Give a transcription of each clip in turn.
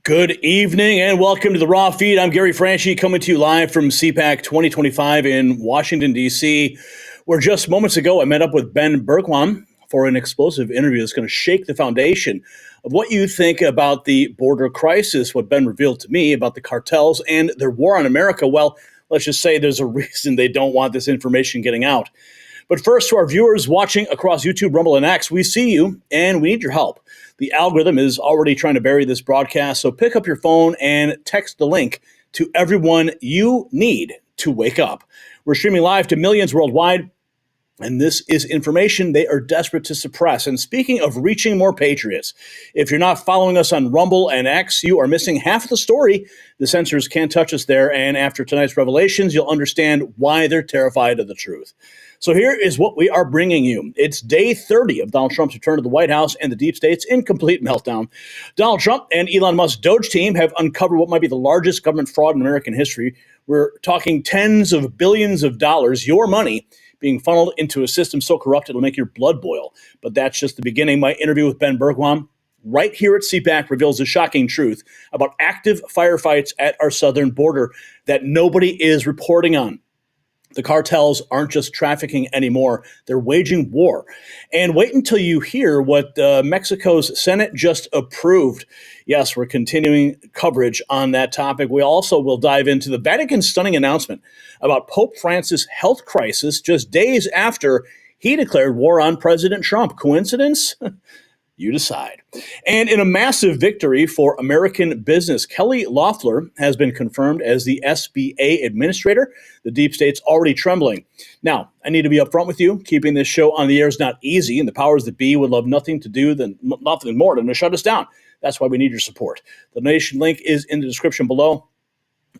Good evening and welcome to the Raw Feed. I'm Gary Franchi coming to you live from CPAC 2025 in Washington, D.C., where just moments ago I met up with Ben Bergquam for an explosive interview that's going to shake the foundation of what you think about the border crisis, what Ben revealed to me about the cartels and their war on America. Well, let's just say there's a reason they don't want this information getting out. But first, to our viewers watching across YouTube, Rumble, and X, we see you and we need your help. The algorithm is already trying to bury this broadcast, so pick up your phone and text the link to everyone you need to wake up. We're streaming live to millions worldwide, and this is information they are desperate to suppress. And speaking of reaching more patriots, if you're not following us on Rumble and X, you are missing half of the story. The censors can't touch us there, and after tonight's revelations, you'll understand why they're terrified of the truth. So here is what we are bringing you. It's day 30 of Donald Trump's return to the White House and the deep state's in complete meltdown. Donald Trump and Elon Musk's DOGE team have uncovered what might be the largest government fraud in American history. We're talking tens of billions of dollars, your money, being funneled into a system so corrupt it'll make your blood boil. But that's just the beginning. My interview with Ben Bergquam right here at CPAC reveals the shocking truth about active firefights at our southern border that nobody is reporting on. The cartels aren't just trafficking anymore. They're waging war. And wait until you hear what Mexico's Senate just approved. Yes, we're continuing coverage on that topic. We also will dive into the Vatican's stunning announcement about Pope Francis' health crisis just days after he declared war on President Trump. Coincidence? You decide. And in a massive victory for American business, Kelly Loeffler has been confirmed as the SBA administrator. The deep state's already trembling. Now, I need to be upfront with you. Keeping this show on the air is not easy, and the powers that be would love nothing more than to shut us down. That's why we need your support. The donation link is in the description below.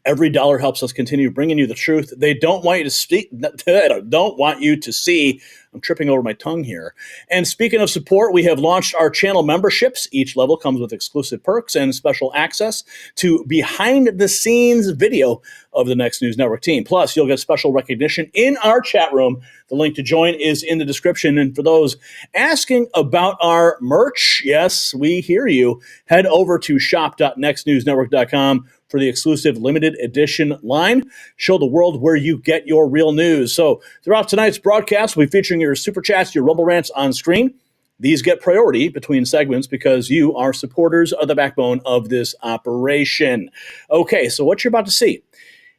Every dollar helps us continue bringing you the truth. They don't want you to speak. Don't want you to see. I'm tripping over my tongue here. And speaking of support, we have launched our channel memberships. Each level comes with exclusive perks and special access to behind-the-scenes video of the Next News Network team. Plus, you'll get special recognition in our chat room. The link to join is in the description. And for those asking about our merch, yes, we hear you. Head over to shop.nextnewsnetwork.com for the exclusive limited edition line. Show the world where you get your real news. So throughout tonight's broadcast, we'll be featuring your super chats, your Rumble rants on screen. These get priority between segments because you are supporters of the backbone of this operation. Okay, so what you're about to see,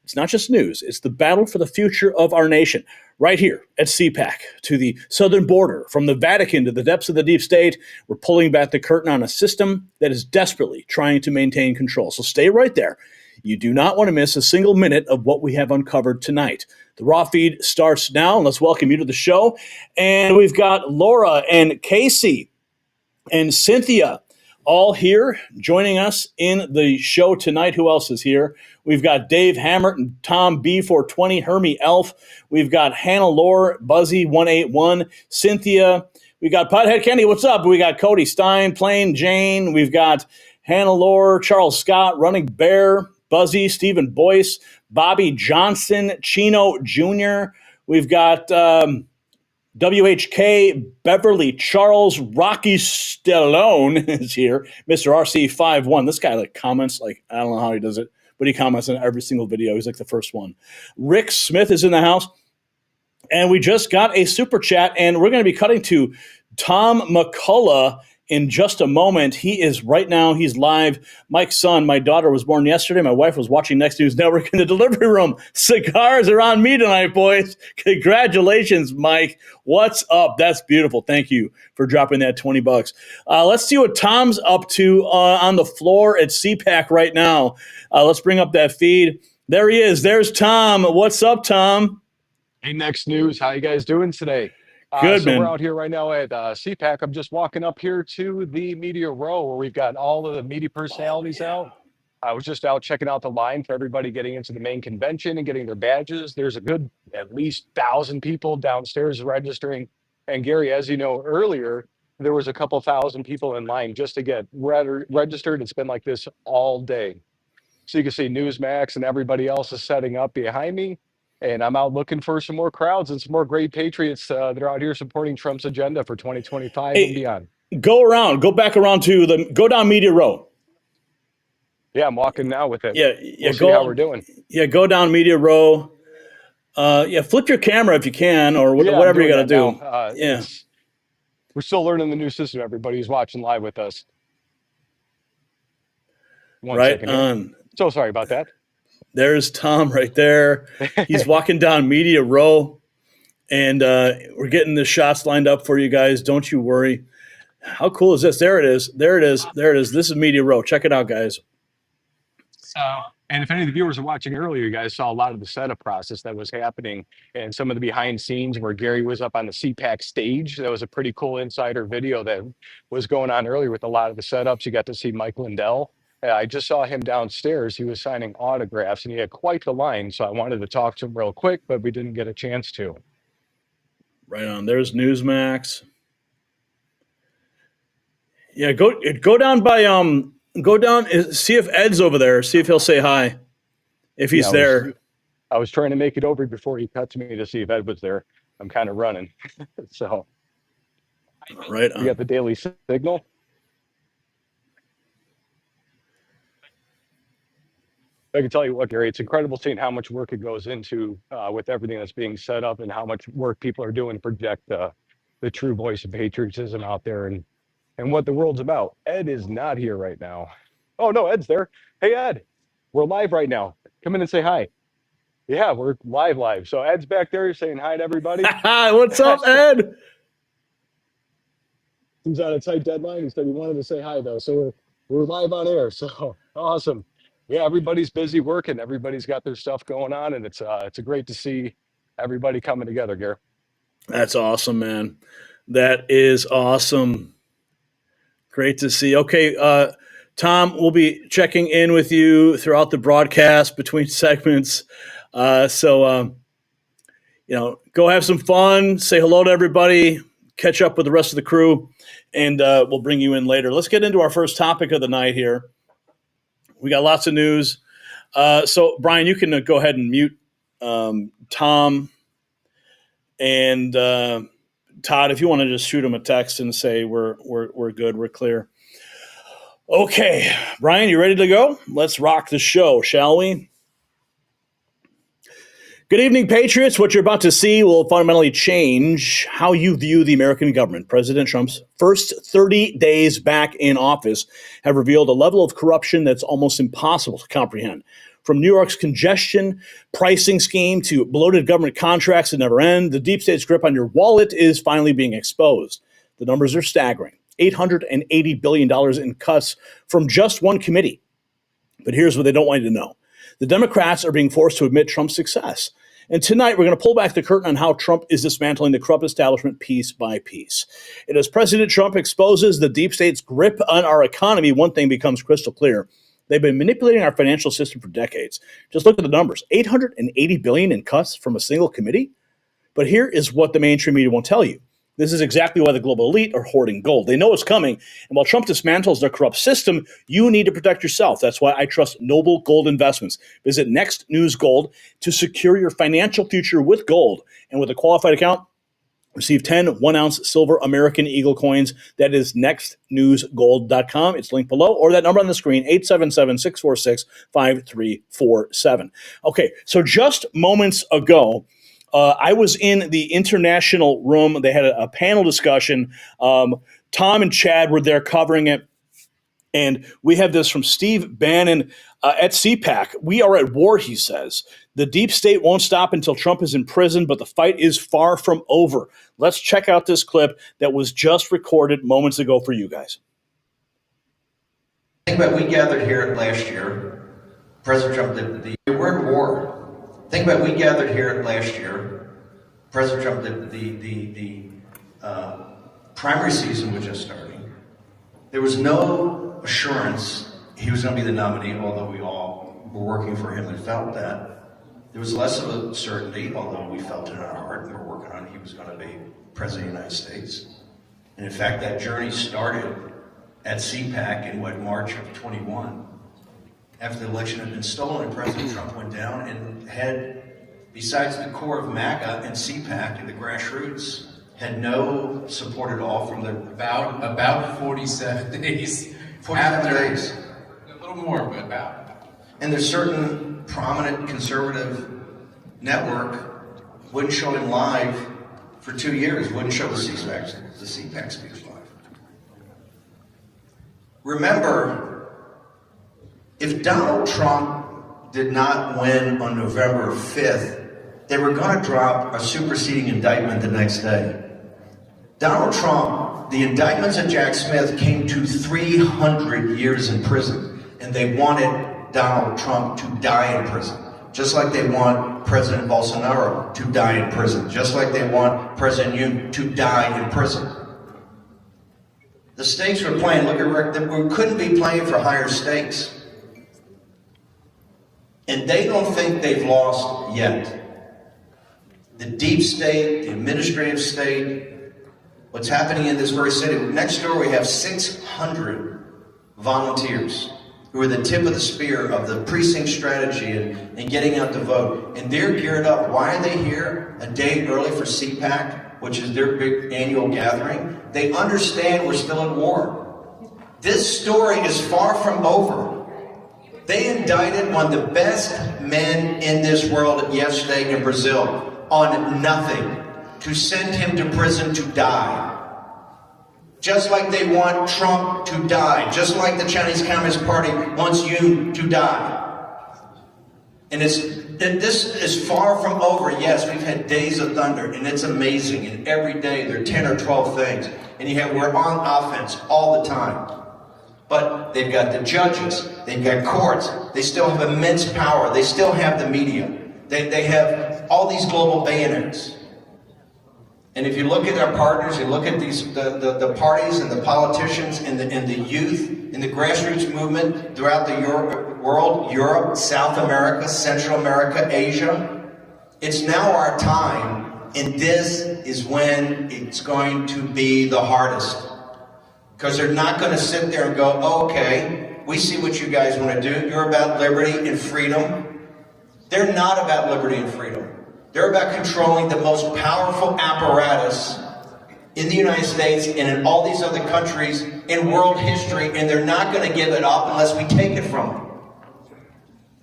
it's not just news. It's the battle for the future of our nation. Right here at CPAC, to the southern border, from the Vatican to the depths of the deep state, we're pulling back the curtain on a system that is desperately trying to maintain control. So stay right there. You do not want to miss a single minute of what we have uncovered tonight. The Raw Feed starts now, and let's welcome you to the show. And we've got Laura and Casey and Cynthia all here. Joining us in the show tonight, who else is here? We've got Dave Hammert and Tom B420, Hermie Elf. We've got Hannah Lore, Buzzy181, Cynthia. We got Pothead Kenny, what's up? We got Cody Stein, Plain Jane. We've got Hannah Lore, Charles Scott, Running Bear, Buzzy, Stephen Boyce, Bobby Johnson, Chino Jr. We've got WHK, Beverly Charles, Rocky Stallone is here, Mr. RC51. This guy comments I don't know how he does it, but he comments on every single video. He's like the first one. Rick Smith is in the house. And we just got a super chat, and we're going to be cutting to Tom McCullough in just a moment. He is right now, he's live. Mike's son, my daughter was born yesterday. My wife was watching Next News Network in the delivery room. Cigars are on me tonight, boys. Congratulations, Mike. What's up? That's beautiful. Thank you for dropping that $20. Let's see what Tom's up to on the floor at CPAC right now. Let's bring up that feed. There he is. There's Tom. What's up, Tom? Hey, Next News. How you guys doing today? Good, man. We're out here right now at CPAC. I'm just walking up here to the media row where we've got all of the media personalities out. I was just out checking out the line for everybody getting into the main convention and getting their badges. There's a good at least 1,000 people downstairs registering. And Gary, as you know earlier, there was a couple thousand people in line just to get registered. It's been like this all day. So you can see Newsmax and everybody else is setting up behind me. And I'm out looking for some more crowds and some more great patriots that are out here supporting Trump's agenda for 2025 and beyond. Go back around to go down media row. Yeah, I'm walking now with it. Yeah, we'll see how we're doing. Yeah, go down media row. Flip your camera if you can, or whatever you got to do. We're still learning the new system. Everybody's watching live with us. One second here. So sorry about that. There's Tom right there. He's walking down media row, and we're getting the shots lined up for you guys. Don't you worry. How cool is this? There it is. There it is. There it is. This is media row. Check it out, guys. And if any of the viewers are watching earlier, you guys saw a lot of the setup process that was happening and some of the behind scenes where Gary was up on the CPAC stage. That was a pretty cool insider video that was going on earlier with a lot of the setups. You got to see Mike Lindell. I just saw him downstairs. He was signing autographs and he had quite the line. So I wanted to talk to him real quick, but we didn't get a chance to. Right on. There's Newsmax. Yeah, go down by go down, see if Ed's over there. See if he'll say hi, if he's there. I was trying to make it over before he cut to me to see if Ed was there. I'm kind of running. So right on. You got the Daily Signal. I can tell you what, Gary, it's incredible seeing how much work it goes into with everything that's being set up and how much work people are doing to project the true voice of patriotism out there and what the world's about. Ed is not here right now. Oh, no, Ed's there. Hey, Ed, we're live right now. Come in and say hi. Yeah, we're live. So Ed's back there saying hi to everybody. What's up, Ed? He's on a tight deadline. He said he wanted to say hi, though. So we're live on air. So awesome. Yeah, everybody's busy working. Everybody's got their stuff going on, and it's great to see everybody coming together, Gary. That's awesome, man. That is awesome. Great to see. Okay, Tom, we'll be checking in with you throughout the broadcast between segments. So go have some fun. Say hello to everybody. Catch up with the rest of the crew, and we'll bring you in later. Let's get into our first topic of the night here. We got lots of news. So, Brian, you can go ahead and mute Tom. And Todd, if you want to just shoot him a text and say we're good, we're clear. Okay, Brian, you ready to go? Let's rock the show, shall we? Good evening, Patriots. What you're about to see will fundamentally change how you view the American government. President Trump's first 30 days back in office have revealed a level of corruption that's almost impossible to comprehend. From New York's congestion pricing scheme to bloated government contracts that never end, the deep state's grip on your wallet is finally being exposed. The numbers are staggering. $880 billion in cuts from just one committee. But here's what they don't want you to know. The Democrats are being forced to admit Trump's success. And tonight, we're going to pull back the curtain on how Trump is dismantling the corrupt establishment piece by piece. And as President Trump exposes the deep state's grip on our economy, one thing becomes crystal clear. They've been manipulating our financial system for decades. Just look at the numbers, $880 billion in cuts from a single committee. But here is what the mainstream media won't tell you. This is exactly why the global elite are hoarding gold. They know it's coming. And while Trump dismantles their corrupt system, you need to protect yourself. That's why I trust Noble Gold Investments. Visit Next News Gold to secure your financial future with gold. And with a qualified account, receive 10 1-ounce silver American Eagle coins. That is nextnewsgold.com. It's linked below, or that number on the screen, 877-646-5347. Okay, so just moments ago, I was in the international room. They had a panel discussion. Tom and Chad were there covering it. And we have this from Steve Bannon at CPAC. We are at war, he says. The deep state won't stop until Trump is in prison, but the fight is far from over. Let's check out this clip that was just recorded moments ago for you guys. Think about, we gathered here last year. President Trump did we're at war. Think about, we gathered here last year. President Trump did the primary season was just starting. There was no assurance he was going to be the nominee, although we all were working for him and felt that. There was less of a certainty, although we felt it in our heart and we're working on it, he was going to be president of the United States. And in fact, that journey started at CPAC in March of 21. After the election had been stolen and President Trump went down and had, besides the core of MAGA and CPAC and the grassroots, had no support at all from the about 47 days. 47 days. A little more, but about. And there's certain prominent conservative network wouldn't show him live for 2 years, wouldn't show the CPAC speech live. Remember, if Donald Trump did not win on November 5th, they were going to drop a superseding indictment the next day. Donald Trump, the indictments of Jack Smith came to 300 years in prison, and they wanted Donald Trump to die in prison, just like they want President Bolsonaro to die in prison, just like they want President Yoon to die in prison. The stakes we're playing, look at Rick, we couldn't be playing for higher stakes. And they don't think they've lost yet. The deep state, the administrative state, what's happening in this very city. Next door we have 600 volunteers who are the tip of the spear of the precinct strategy and getting out to vote. And they're geared up. Why are they here a day early for CPAC, which is their big annual gathering? They understand we're still at war. This story is far from over. They indicted one of the best men in this world yesterday in Brazil on nothing, to send him to prison to die. Just like they want Trump to die, just like the Chinese Communist Party wants you to die. And this is far from over. Yes, we've had days of thunder, and it's amazing. And every day there are 10 or 12 things. And we're on offense all the time. But they've got the judges, they've got courts, they still have immense power, they still have the media, they have all these global billionaires. And if you look at our partners, you look at the parties and the politicians and the youth and the grassroots movement throughout the world, Europe, South America, Central America, Asia, it's now our time, and this is when it's going to be the hardest. Because they're not going to sit there and go, okay, we see what you guys want to do. You're about liberty and freedom. They're not about liberty and freedom. They're about controlling the most powerful apparatus in the United States and in all these other countries in world history, and they're not going to give it up unless we take it from them.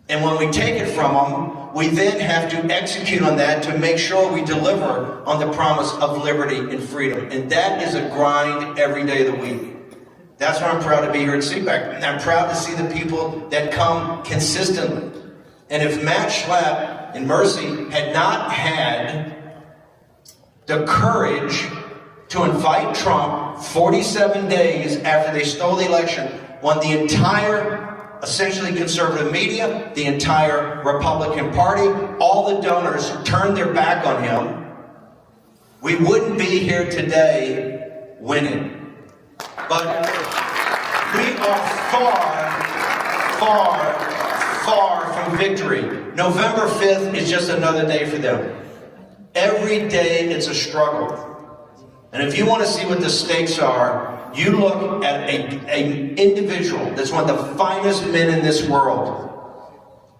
And when we take it from them, we then have to execute on that to make sure we deliver on the promise of liberty and freedom. And that is a grind every day of the week. That's why I'm proud to be here at CPAC. I'm proud to see the people that come consistently. And if Matt Schlapp and Mercy had not had the courage to invite Trump 47 days after they stole the election, when the entire essentially conservative media, the entire Republican Party, all the donors turned their back on him, we wouldn't be here today winning. But we are far from victory. November 5th is just another day for them. Every day it's a struggle. And if you want to see what the stakes are, you look at an individual that's one of the finest men in this world.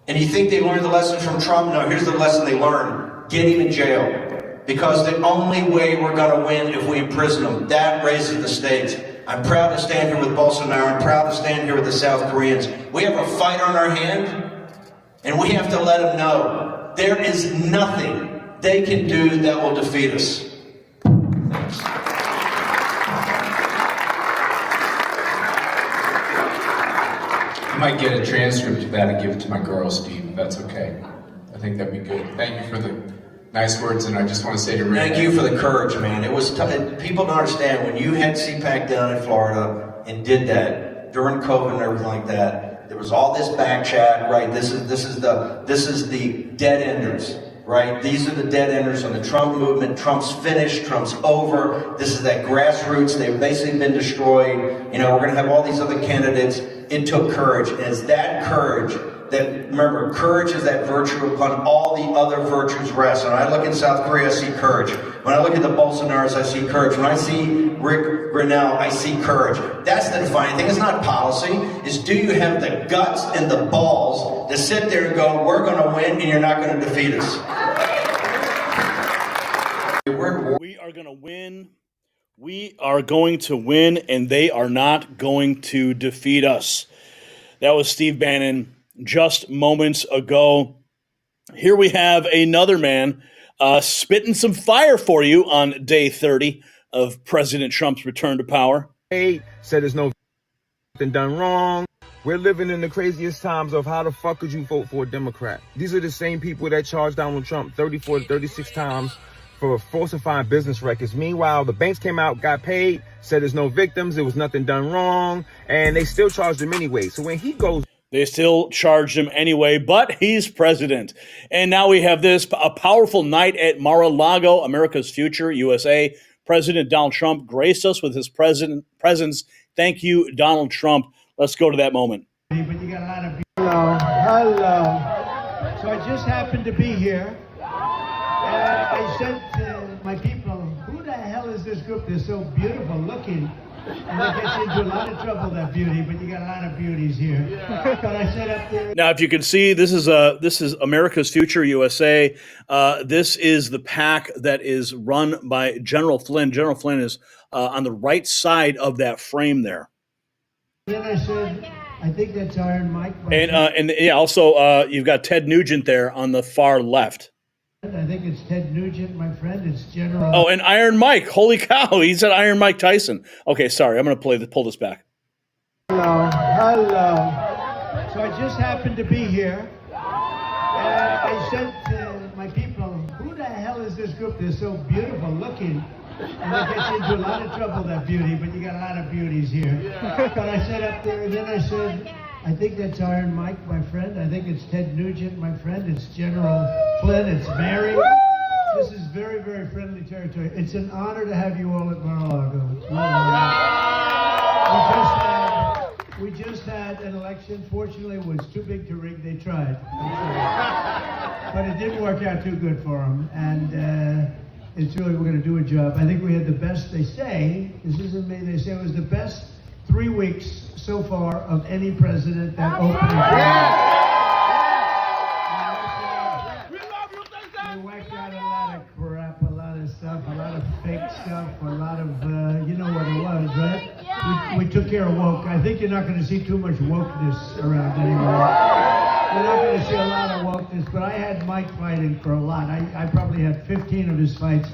And you think they learned the lesson from Trump? No, here's the lesson they learned. Get him in jail. Because the only way we're going to win if we imprison him. That raises the stakes. I'm proud to stand here with Bolsonaro. I'm proud to stand here with the South Koreans. We have a fight on our hand, and we have to let them know there is nothing they can do that will defeat us. Thanks. I might get a transcript of that and give it to my girl, Steve, if that's okay. I think that'd be good. Thank you for the nice words, and I just want to say to Rick... Thank you for the courage, man. It was tough. People don't understand, when you had CPAC down in Florida and did that during COVID and everything like that, there was all this back chat, right? This is the dead enders, right? These are the dead enders on the Trump movement. Trump's finished. Trump's over. This is that grassroots. They've basically been destroyed. You know, we're going to have all these other candidates. It took courage. And it's that courage that, remember, courage is that virtue upon all the other virtues rest. When I look in South Korea, I see courage. When I look at the Bolsonaros, I see courage. When I see Rick Grinnell, I see courage. That's the defining thing. It's not policy. It's, do you have the guts and the balls to sit there and go, we're going to win and you're not going to defeat us. We are going to win. We are going to win, and they are not going to defeat us. That was Steve Bannon just moments ago. Here we have another man spitting some fire for you on day 30 of President Trump's return to power. Said there's nothing done wrong. We're living in the craziest times of how the fuck could you vote for a Democrat? These are the same people that charged Donald Trump 34 to 36 times for falsifying business records. Meanwhile, the banks came out, got paid, said there's no victims, there was nothing done wrong, and they still charged him anyway. So when he goes... They still charged him anyway, but he's president. And now we have a powerful night at Mar-a-Lago, America's future, USA. President Donald Trump graced us with his presence. Thank you, Donald Trump. Let's go to that moment. But you got a lot of... Hello. So I just happened to be here. And I said to my people, who the hell is this group? They're so beautiful looking. And that gets you into a lot of trouble, that beauty, but you got a lot of beauties here. Yeah. But I said up there... Now, if you can see, this is America's Future USA. This is the PAC that is run by General Flynn. General Flynn is on the right side of that frame there. Then I said, I think that's Iron Mike. And yeah, also you've got Ted Nugent there on the far left. I think it's Ted Nugent, my friend. It's General. Oh, and Iron Mike. Holy cow. He said Iron Mike Tyson. Okay, sorry. I'm going to pull this back. Hello. So I just happened to be here. And I said to my people, who the hell is this group? They're so beautiful looking. And that gets you into a lot of trouble, that beauty, but you got a lot of beauties here. Yeah. But I said up there, and then I said, I think that's Iron Mike, my friend. I think it's Ted Nugent, my friend. It's General Flynn. It's Mary. This is very, very friendly territory. It's an honor to have you all at Mar-a-Lago. We just had an election. Fortunately, it was too big to rig. They tried. But it didn't work out too good for them. And it's really, we're going to do a job. I think we had the best, they say, this isn't me, they say it was the best 3 weeks so far of any president that opened. We whacked out a lot of crap, a lot of stuff, a lot of fake stuff, a lot of, you know what it was, right? We took care of woke. I think you're not going to see too much wokeness around anymore. You're not going to see a lot of wokeness, but I had Mike fighting for a lot. I probably had 15 of his fights.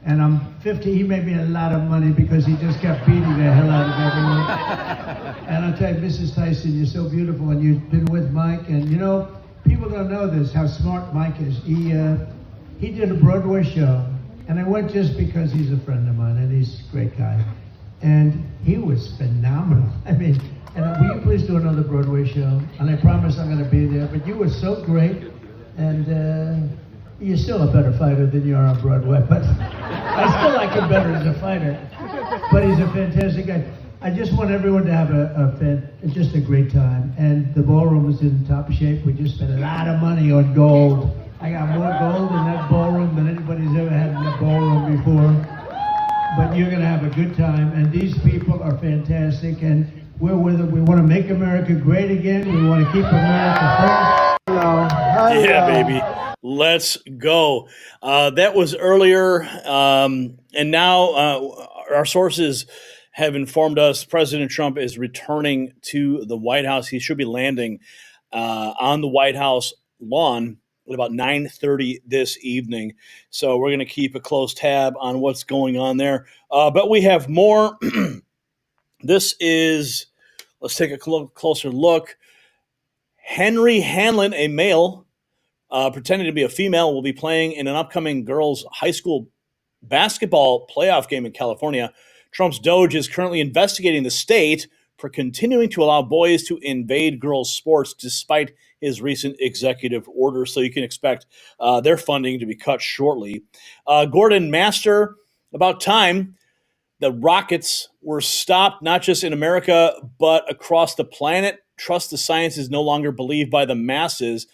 And I'm 50, he made me a lot of money because he just kept beating the hell out of everyone. And I'll tell you, Mrs. Tyson, you're so beautiful, and you've been with Mike. And you know, people don't know this, how smart Mike is. He did a Broadway show, and I went just because he's a friend of mine, and he's a great guy. and he was phenomenal. I mean, and will you please do another Broadway show? And I promise I'm going to be there. But you were so great, and you're still a better fighter than you are on Broadway. But I still like him better as a fighter. But he's a fantastic guy. I just want everyone to have just a great time. And the ballroom is in top shape. We just spent a lot of money on gold. I got more gold in that ballroom than anybody's ever had in that ballroom before. But you're going to have a good time. And these people are fantastic. And we're with them. We want to make America great again. We want to keep America first. Hello. Yeah, baby. Let's go. That was earlier. And now our sources have informed us President Trump is returning to the White House. He should be landing on the White House lawn at about 9:30 this evening. So we're going to keep a close tab on what's going on there. But we have more. This is, let's take a closer look. Henry Hanlon, a male, pretending to be a female, will be playing in an upcoming girls' high school basketball playoff game in California. Trump's DOGE is currently investigating the state for continuing to allow boys to invade girls' sports despite his recent executive order. So you can expect their funding to be cut shortly. Gordon Master, about time the rockets were stopped, not just in America, but across the planet. Trust the science is no longer believed by the masses.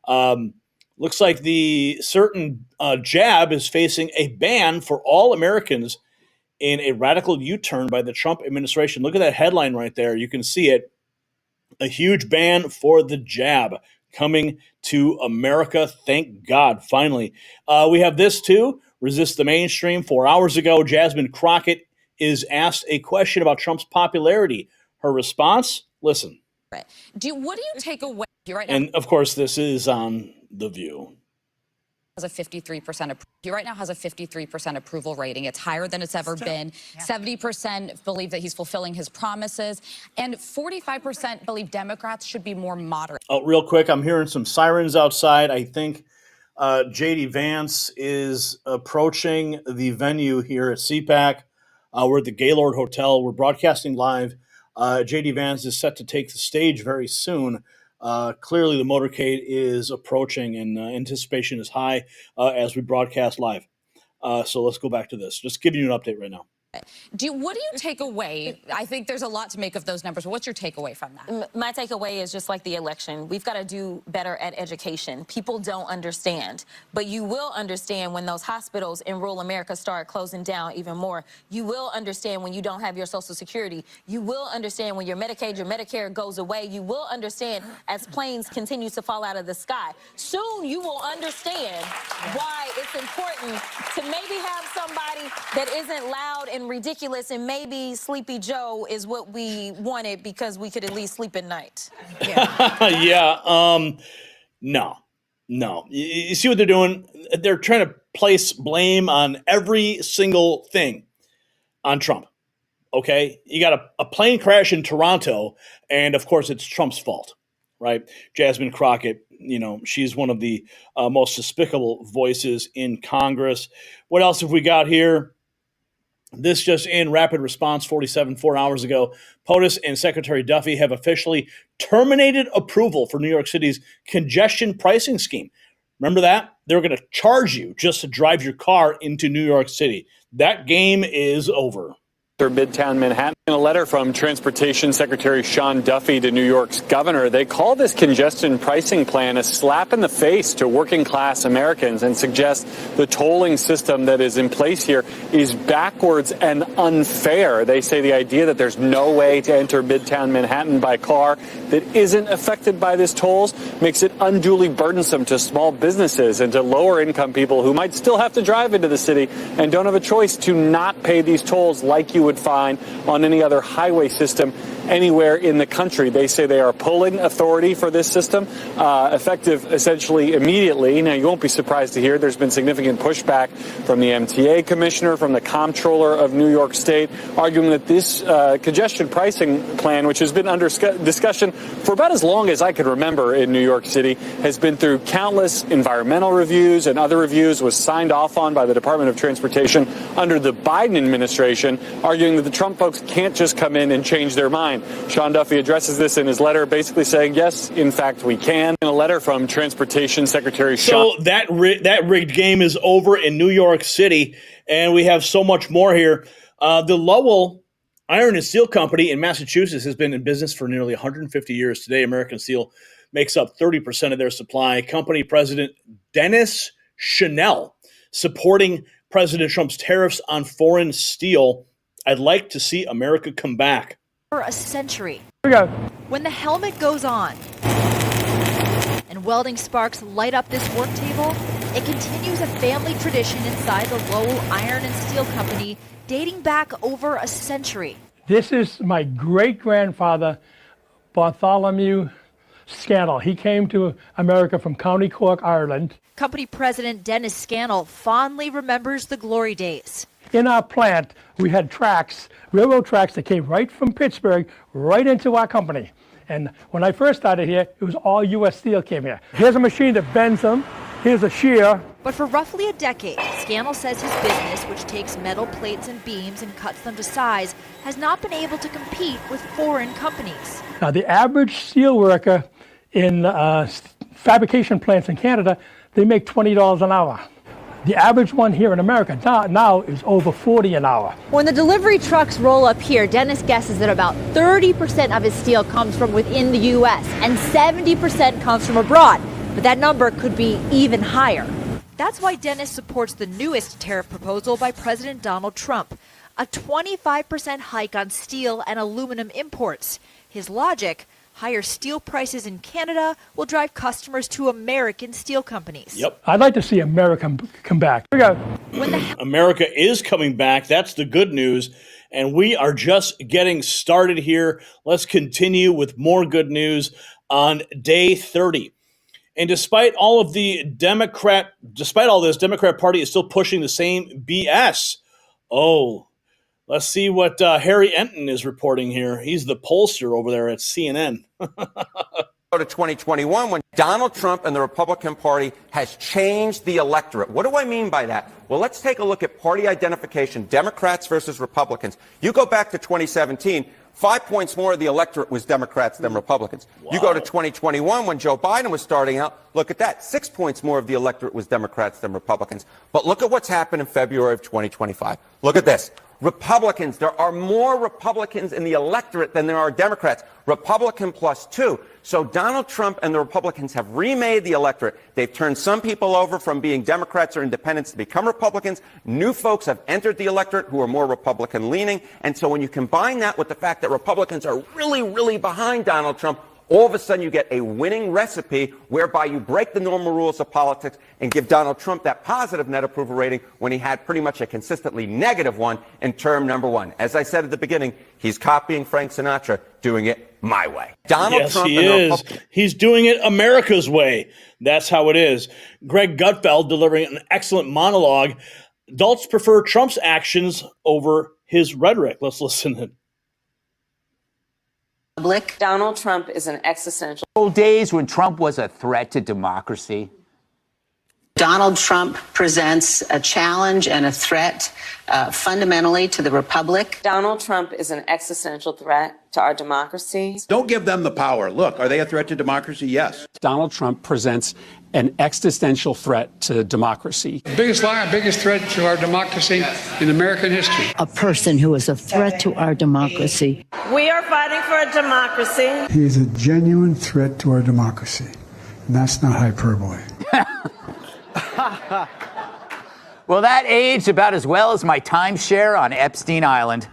Looks like the certain jab is facing a ban for all Americans in a radical U-turn by the Trump administration. Look at that headline right there. You can see it. A huge ban for the jab coming to America. Thank God, finally. We have this too. Resist the mainstream. 4 hours ago, Jasmine Crockett is asked a question about Trump's popularity. Her response, listen. What do you take away right now? And of course, this is on The View. Has a 53% right now has a 53% approval rating. It's higher than it's ever been. 70% believe that he's fulfilling his promises, and 45% believe Democrats should be more moderate. Oh, real quick, I'm hearing some sirens outside. I think J.D. Vance is approaching the venue here at CPAC. We're at the Gaylord Hotel. We're broadcasting live. J.D. Vance is set to take the stage very soon. Clearly, the motorcade is approaching, and anticipation is high as we broadcast live. So let's go back to this. Just giving you an update right now. What do you take away? I think there's a lot to make of those numbers. But what's your takeaway from that? My takeaway is just like the election. We've got to do better at education. People don't understand, but you will understand when those hospitals in rural America start closing down even more. You will understand when you don't have your Social Security. You will understand when your Medicaid, your Medicare goes away. You will understand as planes continue to fall out of the sky. Soon you will understand why it's important to maybe have somebody that isn't loud and ridiculous, and maybe Sleepy Joe is what we wanted because we could at least sleep at night. No. You see what they're doing? They're trying to place blame on every single thing on Trump. Okay? You got a plane crash in Toronto, and of course it's Trump's fault, right? Jasmine Crockett, she's one of the most despicable voices in Congress. What else have we got here? This just in, rapid response 4 hours ago. POTUS and Secretary Duffy have officially terminated approval for New York City's congestion pricing scheme. Remember that? They were going to charge you just to drive your car into New York City. That game is over. Midtown Manhattan. In a letter from Transportation Secretary Sean Duffy to New York's governor, they call this congestion pricing plan a slap in the face to working class Americans and suggest the tolling system that is in place here is backwards and unfair. They say the idea that there's no way to enter Midtown Manhattan by car that isn't affected by this tolls makes it unduly burdensome to small businesses and to lower income people who might still have to drive into the city and don't have a choice to not pay these tolls like you would find on any other highway system anywhere in the country. They say they are pulling authority for this system, effective essentially immediately. Now, you won't be surprised to hear there's been significant pushback from the MTA commissioner, from the comptroller of New York State, arguing that this congestion pricing plan, which has been under discussion for about as long as I could remember in New York City, has been through countless environmental reviews and other reviews, was signed off on by the Department of Transportation under the Biden administration, arguing that the Trump folks can't just come in and change their mind. Sean Duffy addresses this in his letter, basically saying, yes, in fact, we can. In a letter from Transportation Secretary Sean. So that rigged game is over in New York City, and we have so much more here. The Lowell Iron and Steel Company in Massachusetts has been in business for nearly 150 years. Today, American Steel makes up 30% of their supply. Company president Dennis Chanel supporting President Trump's tariffs on foreign steel. I'd like to see America come back. For a century. Here we go. When the helmet goes on and welding sparks light up this work table, it continues a family tradition inside the Lowell Iron and Steel Company dating back over a century. This is my great-grandfather, Bartholomew Scannell. He came to America from County Cork, Ireland. Company president Dennis Scannell fondly remembers the glory days. In our plant, we had tracks, railroad tracks that came right from Pittsburgh right into our company. And when I first started here, it was all U.S. Steel came here. Here's a machine that bends them. Here's a shear. But for roughly a decade, Scannell says his business, which takes metal plates and beams and cuts them to size, has not been able to compete with foreign companies. Now, the average steel worker in fabrication plants in Canada, they make $20 an hour. The average one here in America now is over $40 an hour. When the delivery trucks roll up here, Dennis guesses that about 30% of his steel comes from within the U.S. and 70% comes from abroad. But that number could be even higher. That's why Dennis supports the newest tariff proposal by President Donald Trump, a 25% hike on steel and aluminum imports. His logic: higher steel prices in Canada will drive customers to American steel companies. Yep. I'd like to see America come back. Here we go. America is coming back. That's the good news. And we are just getting started here. Let's continue with more good news on day 30. And despite all this, Democrat Party is still pushing the same BS. Oh, let's see what Harry Enton is reporting here. He's the pollster over there at CNN. Go to 2021 when Donald Trump and the Republican Party has changed the electorate. What do I mean by that? Well, let's take a look at party identification, Democrats versus Republicans. You go back to 2017, 5 points more of the electorate was Democrats than Republicans. Wow. You go to 2021 when Joe Biden was starting out, look at that, 6 points more of the electorate was Democrats than Republicans. But look at what's happened in February of 2025. Look at this. Republicans, there are more Republicans in the electorate than there are Democrats. Republican +2. So Donald Trump and the Republicans have remade the electorate. They've turned some people over from being Democrats or independents to become Republicans. New folks have entered the electorate who are more Republican leaning. And so when you combine that with the fact that Republicans are really, really behind Donald Trump, all of a sudden you get a winning recipe whereby you break the normal rules of politics and give Donald Trump that positive net approval rating when he had pretty much a consistently negative one in term number one. As I said at the beginning, he's copying Frank Sinatra, doing it my way. Donald Trump he is. He's doing it America's way. That's how it is. Greg Gutfeld delivering an excellent monologue. Adults prefer Trump's actions over his rhetoric. Let's listen in. Donald Trump is an existential. Old days when Trump was a threat to democracy. Donald Trump presents a challenge and a threat fundamentally to the republic. Donald Trump is an existential threat to our democracy. Don't give them the power. Look, are they a threat to democracy? Yes. Donald Trump presents an existential threat to democracy. Biggest lie, biggest threat to our democracy in American history. A person who is a threat to our democracy. We are fighting for a democracy. He is a genuine threat to our democracy. And that's not hyperbole. Well, that aged about as well as my timeshare on Epstein Island.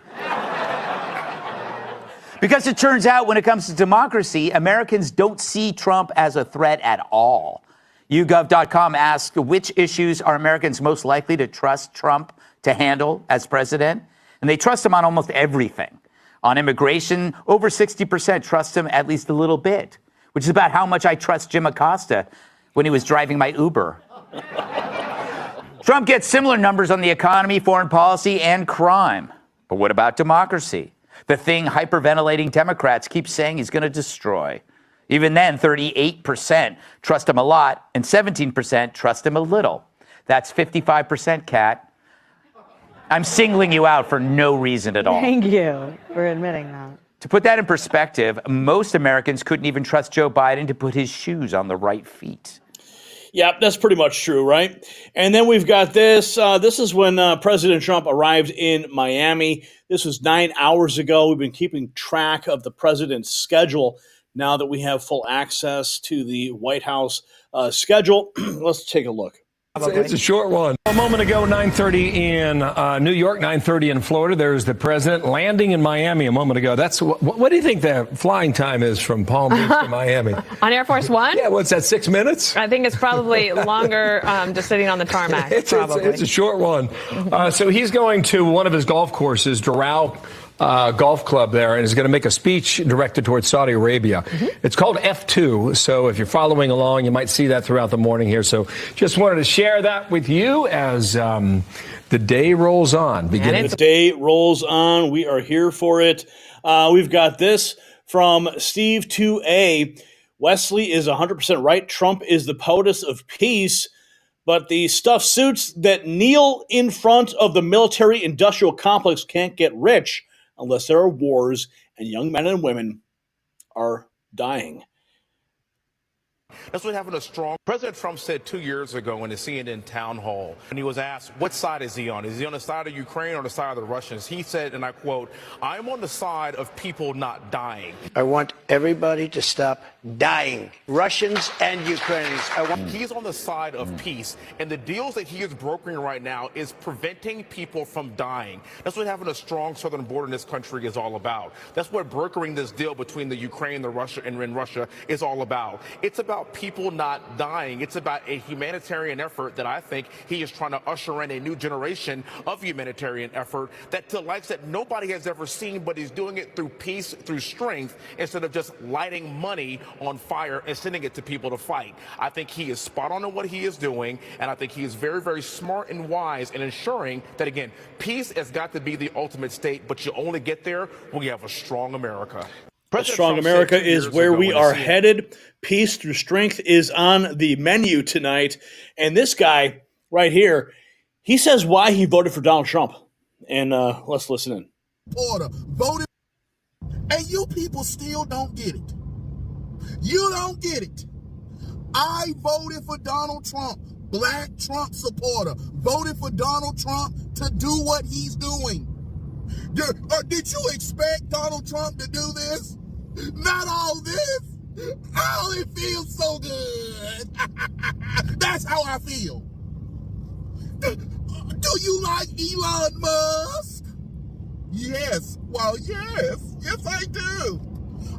Because it turns out when it comes to democracy, Americans don't see Trump as a threat at all. YouGov.com asked which issues are Americans most likely to trust Trump to handle as president, and they trust him on almost everything. On immigration, over 60% trust him at least a little bit, which is about how much I trust Jim Acosta when he was driving my Uber. Trump gets similar numbers on the economy, foreign policy, and crime. But what about democracy? The thing hyperventilating Democrats keep saying he's going to destroy. Even then, 38% trust him a lot and 17% trust him a little. That's 55%, Kat. I'm singling you out for no reason at all. Thank you for admitting that. To put that in perspective, most Americans couldn't even trust Joe Biden to put his shoes on the right feet. Yeah, that's pretty much true, right? And then we've got this. This is when President Trump arrived in Miami. This was 9 hours ago. We've been keeping track of the president's schedule now that we have full access to the White House schedule. Let's take a look. It's a short one. A moment ago, 9:30 in New York, 9:30 in Florida. There's the president landing in Miami a moment ago. That's what do you think the flying time is from Palm Beach to Miami? On Air Force One? Yeah, what's that, 6 minutes? I think it's probably longer just sitting on the tarmac. It's a short one. So he's going to one of his golf courses, Doral Golf Club there, and is going to make a speech directed towards Saudi Arabia. It's called F2, so if you're following along, you might see that throughout the morning here. So just wanted to share that with you as the day rolls on. The day rolls on. We are here for it. We've got this from Steve 2A. Wesley is 100% right. Trump is the POTUS of peace, but the stuffed suits that kneel in front of the military-industrial complex can't get rich unless there are wars and young men and women are dying. That's what having a strong. President Trump said 2 years ago in the CNN town hall, and he was asked, what side is he on? Is he on the side of Ukraine or the side of the Russians? He said, and I quote, I'm on the side of people not dying. I want everybody to stop dying, Russians and Ukrainians. He's on the side of peace, and the deals that he is brokering right now is preventing people from dying. That's what having a strong southern border in this country is all about. That's what brokering this deal between the Ukraine, Russia is all about. It's about people not dying. It's about a humanitarian effort that I think he is trying to usher in a new generation of humanitarian effort that to likes that nobody has ever seen, but he's doing it through peace, through strength, instead of just lighting money on fire and sending it to people to fight. I think he is spot on in what he is doing, and I think he is very, very smart and wise in ensuring that, again, peace has got to be the ultimate state, but you only get there when you have a strong America. A strong America is where we are headed. Peace through strength is on the menu tonight. And this guy right here, he says why he voted for Donald Trump. And let's listen in. Order voted, and you people still don't get it. You don't get it. I voted for Donald Trump, black Trump supporter, voted for Donald Trump to do what he's doing. Did you expect Donald Trump to do this? Not all this. Oh, it feels so good. That's how I feel. Do you like Elon Musk? Yes. Well, yes. Yes, I do.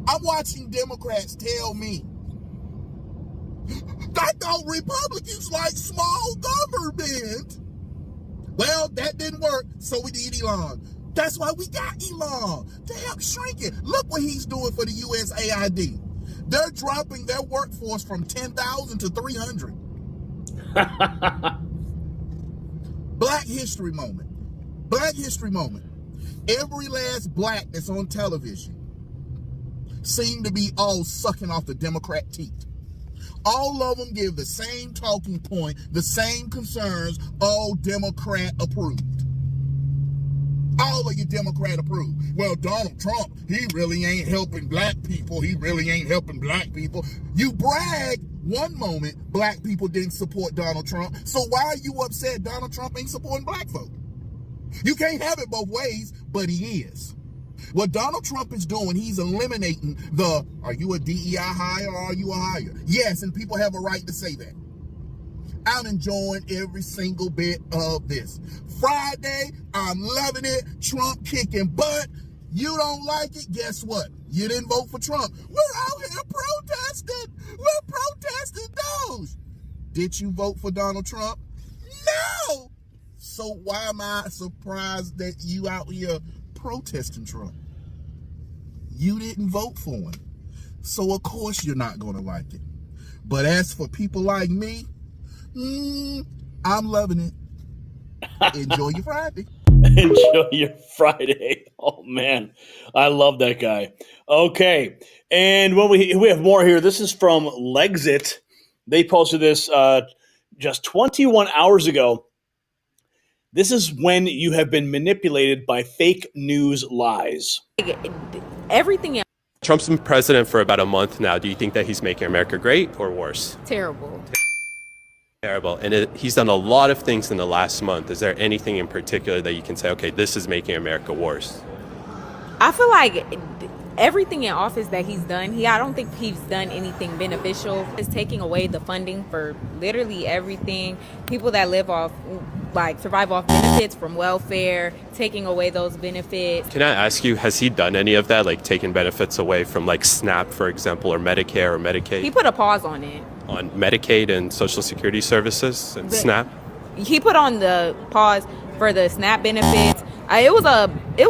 I'm watching Democrats tell me, I thought Republicans like small government. Well, that didn't work, so we did Elon. That's why we got Elon, to help shrink it. Look what he's doing for the USAID. They're dropping their workforce from 10,000 to 300. Black History Moment. Black History Moment. Every last black that's on television seem to be all sucking off the Democrat teat. All of them give the same talking point, the same concerns, all Democrat approved. All of you Democrat approved. Well, Donald Trump, he really ain't helping black people. He really ain't helping black people. You brag one moment black people didn't support Donald Trump. So why are you upset Donald Trump ain't supporting black folk? You can't have it both ways, but he is. What Donald Trump is doing, he's eliminating the, are you a DEI hire or are you a hire? Yes, and people have a right to say that. I'm enjoying every single bit of this. Friday, I'm loving it. Trump kicking butt. You don't like it? Guess what? You didn't vote for Trump. We're out here protesting. We're protesting DOGE. Did you vote for Donald Trump? No. So why am I surprised that you out here protesting Trump? You didn't vote for him. So of course you're not going to like it. But as for people like me, I'm loving it. Enjoy your Friday. Enjoy your Friday. Oh, man. I love that guy. Okay. And when we have more here, this is from Legsit. They posted this just 21 hours ago. This is when you have been manipulated by fake news lies. Everything. Trump's been president for about a month now. Do you think that he's making America great or worse? Terrible. Terrible. And he's done a lot of things in the last month. Is there anything in particular that you can say, okay, this is making America worse? I feel like everything in office that he's done, I don't think he's done anything beneficial. It's taking away the funding for literally everything. People that live off, survive off benefits from welfare, taking away those benefits. Can I ask you, has he done any of that, like taking benefits away from like SNAP, for example, or Medicare or Medicaid? He put a pause on it. On Medicaid and Social Security services and SNAP? He put on the pause for the SNAP benefits. It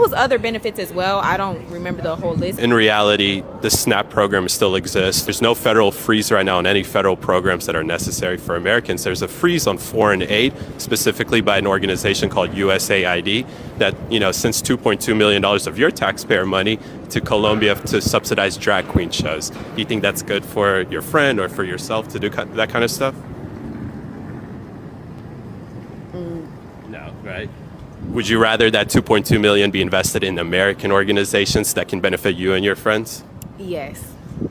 was other benefits as well. I don't remember the whole list. In reality, the SNAP program still exists. There's no federal freeze right now on any federal programs that are necessary for Americans. There's a freeze on foreign aid, specifically by an organization called USAID, that, sends $2.2 million of your taxpayer money to Colombia to subsidize drag queen shows. Do you think that's good for your friend or for yourself to do that kind of stuff? No, right? Would you rather that $2.2 million be invested in American organizations that can benefit you and your friends? Yes.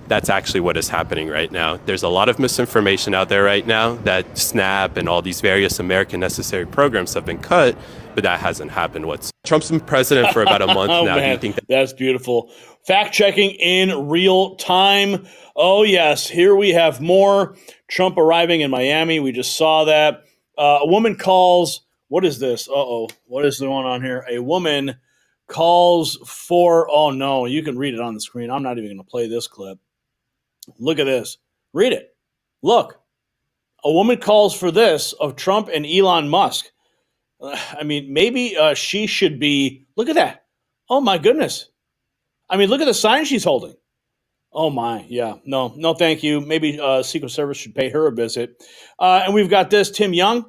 That's actually what is happening right now. There's a lot of misinformation out there right now that SNAP and all these various American necessary programs have been cut, but that hasn't happened. Trump's been president for about a month now. Man, do you think that's beautiful? Fact checking in real time. Oh, yes. Here we have more. Trump arriving in Miami. We just saw that. A woman calls. What is this? Uh-oh. What is going on here? A woman calls for, oh no, you can read it on the screen. I'm not even going to play this clip. Look at this. Read it. Look. A woman calls for this of Trump and Elon Musk. I mean, maybe she should be, look at that. Oh my goodness. I mean, look at the sign she's holding. Oh my, yeah. No, thank you. Maybe Secret Service should pay her a visit. And we've got this, Tim Young.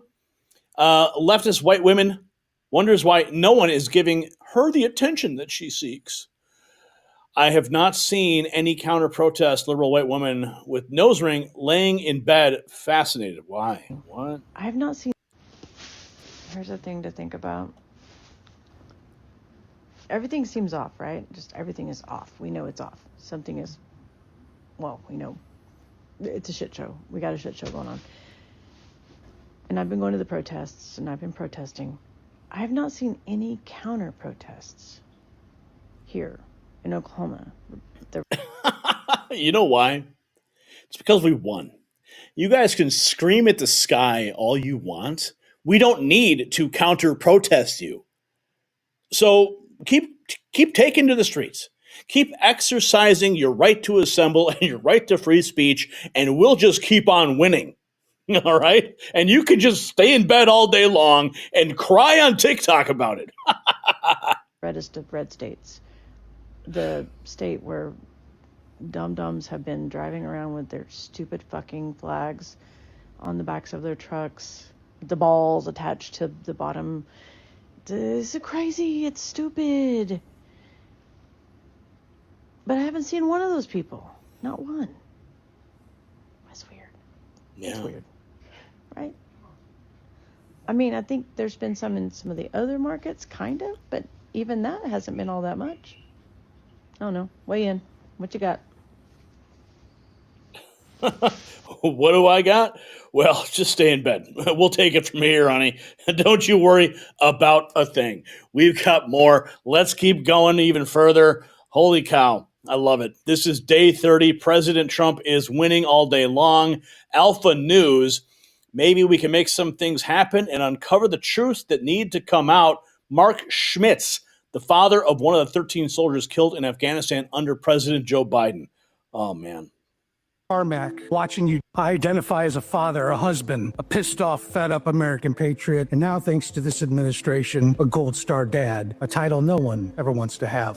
Leftist white women wonders why no one is giving her the attention that she seeks. I have not seen any counter-protest liberal white woman with nose ring laying in bed fascinated. Why? What? I have not seen. Here's a thing to think about. Everything seems off, right? Just everything is off. We know it's off. Something is, we know it's a shit show. We got a shit show going on. And I've been going to the protests, and I've been protesting. I have not seen any counter-protests here in Oklahoma. You know why? It's because we won. You guys can scream at the sky all you want. We don't need to counter-protest you. So keep taking to the streets. Keep exercising your right to assemble and your right to free speech, and we'll just keep on winning. All right? And you can just stay in bed all day long and cry on TikTok about it. Reddest of red states. The state where dum-dums have been driving around with their stupid fucking flags on the backs of their trucks, the balls attached to the bottom. This is crazy. It's stupid. But I haven't seen one of those people. Not one. That's weird. Yeah. It's weird. Right? I mean, I think there's been some in some of the other markets, kind of, but even that hasn't been all that much. I don't know. Weigh in. What you got? What do I got? Well, just stay in bed. We'll take it from here, honey. Don't you worry about a thing. We've got more. Let's keep going even further. Holy cow. I love it. This is day 30. President Trump is winning all day long. Alpha News. Maybe we can make some things happen and uncover the truths that need to come out. Mark Schmitz, the father of one of the 13 soldiers killed in Afghanistan under President Joe Biden. Oh, man. Tarmac, watching you identify as a father, a husband, a pissed off, fed up American patriot, and now, thanks to this administration, a gold star dad, a title no one ever wants to have.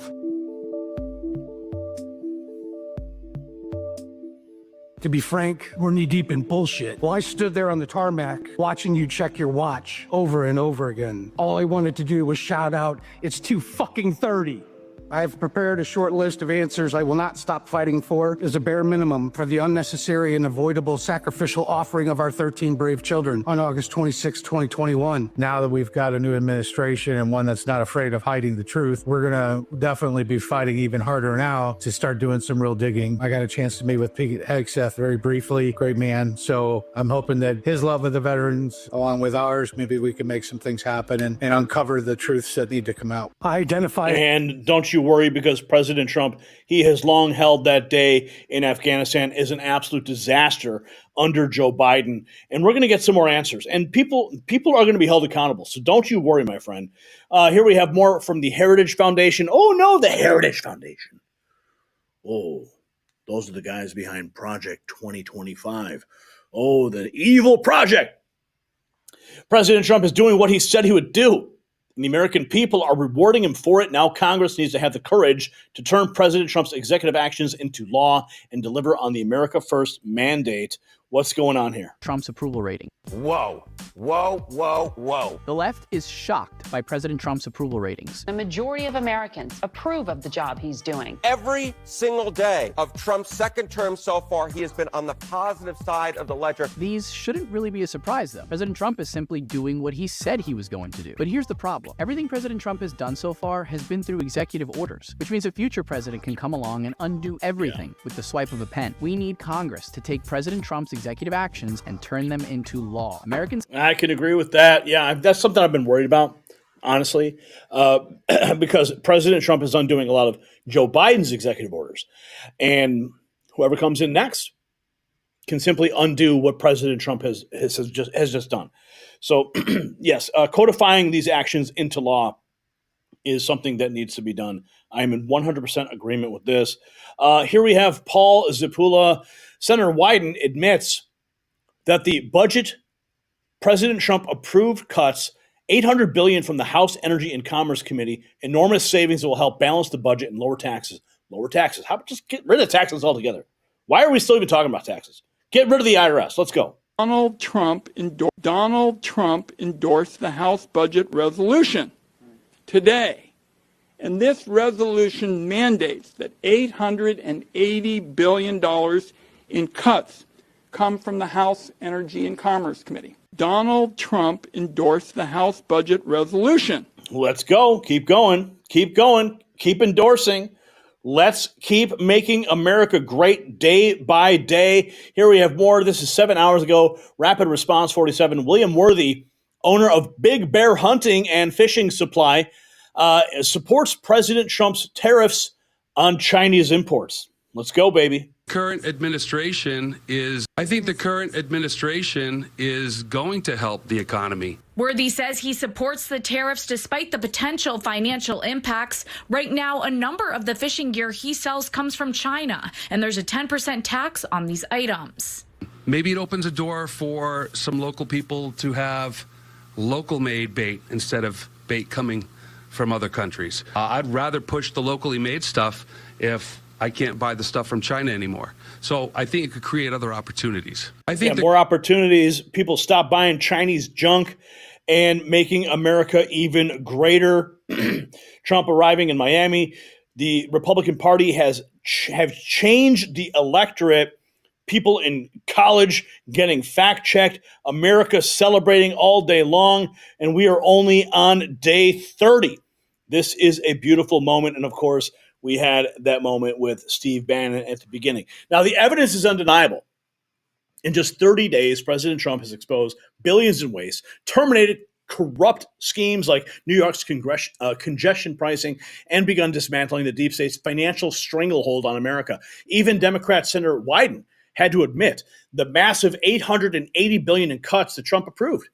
To be frank, we're knee-deep in bullshit. Well, I stood there on the tarmac watching you check your watch over and over again. All I wanted to do was shout out, it's 2:30. I've prepared a short list of answers I will not stop fighting for as a bare minimum for the unnecessary and avoidable sacrificial offering of our 13 brave children on August 26, 2021. Now that we've got a new administration and one that's not afraid of hiding the truth, we're going to definitely be fighting even harder now to start doing some real digging. I got a chance to meet with Pete Hegseth very briefly, great man. So I'm hoping that his love of the veterans, along with ours, maybe we can make some things happen and uncover the truths that need to come out. I identify. And don't you worry, because President Trump, he has long held that day in Afghanistan is an absolute disaster under Joe Biden. And we're going to get some more answers. And people are going to be held accountable. So don't you worry, my friend. Here we have more from the Heritage Foundation. Oh, no, the Heritage Foundation. Oh, those are the guys behind Project 2025. Oh, the evil project. President Trump is doing what he said he would do. And the American people are rewarding him for it. Now Congress needs to have the courage to turn President Trump's executive actions into law and deliver on the America First mandate. What's going on here? Trump's approval rating. Whoa, whoa, whoa, whoa. The left is shocked by President Trump's approval ratings. The majority of Americans approve of the job he's doing. Every single day of Trump's second term so far, he has been on the positive side of the ledger. These shouldn't really be a surprise, though. President Trump is simply doing what he said he was going to do. But here's the problem. Everything President Trump has done so far has been through executive orders, which means a future president can come along and undo everything with the swipe of a pen. We need Congress to take President Trump's executive actions and turn them into law. Americans. I can agree with that. Yeah, that's something I've been worried about, honestly, because President Trump is undoing a lot of Joe Biden's executive orders. And whoever comes in next can simply undo what President Trump has just done. So, yes, codifying these actions into law is something that needs to be done. I'm in 100% agreement with this. Here we have Paul Zipula. Senator Wyden admits that the budget President Trump approved cuts $800 billion from the House Energy and Commerce Committee, enormous savings that will help balance the budget and lower taxes. Lower taxes. How about just get rid of taxes altogether? Why are we still even talking about taxes? Get rid of the IRS. Let's go. Donald Trump endorsed the House budget resolution today. And this resolution mandates that $880 billion in cuts come from the House Energy and Commerce Committee. Donald Trump endorsed the House budget resolution. Let's go. Keep going. Keep going. Keep endorsing. Let's keep making America great day by day. Here we have more. This is 7 hours ago. Rapid Response 47. William Worthy, owner of Big Bear Hunting and Fishing Supply, supports President Trump's tariffs on Chinese imports. Let's go, baby. I think the current administration is going to help the economy. Worthy says he supports the tariffs despite the potential financial impacts. Right now, a number of the fishing gear he sells comes from China, and there's a 10% tax on these items. Maybe it opens a door for some local people to have local-made bait instead of bait coming from other countries. I'd rather push the locally made stuff if I can't buy the stuff from China anymore. So I think it could create other opportunities. I think more opportunities. People stop buying Chinese junk and making America even greater. Trump arriving in Miami. The Republican Party have changed the electorate. People in college getting fact-checked. America celebrating all day long. And we are only on day 30. This is a beautiful moment. And of course, we had that moment with Steve Bannon at the beginning. Now, the evidence is undeniable. In just 30 days, President Trump has exposed billions in waste, terminated corrupt schemes like New York's congestion pricing, and begun dismantling the deep state's financial stranglehold on America. Even Democrat Senator Wyden had to admit the massive $880 billion in cuts that Trump approved.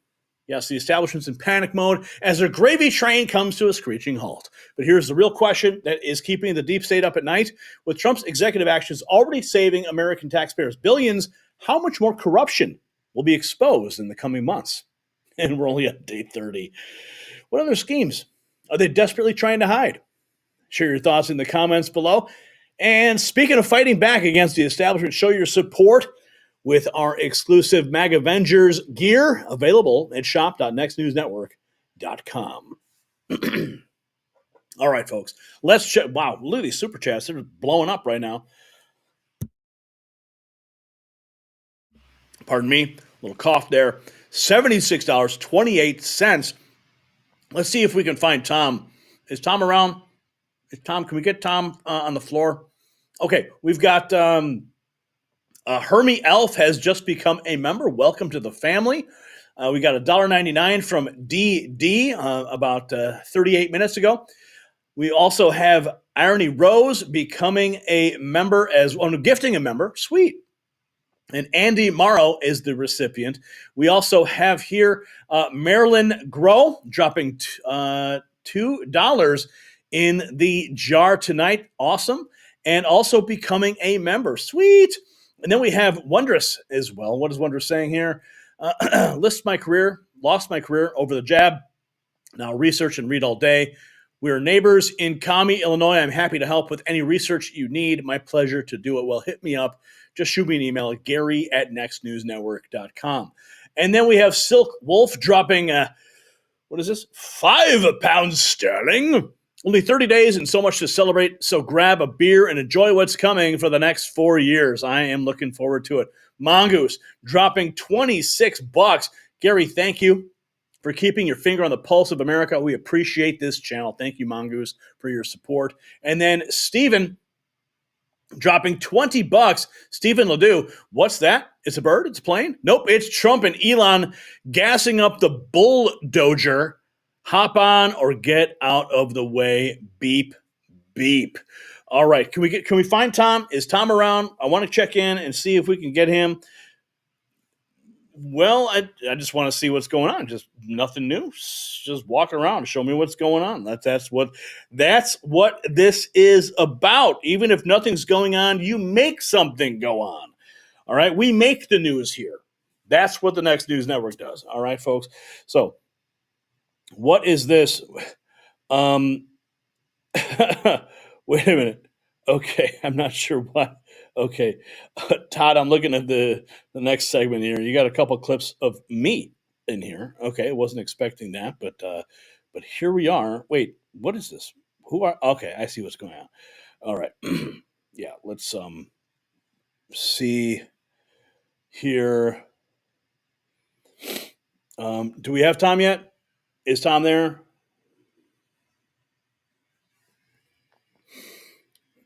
Yes, the establishment's in panic mode as their gravy train comes to a screeching halt. But here's the real question that is keeping the deep state up at night. With Trump's executive actions already saving American taxpayers billions, how much more corruption will be exposed in the coming months? And we're only at day 30. What other schemes are they desperately trying to hide? Share your thoughts in the comments below. And speaking of fighting back against the establishment, show your support with our exclusive Mag Avengers gear available at shop.nextnewsnetwork.com. All right, folks, let's check. Wow, look at these super chats. They're blowing up right now. Pardon me, a little cough there. $76.28. Let's see if we can find Tom. Is Tom around? Can we get Tom on the floor? Okay, we've got Hermie Elf has just become a member. Welcome to the family. We got $1.99 from DD about 38 minutes ago. We also have Irony Rose becoming a member gifting a member. Sweet. And Andy Morrow is the recipient. We also have here Marilyn Grow dropping $2 in the jar tonight. Awesome. And also becoming a member. Sweet. And then we have Wondrous as well. What is Wondrous saying here? Lost my career over the jab. Now research and read all day. We are neighbors in Kami, Illinois. I'm happy to help with any research you need. My pleasure to do it. Well, hit me up. Just shoot me an email at gary@nextnewsnetwork.com. And then we have Silk Wolf dropping, what is this? 5 pounds sterling. Only 30 days and so much to celebrate. So grab a beer and enjoy what's coming for the next 4 years. I am looking forward to it. Mongoose dropping $26. Gary, thank you for keeping your finger on the pulse of America. We appreciate this channel. Thank you, Mongoose, for your support. And then Stephen dropping $20. Stephen Ledoux, what's that? It's a bird? It's a plane? Nope, it's Trump and Elon gassing up the bulldozer. Hop on or get out of the way. Beep, beep. All right, can we find Tom? Is Tom around? I want to check in and see if we can get him. Well, I just want to see what's going on. Just nothing new. Just walk around, show me what's going on. That's what this is about. Even if nothing's going on, you make something go on. All right, we make the news here. That's what the Next News Network does. All right, folks. So, what is this? Wait a minute. Okay, I'm not sure what. Okay, Todd, I'm looking at the next segment here. You got a couple clips of me in here. Okay, I wasn't expecting that, but here we are. Wait, what is this? Okay, I see what's going on. All right, yeah, let's see here. Do we have Tom yet? Is Tom there?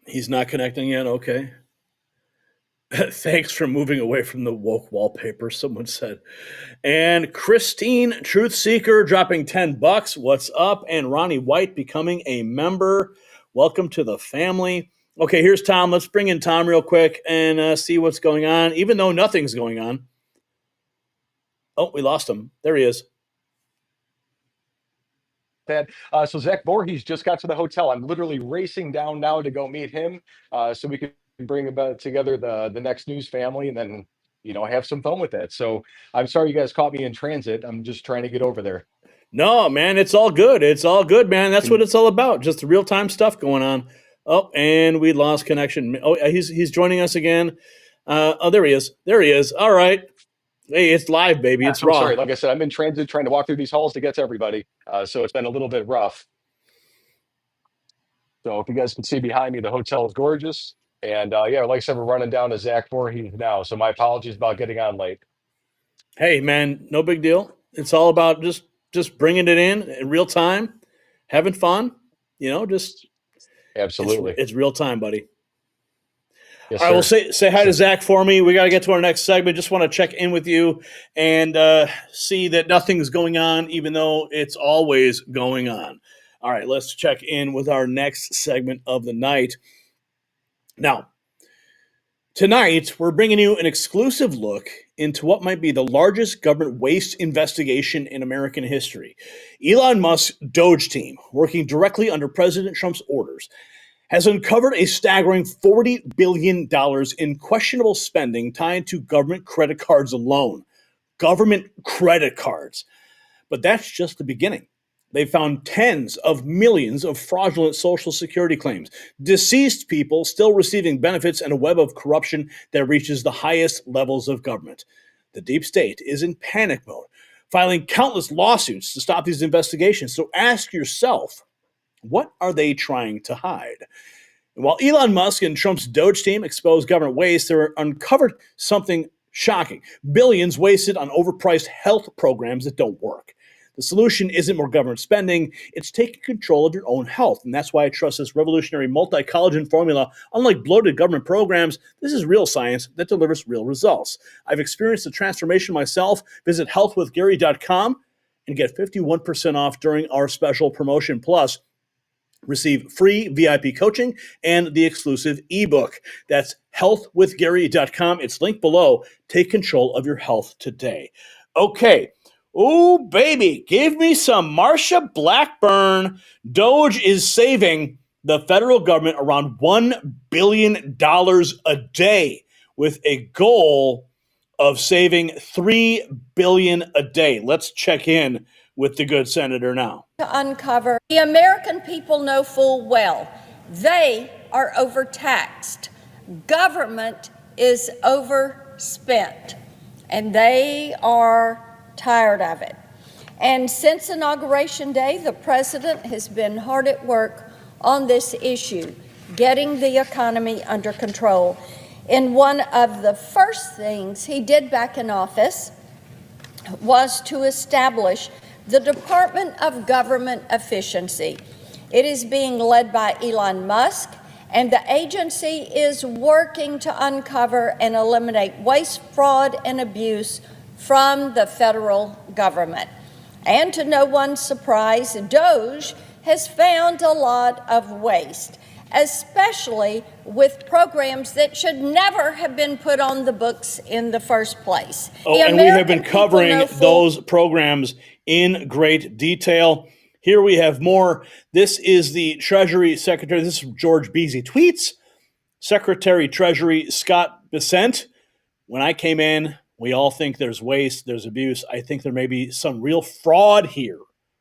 He's not connecting yet. Okay. Thanks for moving away from the woke wallpaper, someone said. And Christine Truth Seeker dropping $10. What's up? And Ronnie White becoming a member. Welcome to the family. Okay, here's Tom. Let's bring in Tom real quick and see what's going on, even though nothing's going on. Oh, we lost him. There he is. So Zach Voorhees just got to the hotel. I'm literally racing down now to go meet him so we can bring about together the Next News family and then, have some fun with that. So I'm sorry you guys caught me in transit. I'm just trying to get over there. No, man, it's all good. It's all good, man. That's what it's all about. Just the real-time stuff going on. Oh, and we lost connection. Oh, he's joining us again. There he is. There he is. All right. Hey, it's live, baby. It's raw. Sorry. Like I said, I'm in transit trying to walk through these halls to get to everybody. So it's been a little bit rough. So if you guys can see behind me, the hotel is gorgeous. And like I said, we're running down to Zach Voorhees now. So my apologies about getting on late. Hey, man, no big deal. It's all about just bringing it in real time, having fun. Just absolutely. It's real time, buddy. Yes, all right, well, say hi to Zach for me. We got to get to our next segment. Just want to check in with you and see that nothing's going on, even though it's always going on. All right, let's check in with our next segment of the night. Now, tonight, we're bringing you an exclusive look into what might be the largest government waste investigation in American history. Elon Musk's DOGE team, working directly under President Trump's orders, has uncovered a staggering $40 billion in questionable spending tied to government credit cards alone. Government credit cards. But that's just the beginning. They found tens of millions of fraudulent Social Security claims, deceased people still receiving benefits, and a web of corruption that reaches the highest levels of government. The deep state is in panic mode, filing countless lawsuits to stop these investigations. So ask yourself, what are they trying to hide? And while Elon Musk and Trump's DOGE team exposed government waste, they uncovered something shocking. Billions wasted on overpriced health programs that don't work. The solution isn't more government spending, it's taking control of your own health. And that's why I trust this revolutionary multi-collagen formula. Unlike bloated government programs, this is real science that delivers real results. I've experienced the transformation myself. Visit healthwithgary.com and get 51% off during our special promotion. Plus, receive free VIP coaching and the exclusive ebook. That's healthwithgary.com. It's linked below. Take control of your health today. Okay. Oh, baby, give me some Marsha Blackburn. DOGE is saving the federal government around $1 billion a day with a goal of saving $3 billion a day. Let's check in with the good senator now. To uncover, the American people know full well they are overtaxed. Government is overspent, and they are tired of it. And since Inauguration Day, the president has been hard at work on this issue, getting the economy under control. And one of the first things he did back in office was to establish the Department of Government Efficiency. It is being led by Elon Musk, and the agency is working to uncover and eliminate waste, fraud, and abuse from the federal government. And to no one's surprise, DOGE has found a lot of waste, especially with programs that should never have been put on the books in the first place. Oh, and we have been covering those programs in great detail. Here we have more. This is the Treasury Secretary. This is George Beasy tweets. Secretary Treasury Scott Bessent. When I came in, we all think there's waste, there's abuse. I think there may be some real fraud here.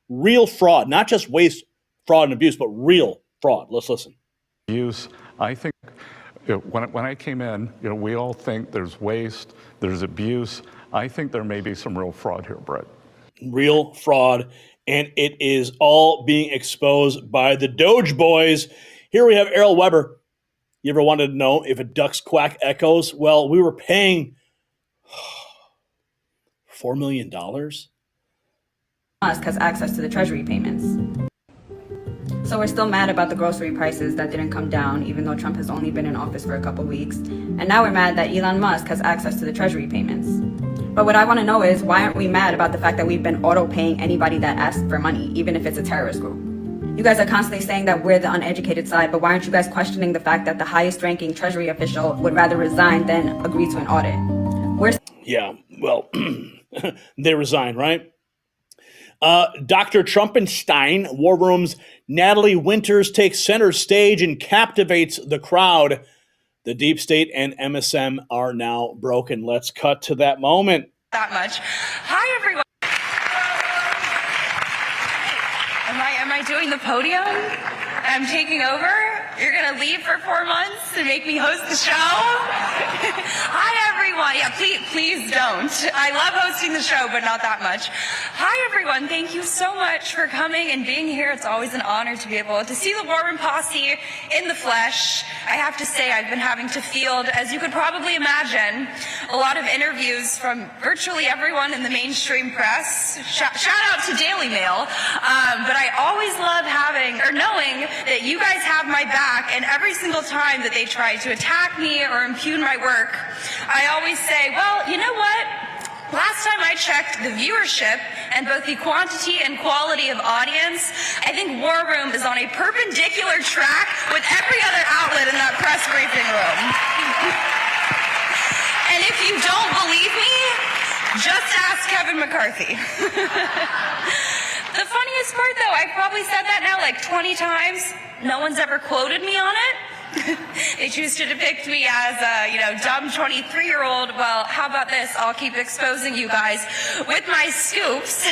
Real fraud, not just waste, fraud, and abuse, but real fraud. Let's listen. Abuse. I think when I came in, we all think there's waste, there's abuse. I think there may be some real fraud here, Brett. Real fraud, and it is all being exposed by the DOGE boys. Here we have Errol Weber. You ever wanted to know if a duck's quack echoes? Well, we were paying $4 million. Musk has access to the Treasury payments. So we're still mad about the grocery prices that didn't come down, even though Trump has only been in office for a couple weeks. And now we're mad that Elon Musk has access to the Treasury payments. But what I want to know is, why aren't we mad about the fact that we've been auto-paying anybody that asks for money, even if it's a terrorist group? You guys are constantly saying that we're the uneducated side, but why aren't you guys questioning the fact that the highest-ranking Treasury official would rather resign than agree to an audit? Yeah, well, they resign, right? Dr. Trumpenstein, War Room's Natalie Winters takes center stage and captivates the crowd. The deep state and MSM are now broken. Let's cut to that moment. That much. Hi, everyone. Am I doing the podium? I'm taking over? You're going to leave for 4 months and make me host the show? Hi, everyone. Yeah, please don't. I love hosting the show, but not that much. Hi, everyone. Thank you so much for coming and being here. It's always an honor to be able to see the War Room Posse in the flesh. I have to say, I've been having to field, as you could probably imagine, a lot of interviews from virtually everyone in the mainstream press. Shout out to Daily Mail. But I always love knowing that you guys have my back, and every single time that they try to attack me or impugn my work, I always say, well, you know what? Last time I checked the viewership and both the quantity and quality of audience, I think War Room is on a perpendicular track with every other outlet in that press briefing room. And if you don't believe me, just ask Kevin McCarthy. The funniest part, though, I've probably said that now like 20 times. No one's ever quoted me on it. They choose to depict me as a, dumb 23-year-old. Well, how about this? I'll keep exposing you guys with my scoops.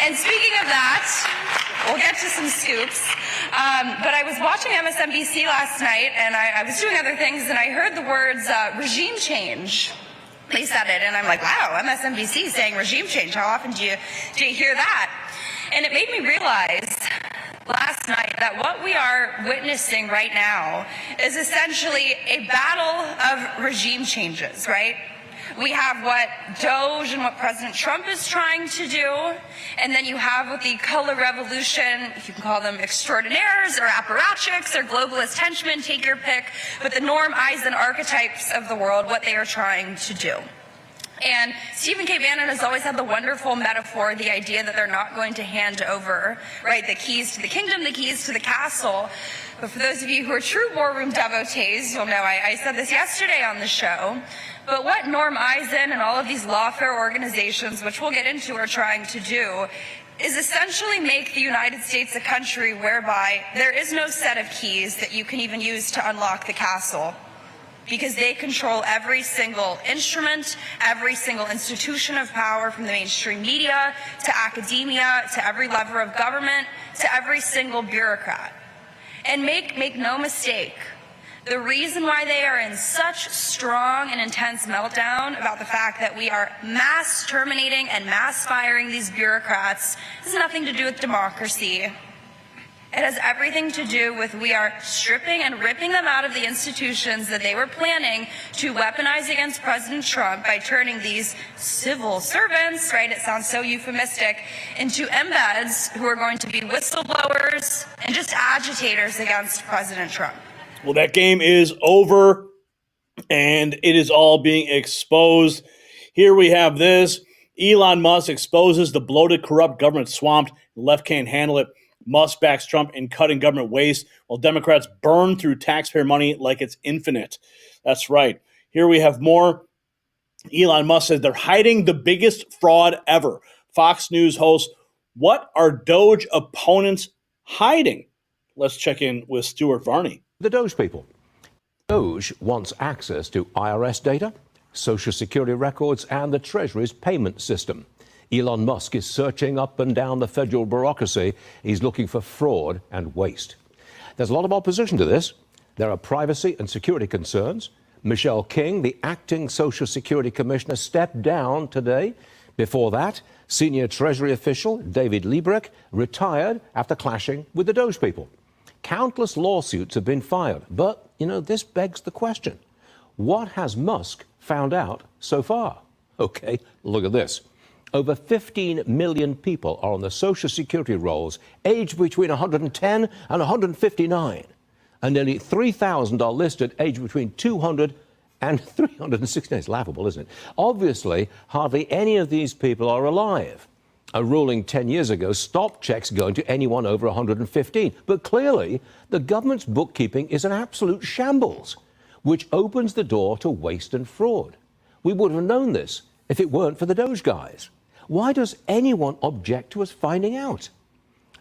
And speaking of that, we'll get to some scoops. But I was watching MSNBC last night, and I was doing other things, and I heard the words regime change. They said it, and I'm like, wow, MSNBC saying regime change. How often do you hear that? And it made me realize last night that what we are witnessing right now is essentially a battle of regime changes, right? We have what DOGE and what President Trump is trying to do, and then you have with the color revolution, if you can call them extraordinaires or apparatchiks or globalist henchmen, take your pick, but the Norm, Eisen archetypes of the world, what they are trying to do. And Stephen K. Bannon has always had the wonderful metaphor, the idea that they're not going to hand over, right, the keys to the kingdom, the keys to the castle. But for those of you who are true war room devotees, you'll know I said this yesterday on the show. But what Norm Eisen and all of these lawfare organizations, which we'll get into, are trying to do is essentially make the United States a country whereby there is no set of keys that you can even use to unlock the castle, because they control every single instrument, every single institution of power, from the mainstream media to academia to every lever of government to every single bureaucrat. And make no mistake, the reason why they are in such strong and intense meltdown about the fact that we are mass terminating and mass firing these bureaucrats has nothing to do with democracy. It has everything to do with we are stripping and ripping them out of the institutions that they were planning to weaponize against President Trump by turning these civil servants, right, it sounds so euphemistic, into embeds who are going to be whistleblowers and just agitators against President Trump. Well, that game is over, and it is all being exposed. Here we have this. Elon Musk exposes the bloated, corrupt government swamped. The left can't handle it. Musk backs Trump in cutting government waste, while Democrats burn through taxpayer money like it's infinite. That's right. Here we have more. Elon Musk says they're hiding the biggest fraud ever. Fox News host, what are DOGE opponents hiding? Let's check in with Stuart Varney. The DOGE people. DOGE wants access to IRS data, Social Security records, and the Treasury's payment system. Elon Musk is searching up and down the federal bureaucracy. He's looking for fraud and waste. There's a lot of opposition to this. There are privacy and security concerns. Michelle King, the acting Social Security Commissioner, stepped down today. Before that, senior Treasury official David Liebrecht retired after clashing with the DOGE people. Countless lawsuits have been filed. But, this begs the question. What has Musk found out so far? Okay, look at this. Over 15 million people are on the Social Security rolls, aged between 110 and 159. And nearly 3,000 are listed aged between 200 and 360. It's laughable, isn't it? Obviously, hardly any of these people are alive. A ruling 10 years ago stopped checks going to anyone over 115. But clearly, the government's bookkeeping is an absolute shambles, which opens the door to waste and fraud. We would have known this if it weren't for the DOGE guys. Why does anyone object to us finding out?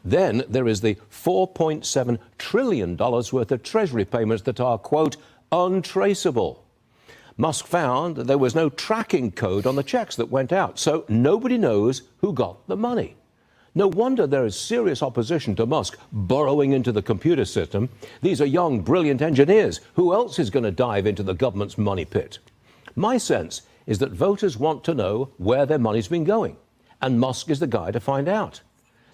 Then there is the $4.7 trillion worth of Treasury payments that are, quote, untraceable. Musk found that there was no tracking code on the checks that went out, so nobody knows who got the money. No wonder there is serious opposition to Musk burrowing into the computer system. These are young, brilliant engineers. Who else is going to dive into the government's money pit? My sense is that voters want to know where their money's been going, and Musk is the guy to find out.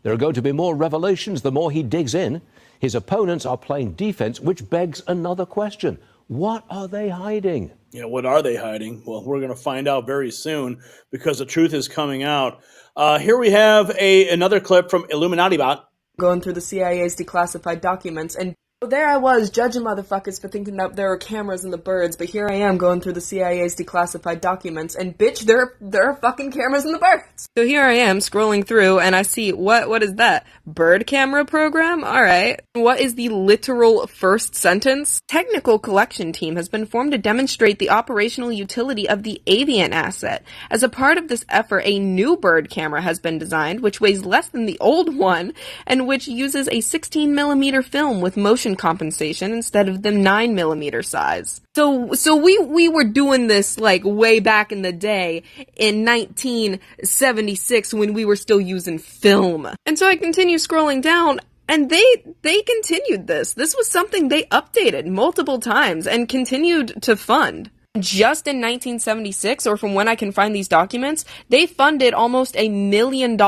There are going to be more revelations the more he digs in. His opponents are playing defense, which begs another question. What are they hiding? Yeah, what are they hiding? Well, we're going to find out very soon because the truth is coming out. Here we have another clip from Illuminati Bot. Going through the CIA's declassified documents, and there I was judging motherfuckers for thinking that there were cameras in the birds, but here I am going through the CIA's declassified documents, and bitch, there are fucking cameras in the birds. So here I am scrolling through, and I see, what is that? Bird camera program? Alright. What is the literal first sentence? Technical collection team has been formed to demonstrate the operational utility of the avian asset. As a part of this effort, a new bird camera has been designed, which weighs less than the old one, and which uses a 16mm film with motion in compensation instead of the 9mm size. So we were doing this like way back in the day in 1976 when we were still using film. And so I continue scrolling down, and they continued this. This was something they updated multiple times and continued to fund. Just in 1976, or from when I can find these documents, they funded almost $1 million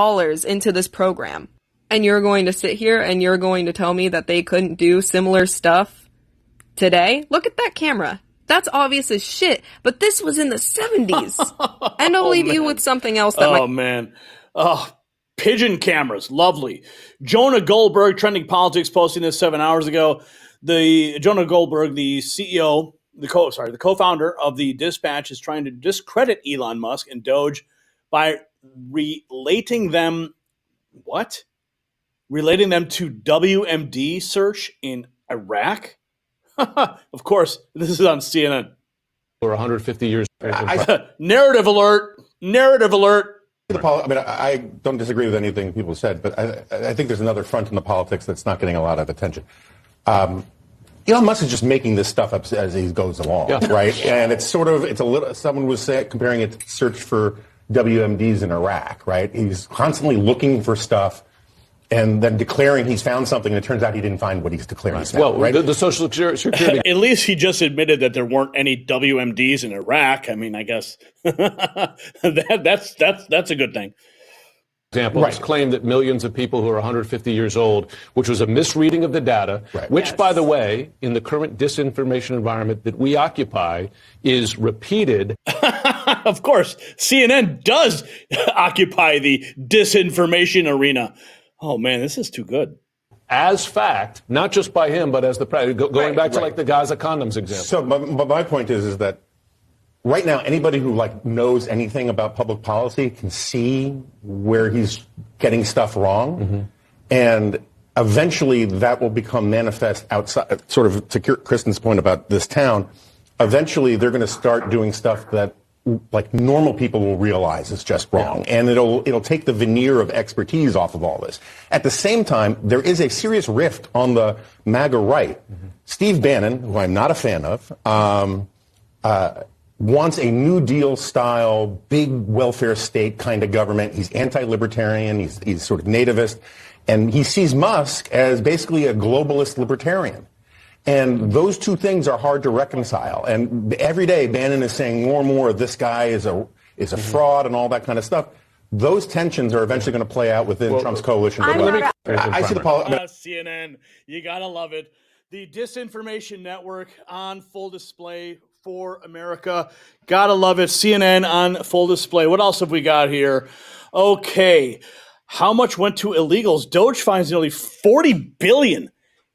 into this program. And you're going to sit here and you're going to tell me that they couldn't do similar stuff today? Look at that camera. That's obvious as shit. But this was in the 70s. And I'll leave you with something else that man. Oh, pigeon cameras. Lovely. Jonah Goldberg, Trending Politics, posting this 7 hours ago. Jonah Goldberg, the CEO, the co-founder of the Dispatch, is trying to discredit Elon Musk and DOGE by relating them to WMD search in Iraq. Of course, this is on CNN. We're 150 years. Narrative alert. Narrative alert. I mean, I don't disagree with anything people said, but I think there's another front in the politics that's not getting a lot of attention. Elon Musk is just making this stuff up as he goes along, right? And it's a little, someone was comparing it to search for WMDs in Iraq, right? He's constantly looking for stuff and then declaring he's found something, and it turns out he didn't find what he's declaring he's found, well, right? The Social Security. At least he just admitted that there weren't any WMDs in Iraq. I mean, I guess that's a good thing. Example, it's claimed that millions of people who are 150 years old, which was a misreading of the data, which, by the way, in the current disinformation environment that we occupy, is repeated. Of course, CNN does occupy the disinformation arena. Oh, man, this is too good. As fact, not just by him, but as the going back to like the Gaza condoms example. So my point is that right now, anybody who knows anything about public policy can see where he's getting stuff wrong, and eventually that will become manifest outside. Sort of to Kristen's point about this town, eventually they're going to start doing stuff that normal people will realize is just wrong, and it'll take the veneer of expertise off of all this. At the same time, there is a serious rift on the MAGA right. Steve Bannon, who I'm not a fan of, wants a New Deal style, big welfare state kind of government. He's anti-libertarian. He's sort of nativist. And he sees Musk as basically a globalist libertarian. And those two things are hard to reconcile. And every day, Bannon is saying more and more, this guy is a fraud and all that kind of stuff. Those tensions are eventually going to play out within Trump's coalition. I see the CNN, you got to love it. The Disinformation Network on full display for America. Gotta love it. CNN on full display. What else have we got here? Okay. How much went to illegals? DOGE finds nearly $40 billion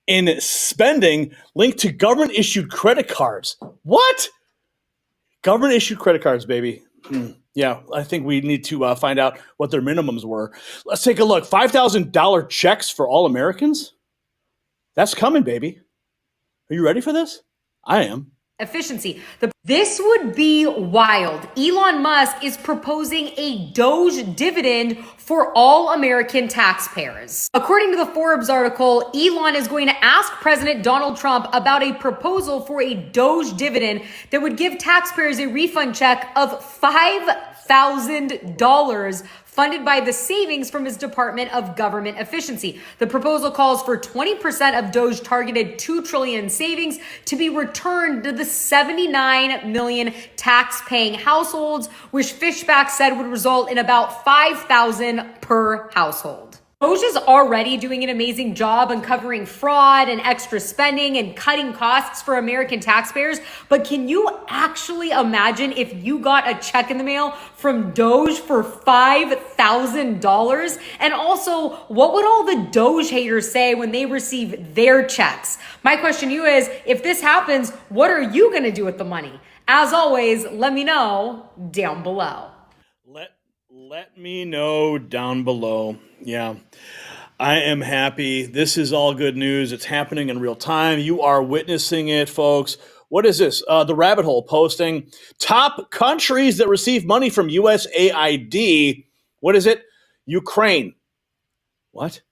in spending linked to government-issued credit cards. What? Government-issued credit cards, baby. Yeah, I think we need to find out what their minimums were. Let's take a look. $5,000 checks for all Americans? That's coming, baby. Are you ready for this? I am. Efficiency. This would be wild. Elon Musk is proposing a DOGE dividend for all American taxpayers. According to the Forbes article, Elon is going to ask President Donald Trump about a proposal for a DOGE dividend that would give taxpayers a refund check of $5,000 funded by the savings from his Department of Government Efficiency. The proposal calls for 20% of DOGE targeted $2 trillion savings to be returned to the 79 million tax-paying households, which Fishback said would result in about $5,000 per household. DOGE is already doing an amazing job uncovering fraud and extra spending and cutting costs for American taxpayers. But can you actually imagine if you got a check in the mail from DOGE for $5,000? And also, what would all the DOGE haters say when they receive their checks? My question to you is, if this happens, what are you going to do with the money? As always, let me know down below. Let me know down below. Yeah, I am happy. This is all good news. It's happening in real time. You are witnessing it, folks. What is this? The Rabbit Hole posting top countries that receive money from USAID. What is it? Ukraine. What?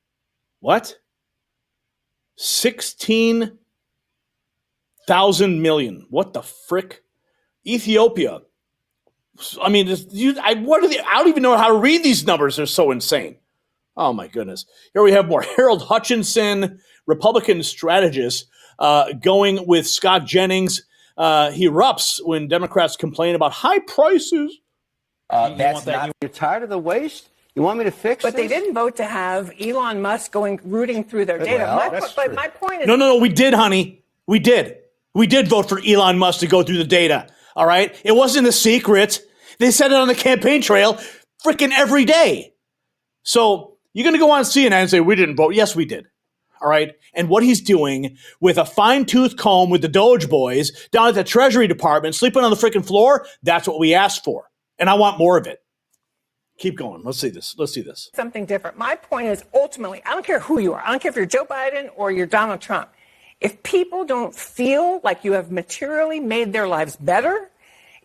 16,000 million. What the frick? Ethiopia. I mean, I don't even know how to read these numbers. They're so insane. Oh, my goodness. Here we have more. Harold Hutchinson, Republican strategist, going with Scott Jennings. He erupts when Democrats complain about high prices. You're tired of the waste? You want me to fix But this? they didn't vote to have Elon Musk rooting through their data. Well, my point is... No, we did, honey. We did. We did vote for Elon Musk to go through the data. All right? It wasn't a secret. They said it on the campaign trail freaking every day. So you're going to go on CNN and say, we didn't vote. Yes, we did. All right? And what he's doing with a fine-tooth comb with the DOGE boys down at the Treasury Department, sleeping on the freaking floor, that's what we asked for. And I want more of it. Keep going. Let's see this. Something different. My point is, ultimately, I don't care who you are. I don't care if you're Joe Biden or you're Donald Trump. If people don't feel like you have materially made their lives better,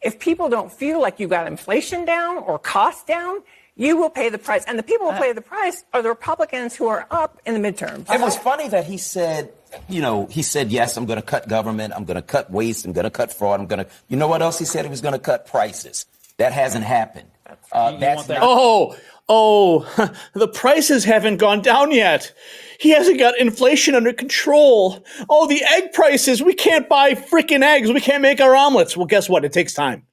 if people don't feel like you got inflation down or costs down, you will pay the price. And the people who pay the price are the Republicans who are up in the midterms. It was funny that he said, yes, I'm going to cut government. I'm going to cut waste. I'm going to cut fraud. You know what else he said? He was going to cut prices. That hasn't happened. The prices haven't gone down yet. He hasn't got inflation under control. Oh, the egg prices. We can't buy freaking eggs. We can't make our omelets. Well, guess what? It takes time.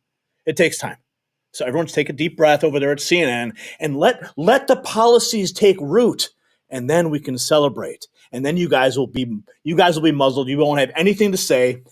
So everyone's take a deep breath over there at CNN and let the policies take root, and then we can celebrate. And then you guys will be muzzled. You won't have anything to say.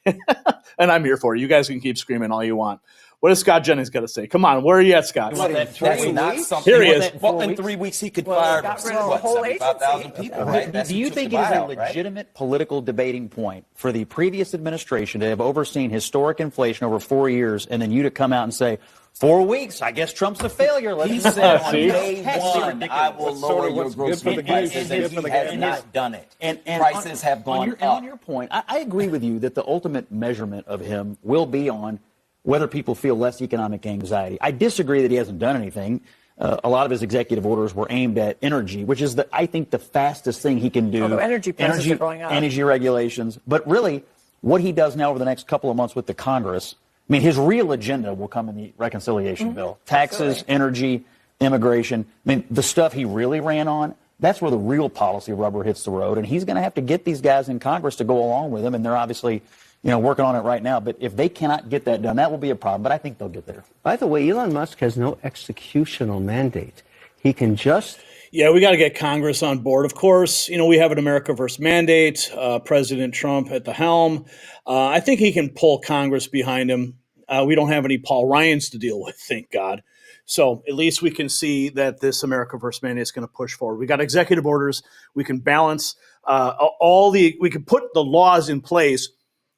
And I'm here for it. You guys can keep screaming all you want. What does Scott Jennings got to say? Come on, where are you at, Scott? That's not something. Here he is. Well, in 3 weeks, he could fire 75,000 people, right? Do you think it is a legitimate political debating point for the previous administration to have overseen historic inflation over 4 years, and then you to come out and say, 4 weeks, I guess Trump's a failure. He said on day one, I will lower your grocery prices, and he has not done it. And prices have gone up. On your point, I agree with you that the ultimate measurement of him will be on whether people feel less economic anxiety. I disagree that he hasn't done anything. A lot of his executive orders were aimed at energy, which is, I think, the fastest thing he can do. Although energy prices are going up. Energy regulations. But really, what he does now over the next couple of months with the Congress, I mean, his real agenda will come in the reconciliation bill. Taxes, energy, immigration. I mean, the stuff he really ran on, that's where the real policy rubber hits the road. And he's going to have to get these guys in Congress to go along with him. And they're obviously working on it right now. But if they cannot get that done, that will be a problem. But I think they'll get there. By the way, Elon Musk has no executional mandate. He can just... Yeah, we got to get Congress on board. Of course, we have an America First mandate, President Trump at the helm. I think he can pull Congress behind him. We don't have any Paul Ryans to deal with, thank God. So at least we can see that this America First mandate is going to push forward. We got executive orders. We can balance we can put the laws in place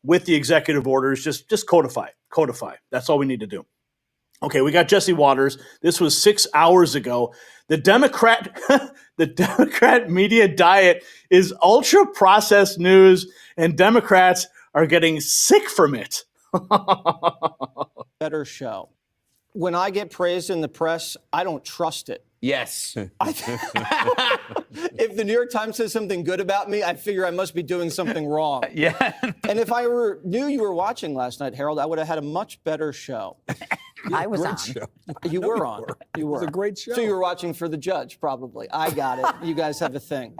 with the executive orders, just codify. That's all we need to do. Okay, we got Jesse Waters. This was 6 hours ago. The Democrat media diet is ultra processed news, and Democrats are getting sick from it. Better show. When I get praised in the press, I don't trust it. Yes. If the New York Times says something good about me, I figure I must be doing something wrong. Yeah. And if I knew you were watching last night, Harold, I would have had a much better show. I was on. You were on. You were. It was a great show. So you were watching for the judge, probably. I got it. You guys have a thing.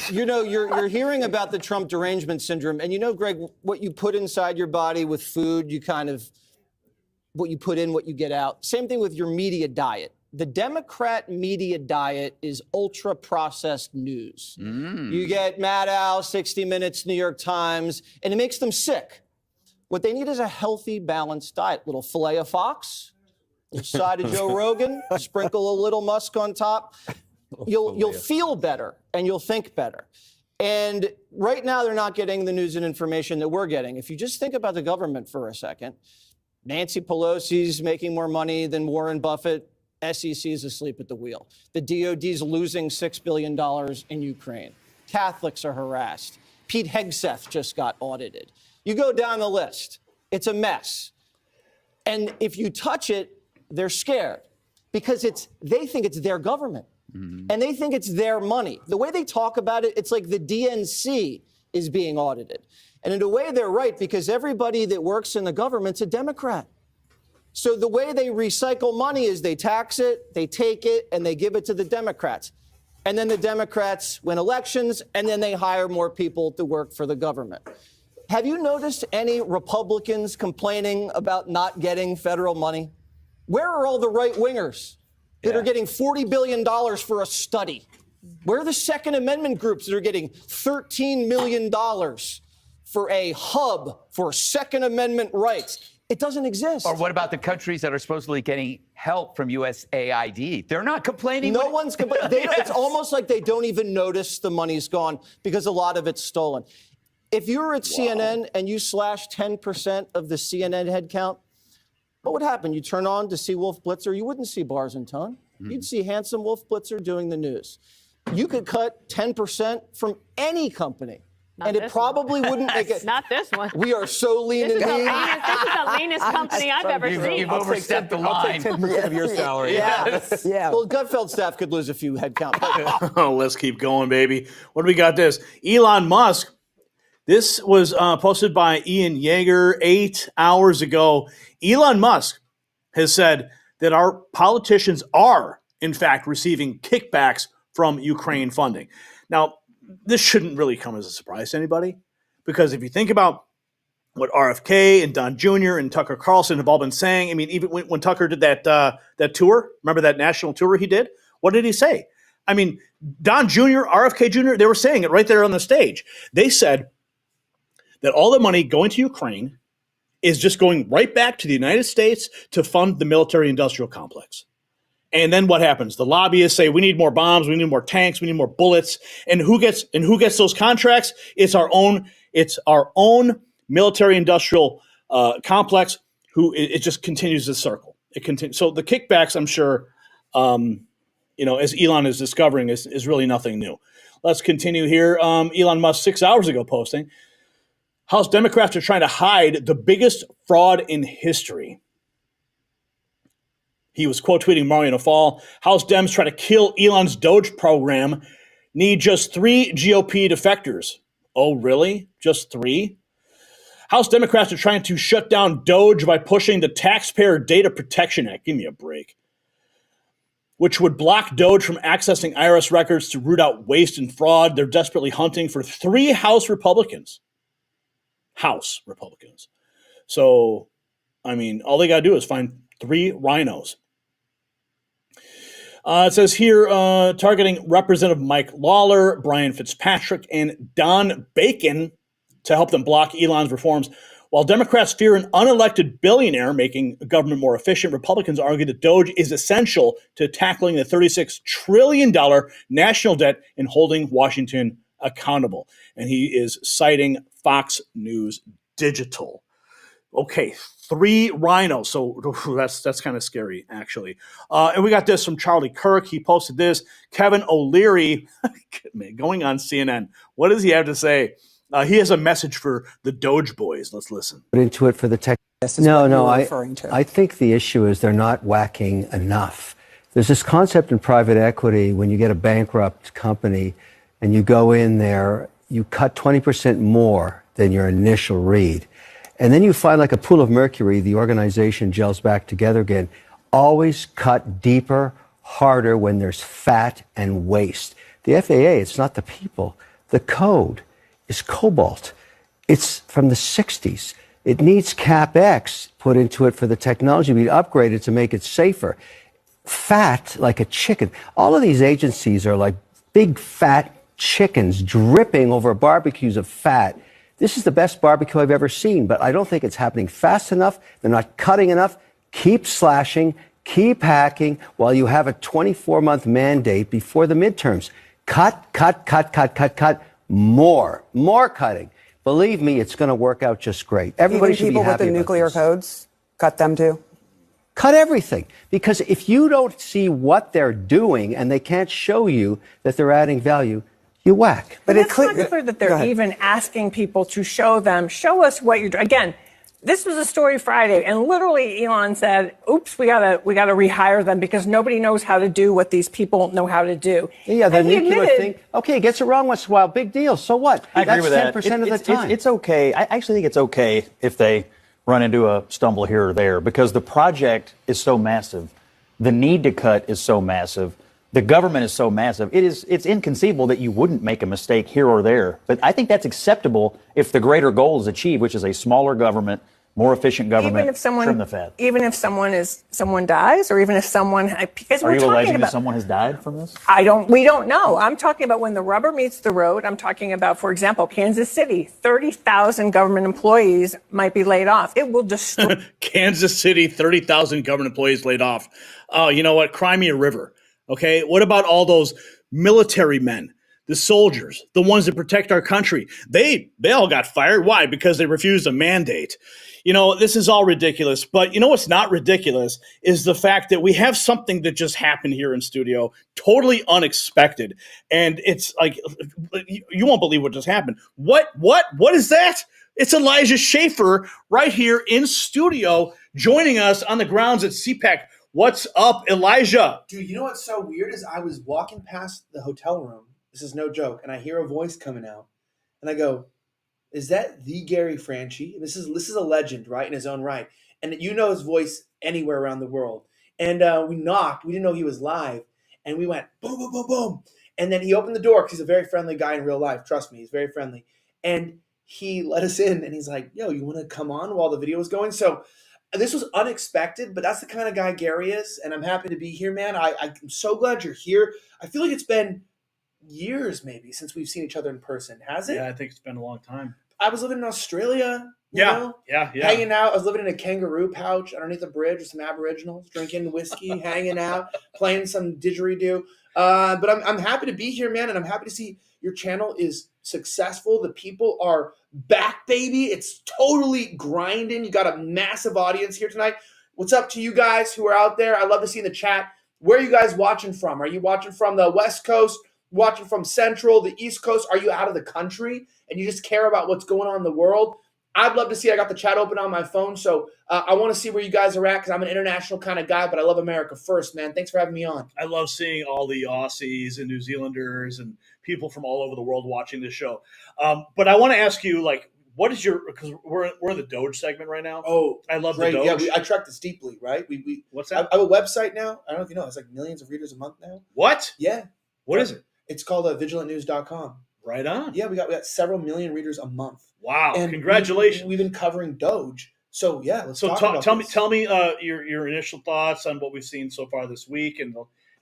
You're hearing about the Trump derangement syndrome. And Greg, what you put inside your body with food, what you put in, what you get out. Same thing with your media diet. The Democrat media diet is ultra-processed news. You get Maddow, 60 Minutes, New York Times, and it makes them sick. What they need is a healthy, balanced diet. Little filet of Fox, a side of Joe Rogan, sprinkle a little Musk on top. You'll feel better, and you'll think better. And right now, they're not getting the news and information that we're getting. If you just think about the government for a second, Nancy Pelosi's making more money than Warren Buffett. SEC is asleep at the wheel. The DOD's losing $6 billion in Ukraine. Catholics are harassed. Pete Hegseth just got audited. You go down the list. It's a mess. And if you touch it, they're scared because they think it's their government. And they think it's their money. The way they talk about it, it's like the DNC is being audited. And in a way, they're right, because everybody that works in the government's a Democrat. So the way they recycle money is they tax it, they take it, and they give it to the Democrats. And then the Democrats win elections, and then they hire more people to work for the government. Have you noticed any Republicans complaining about not getting federal money? Where are all the right-wingers that are getting $40 billion for a study? Where are the Second Amendment groups that are getting $13 million for a hub for Second Amendment rights? It doesn't exist. Or what about the countries that are supposedly getting help from USAID? They're not complaining. No one's complaining. It's almost like they don't even notice the money's gone because a lot of it's stolen. If you were at CNN and you slash 10% of the CNN headcount, what would happen? You turn on to see Wolf Blitzer, you wouldn't see Bars and Tone. You'd see handsome Wolf Blitzer doing the news. You could cut 10% from any company. And it probably wouldn't make it. Not this one. We are so lean and mean. This is the leanest company I've ever seen. You've overstepped the line. I'll take 10% of your salary. Yes. Yeah. Well, Gutfeld staff could lose a few headcount. Oh, let's keep going, baby. What do we got this? Elon Musk. This was posted by Ian Yeager 8 hours ago. Elon Musk has said that our politicians are, in fact, receiving kickbacks from Ukraine funding. Now, this shouldn't really come as a surprise to anybody, because if you think about what RFK and Don Jr. and Tucker Carlson have all been saying, I mean, even when Tucker did that tour, remember that national tour he did? What did he say? I mean, Don Jr., RFK Jr., they were saying it right there on the stage. They said that all the money going to Ukraine is just going right back to the United States to fund the military-industrial complex. And then what happens? The lobbyists say, we need more bombs, we need more tanks, we need more bullets. And who gets those contracts? It's our own military-industrial complex. It just continues the circle. It continues. So the kickbacks, I'm sure, as Elon is discovering, is really nothing new. Let's continue here. Elon Musk 6 hours ago posting, House Democrats are trying to hide the biggest fraud in history. He was quote tweeting Mario in the fall. House Dems try to kill Elon's DOGE program. Need just 3 GOP defectors. Oh, really? Just 3? House Democrats are trying to shut down DOGE by pushing the Taxpayer Data Protection Act. Give me a break. Which would block DOGE from accessing IRS records to root out waste and fraud. They're desperately hunting for 3 House Republicans. So, I mean, all they got to do is find 3 rhinos. It says here, targeting Representative Mike Lawler, Brian Fitzpatrick, and Don Bacon to help them block Elon's reforms. While Democrats fear an unelected billionaire making government more efficient, Republicans argue that DOGE is essential to tackling the $36 trillion national debt and holding Washington accountable. And he is citing Fox News Digital. Okay, 3 rhinos. So that's kind of scary, actually. And we got this from Charlie Kirk. He posted this. Kevin O'Leary going on CNN. What does he have to say? He has a message for the Doge boys. Let's listen. Put into it for the tech. I think the issue is they're not whacking enough. There's this concept in private equity when you get a bankrupt company and you go in there, you cut 20% more than your initial read. And then you find like a pool of mercury, the organization gels back together again. Always cut deeper, harder when there's fat and waste. The FAA, it's not the people. The code is cobalt. It's from the 60s. It needs CapEx put into it for the technology to be upgraded to make it safer. Fat like a chicken. All of these agencies are like big fat chickens dripping over barbecues of fat. This is the best barbecue I've ever seen, but I don't think it's happening fast enough. They're not cutting enough. Keep slashing, keep hacking while you have a 24-month mandate before the midterms. Cut. More cutting. Believe me, it's going to work out just great. Everybody should be happy about this. People with the nuclear codes, cut them too? Cut everything. Because if you don't see what they're doing and they can't show you that they're adding value, you whack. But it's not clear that they're even asking people to show us what you're doing. Again, This was a story Friday, and literally Elon said, "Oops, we gotta rehire them because nobody knows how to do what these people know how to do." Yeah, the nuclear thing. Okay, gets it wrong once in a while. Big deal. So what? I agree with that. That's 10% of the time. It's okay. I actually think it's okay if they run into a stumble here or there because the project is so massive. The need to cut is so massive. The government is so massive. It's inconceivable that you wouldn't make a mistake here or there. But I think that's acceptable if the greater goal is achieved, which is a smaller government, more efficient government, trim the fat. Even if someone dies, or even if someone, because Are you alleging that someone has died from this? We don't know. I'm talking about when the rubber meets the road. I'm talking about, for example, Kansas City, 30,000 government employees might be laid off. It will destroy. Kansas City, 30,000 government employees laid off. Oh, you know what? Cry me a river. Okay. What about all those military men? The soldiers, the ones that protect our country, they all got fired. Why? Because they refused a mandate. You know, this is all ridiculous. But you know what's not ridiculous is the fact that we have something that just happened here in studio, totally unexpected. And it's like, you won't believe what just happened. What is that? It's Elijah Schaffer right here in studio joining us on the grounds at CPAC. What's up, Elijah? Dude, you know what's so weird is I was walking past the hotel room. This is no joke. And I hear a voice coming out. And I go, is that the Gary Franchi? This is a legend, right, in his own right. And you know his voice anywhere around the world. And we knocked. We didn't know he was live. And we went, boom, boom, boom, boom. And then he opened the door because he's a very friendly guy in real life. Trust me, he's very friendly. And he let us in. And he's like, yo, you want to come on while the video was going? So this was unexpected, but that's the kind of guy Gary is. And I'm happy to be here, man. I'm so glad you're here. I feel like it's been years maybe since we've seen each other in person. Has it? Yeah, I think it's been a long time. I was living in Australia, Yeah. hanging out. I was living in a kangaroo pouch underneath a bridge with some aboriginals, drinking whiskey, hanging out, playing some didgeridoo. But I'm happy to be here, man, and I'm happy to see your channel is successful. The people are back, baby. It's totally grinding. You got a massive audience here tonight. What's up to you guys who are out there? I love to see in the chat. Where are you guys watching from? Are you watching from the West Coast? Watching from Central, the East Coast? Are you out of the country and you just care about what's going on in the world? I'd love to see. I got the chat open on my phone, so I want to see where you guys are at because I'm an international kind of guy, but I love America first, man. Thanks for having me on. I love seeing all the Aussies and New Zealanders and people from all over the world watching this show. But I want to ask you, like, what is your, because we're in the DOGE segment right now. Oh, I love great. the DOGE. Yeah, I track this deeply, right? What's that? I have a website now. I don't know if you know. It's like millions of readers a month now. What? Yeah. What is it? It's called vigilantnews.com. Right on. Yeah, we got several million readers a month. Wow! And congratulations. We've been covering DOGE. So yeah, let's talk about tell this. me your initial thoughts on what we've seen so far this week, and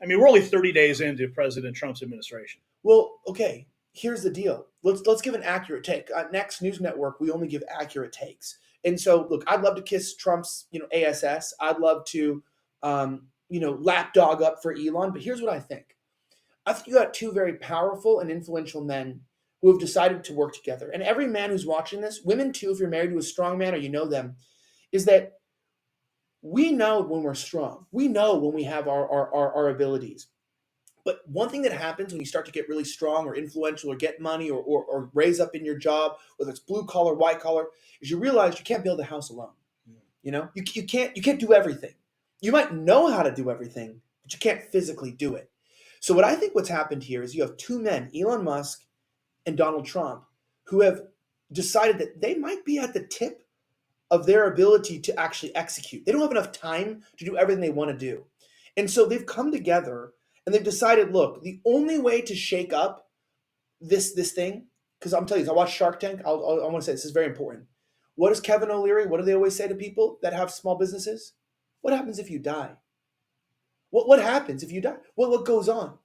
I mean we're only 30 days into President Trump's administration. Well, okay. Here's the deal. Let's give an accurate take. Next News Network, we only give accurate takes. And so, look, I'd love to kiss Trump's ASS. I'd love to lapdog up for Elon. But here's what I think. I think you got two very powerful and influential men who have decided to work together. And every man who's watching this, women too, if you're married to a strong man or you know them, is that we know when we're strong. We know when we have our abilities. But one thing that happens when you start to get really strong or influential or get money or raise up in your job, whether it's blue collar, white collar, is you realize you can't build a house alone. You know, you can't do everything. You might know how to do everything, but you can't physically do it. So what I think what's happened here is you have two men, Elon Musk and Donald Trump, who have decided that they might be at the tip of their ability to actually execute. They don't have enough time to do everything they want to do. And so they've come together and they've decided, look, the only way to shake up this thing, because I'm telling you, I watched Shark Tank. I want to say this is very important. What does Kevin O'Leary, what do they always say to people that have small businesses? What happens if you die? What happens if you die? What goes on?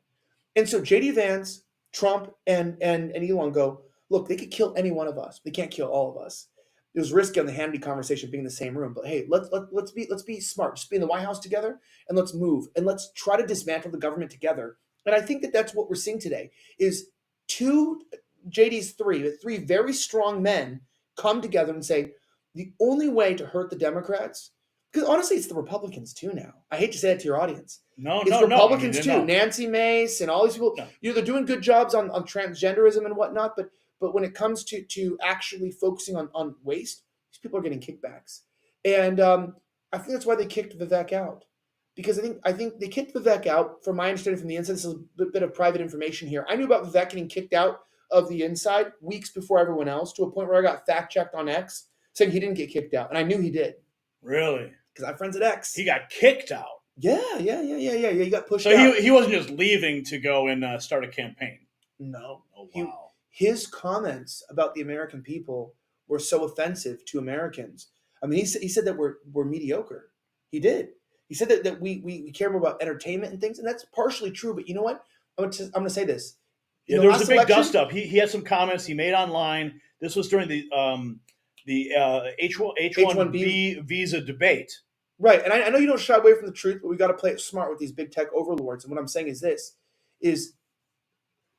And so J.D. Vance, Trump, and Elon go, look, they could kill any one of us. They can't kill all of us. It was risky on the Hannity conversation being in the same room. But hey, let's be smart. Just be in the White House together and let's move. And let's try to dismantle the government together. And I think that that's what we're seeing today is JD's three very strong men come together and say, the only way to hurt the Democrats, because honestly, it's the Republicans too now. I hate to say it to your audience. It's Republicans too. Nancy Mace and all these people. No. They're doing good jobs on transgenderism and whatnot, but when it comes to actually focusing on waste, these people are getting kickbacks. And I think that's why they kicked Vivek out. Because I think they kicked Vivek out, from my understanding from the inside. This is a bit of private information here. I knew about Vivek getting kicked out of the inside weeks before everyone else, to a point where I got fact-checked on X saying he didn't get kicked out. And I knew he did. Really? Because I have friends at X. He got kicked out. Yeah. He got pushed out. So he wasn't just leaving to go and start a campaign. No. Oh, wow. His comments about the American people were so offensive to Americans. I mean, he said that we're mediocre. He did. He said that we care more about entertainment and things, and that's partially true. But you know what? I'm going to say this. Yeah, there was a big dust up. He had some comments he made online. This was during the H-1B visa debate. Right, and I know you don't shy away from the truth, but we got to play it smart with these big tech overlords. And what I'm saying is this: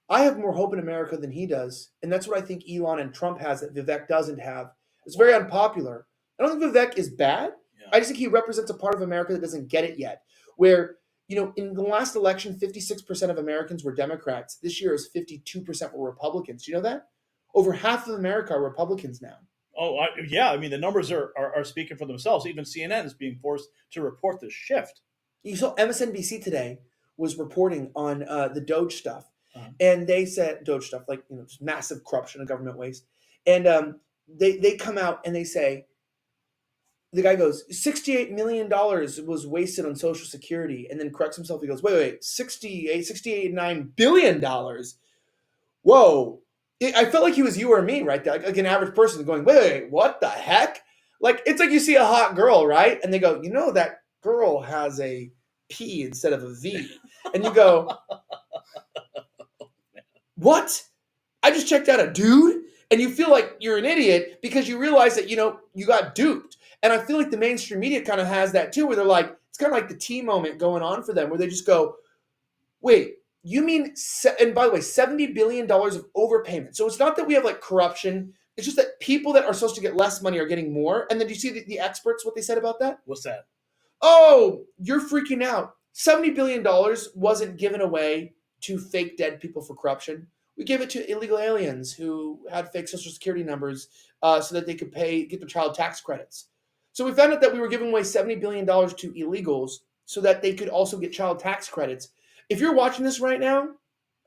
I have more hope in America than he does, and that's what I think Elon and Trump has that Vivek doesn't have. It's very unpopular. I don't think Vivek is bad. Yeah. I just think he represents a part of America that doesn't get it yet. Where, in the last election, 56% of Americans were Democrats. This year is 52% were Republicans. Do you know that? Over half of America are Republicans now. Oh, yeah. I mean, the numbers are speaking for themselves. Even CNN is being forced to report this shift. You saw MSNBC today was reporting on the DOGE stuff. And they said DOGE stuff, like, just massive corruption and government waste. And they come out and they say, the guy goes, $68 million was wasted on Social Security, and then corrects himself. He goes, wait, $68.9 billion. Whoa. I felt like he was you or me right there, like an average person going, wait, what the heck? Like, it's like you see a hot girl, right? And they go, that girl has a P instead of a V. And you go, what? I just checked out a dude? And you feel like you're an idiot because you realize that, you got duped. And I feel like the mainstream media kind of has that too, where they're like, it's kind of like the T moment going on for them, where they just go, wait, you mean, and by the way, $70 billion of overpayment. So it's not that we have like corruption. It's just that people that are supposed to get less money are getting more. And then do you see the experts, what they said about that? What's that? Oh, you're freaking out. $70 billion wasn't given away to fake dead people for corruption. We gave it to illegal aliens who had fake Social Security numbers so that they could get their child tax credits. So we found out that we were giving away $70 billion to illegals so that they could also get child tax credits. If you're watching this right now,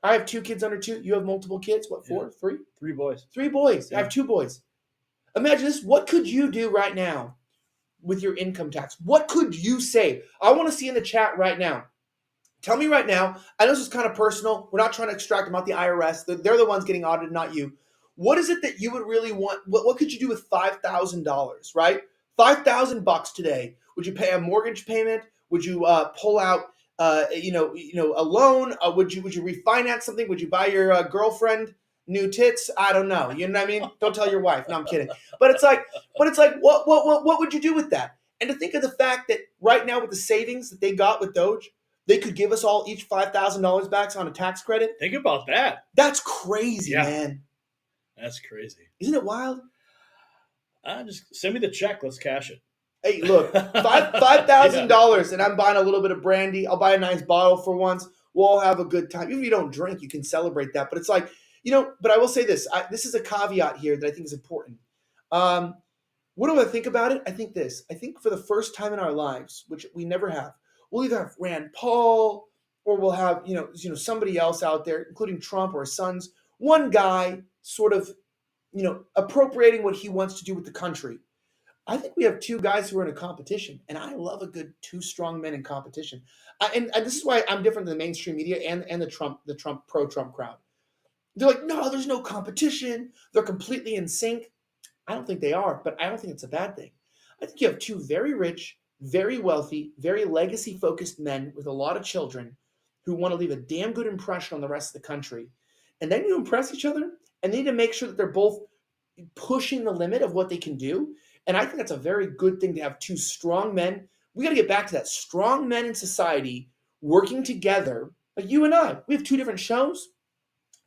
I have 2 kids under 2. You have multiple kids. What, 4? Yeah. 3? 3 boys. 3 boys. Yeah. I have 2 boys. Imagine this. What could you do right now with your income tax? What could you say? I want to see in the chat right now. Tell me right now. I know this is kind of personal. We're not trying to extract them out the IRS. They're the ones getting audited, not you. What is it that you would really want? What could you do with $5,000, right? $5,000 today. Would you pay a mortgage payment? Would you pull out, a loan? Would you refinance something? Would you buy your girlfriend new tits? I don't know. You know what I mean? Don't tell your wife. No, I'm kidding. But it's like, what would you do with that? And to think of the fact that right now with the savings that they got with DOGE, they could give us all each $5,000 back on a tax credit. Think about that. That's crazy, man. That's crazy. Isn't it wild? Just send me the check. Let's cash it. Hey, look, $5,000 and I'm buying a little bit of brandy. I'll buy a nice bottle for once. We'll all have a good time. Even if you don't drink, you can celebrate that. But it's like, but I will say this. This is a caveat here that I think is important. What do I think about it? I think this. I think for the first time in our lives, which we never have, we'll either have Rand Paul or we'll have, somebody else out there, including Trump or his sons, one guy sort of, appropriating what he wants to do with the country. I think we have 2 guys who are in a competition, and I love a good 2 strong men in competition. And this is why I'm different than the mainstream media and the pro-Trump crowd. They're like, no, there's no competition. They're completely in sync. I don't think they are, but I don't think it's a bad thing. I think you have 2 very rich, very wealthy, very legacy-focused men with a lot of children who want to leave a damn good impression on the rest of the country. And they need to impress each other, and they need to make sure that they're both pushing the limit of what they can do. And I think that's a very good thing to have 2 strong men. We got to get back to that. Strong men in society working together, like you and I. We have 2 different shows,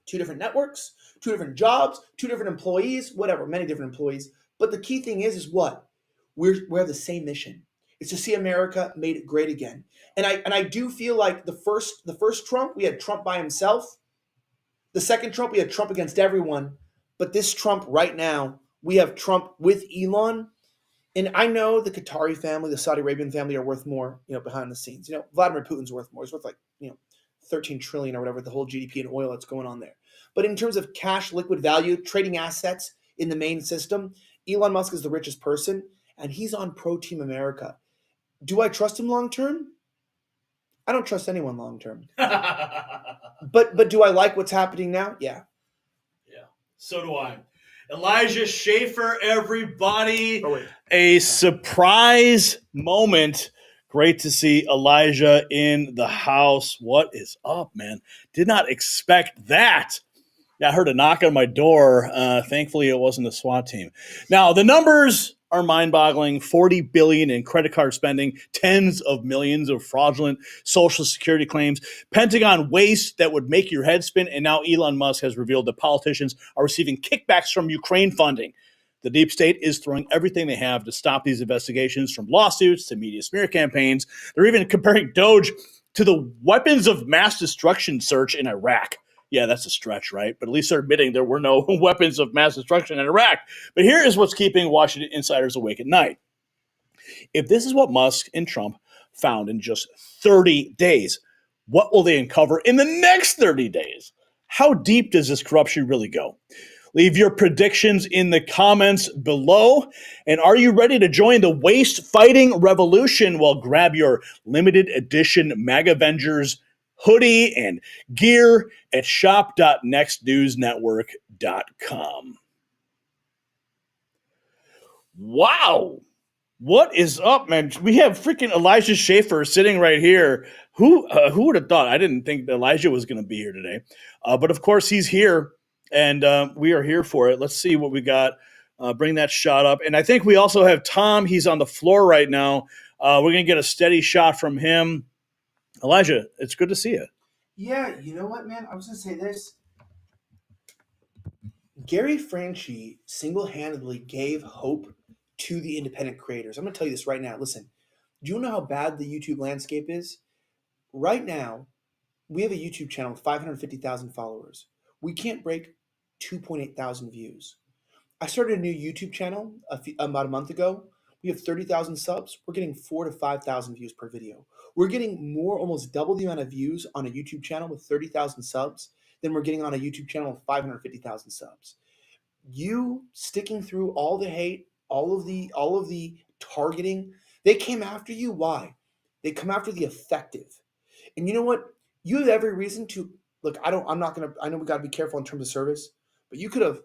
2 different networks, 2 different jobs, 2 different employees, whatever, many different employees. But the key thing is what? We have the same mission. It's to see America made great again. And I do feel like the first Trump, we had Trump by himself. The second Trump, we had Trump against everyone. But this Trump right now, we have Trump with Elon. And I know the Qatari family, the Saudi Arabian family are worth more, behind the scenes. Vladimir Putin's worth more. He's worth 13 trillion or whatever, the whole GDP and oil that's going on there. But in terms of cash, liquid value, trading assets in the main system, Elon Musk is the richest person, and he's on Pro Team America. Do I trust him long term? I don't trust anyone long term. But do I like what's happening now? Yeah. Yeah. So do I. Elijah Schaffer, everybody. A surprise moment. Great to see Elijah in the house. What is up, man? Did not expect that. Yeah, I heard a knock on my door. Thankfully, it wasn't a SWAT team. Now, the numbers are mind-boggling. $40 billion in credit card spending, tens of millions of fraudulent Social Security claims, Pentagon waste that would make your head spin, and now Elon Musk has revealed that politicians are receiving kickbacks from Ukraine funding. The deep state is throwing everything they have to stop these investigations, from lawsuits to media smear campaigns. They're even comparing DOGE to the weapons of mass destruction search in Iraq. Yeah, that's a stretch, right? But at least they're admitting there were no weapons of mass destruction in Iraq. But here is what's keeping Washington insiders awake at night. If this is what Musk and Trump found in just 30 days, what will they uncover in the next 30 days? How deep does this corruption really go? Leave your predictions in the comments below. And are you ready to join the waste fighting revolution? Well, grab your limited edition MAGAvengers hoodie and gear at shop.nextnewsnetwork.com. Wow. What is up, man? We have freaking Elijah Schaffer sitting right here. Who would have thought? I didn't think that Elijah was going to be here today. But of course, he's here, and we are here for it. Let's see what we got. Bring that shot up. And I think we also have Tom. He's on the floor right now. We're going to get a steady shot from him. Elijah, it's good to see you. Yeah, you know what, man? I was going to say this. Gary Franchi single-handedly gave hope to the independent creators. I'm going to tell you this right now. Listen, do you know how bad the YouTube landscape is? Right now, we have a YouTube channel with 550,000 followers. We can't break 2.8 thousand views. I started a new YouTube channel about a month ago. We have 30,000 subs. We're getting 4,000 to 5,000 views per video. We're getting almost double the amount of views on a YouTube channel with 30,000 subs than we're getting on a YouTube channel with 550,000 subs. You sticking through all the hate, all of the targeting, they came after you. Why? They come after the effective. And you know what? You have every reason to look. I know we got to be careful in terms of service, but you could have,